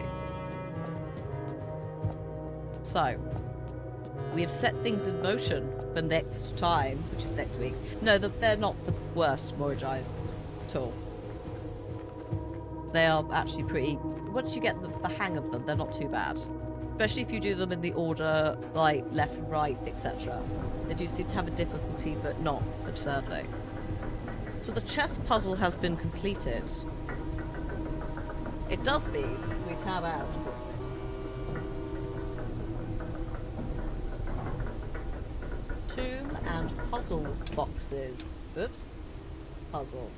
So, we have set things in motion for next time, which is next week. No, they're not the worst Morajais at all. They are actually pretty... Once you get the hang of them, they're not too bad. Especially if you do them in the order, like, left and right, etc. They do seem to have a difficulty, but not absurdly. So the chess puzzle has been completed. It does mean we tab out. Tomb and puzzle boxes. Oops. Puzzle.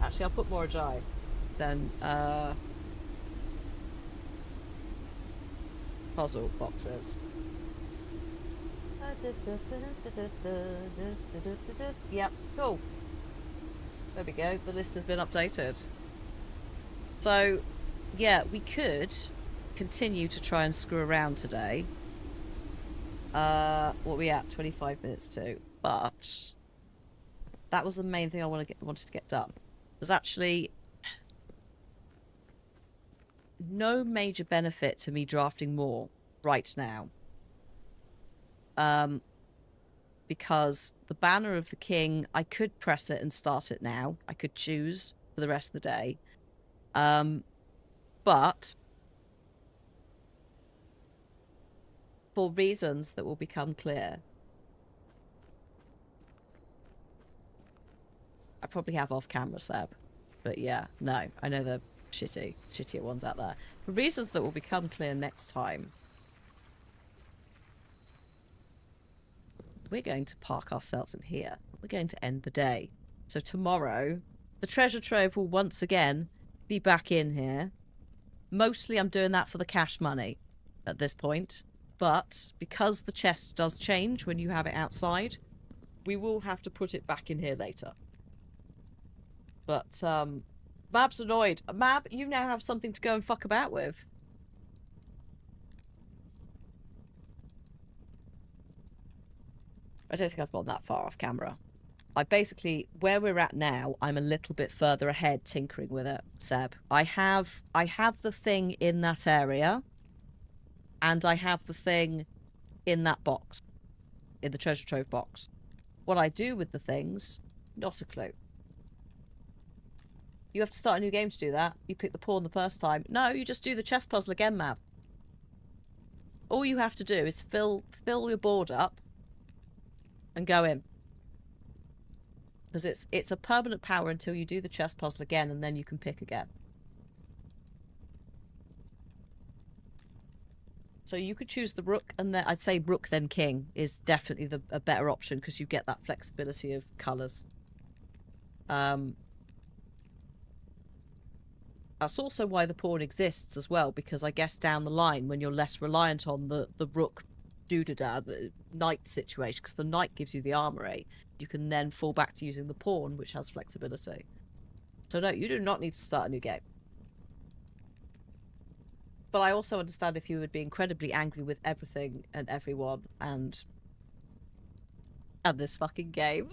Actually, I'll put more Ajay. Then, puzzle boxes. Yep, cool. There we go. The list has been updated. So, yeah, we could continue to try and screw around today. What are we at? 25 minutes to. But that was the main thing I wanted to get done. There's actually no major benefit to me drafting more right now. Because the banner of the king, I could press it and start it now. I could choose for the rest of the day. But for reasons that will become clear, I probably have off camera, Seb. But yeah, no, I know the shittier ones out there. For reasons that will become clear next time, we're going to park ourselves in here. We're going to end the day. So tomorrow, the treasure trove will once again be back in here. Mostly I'm doing that for the cash money at this point. But because the chest does change when you have it outside, we will have to put it back in here later. But, Mab's annoyed. Mab, you now have something to go and fuck about with. I don't think I've gone that far off camera. I basically, where we're at now, I'm a little bit further ahead tinkering with it, Seb. I have the thing in that area, and I have the thing in that box, in the treasure trove box. What I do with the things, not a clue. You have to start a new game to do that. You pick the pawn the first time. No, you just do the chess puzzle again, Mab. All you have to do is fill your board up and go in. Because it's a permanent power until you do the chess puzzle again, and then you can pick again. So you could choose the rook, and then I'd say rook then king is definitely a better option because you get that flexibility of colours. That's also why the pawn exists as well, because I guess down the line when you're less reliant on the rook doodada, the knight situation, because the knight gives you the armory, you can then fall back to using the pawn, which has flexibility. So no, you do not need to start a new game. But I also understand if you would be incredibly angry with everything and everyone and this fucking game.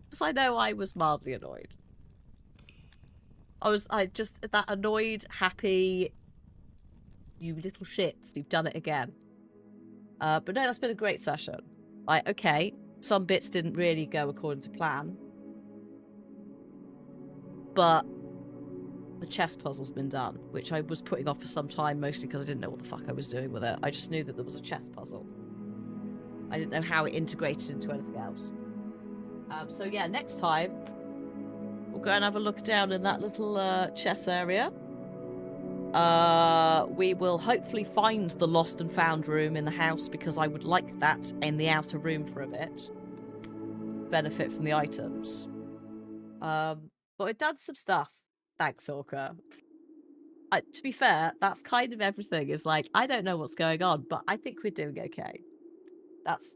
Because I know I was mildly annoyed. That annoyed, happy, you little shits, you've done it again. But no, that's been a great session. Okay, some bits didn't really go according to plan. But the chess puzzle's been done, which I was putting off for some time, mostly because I didn't know what the fuck I was doing with it. I just knew that there was a chess puzzle. I didn't know how it integrated into anything else. So yeah, next time, we'll go and have a look down in that little chess area. We will hopefully find the lost and found room in the house, because I would like that in the outer room for a bit. Benefit from the items. But we've done some stuff. Thanks, Orca. To be fair, that's kind of everything. Is like, I don't know what's going on, but I think we're doing okay. That's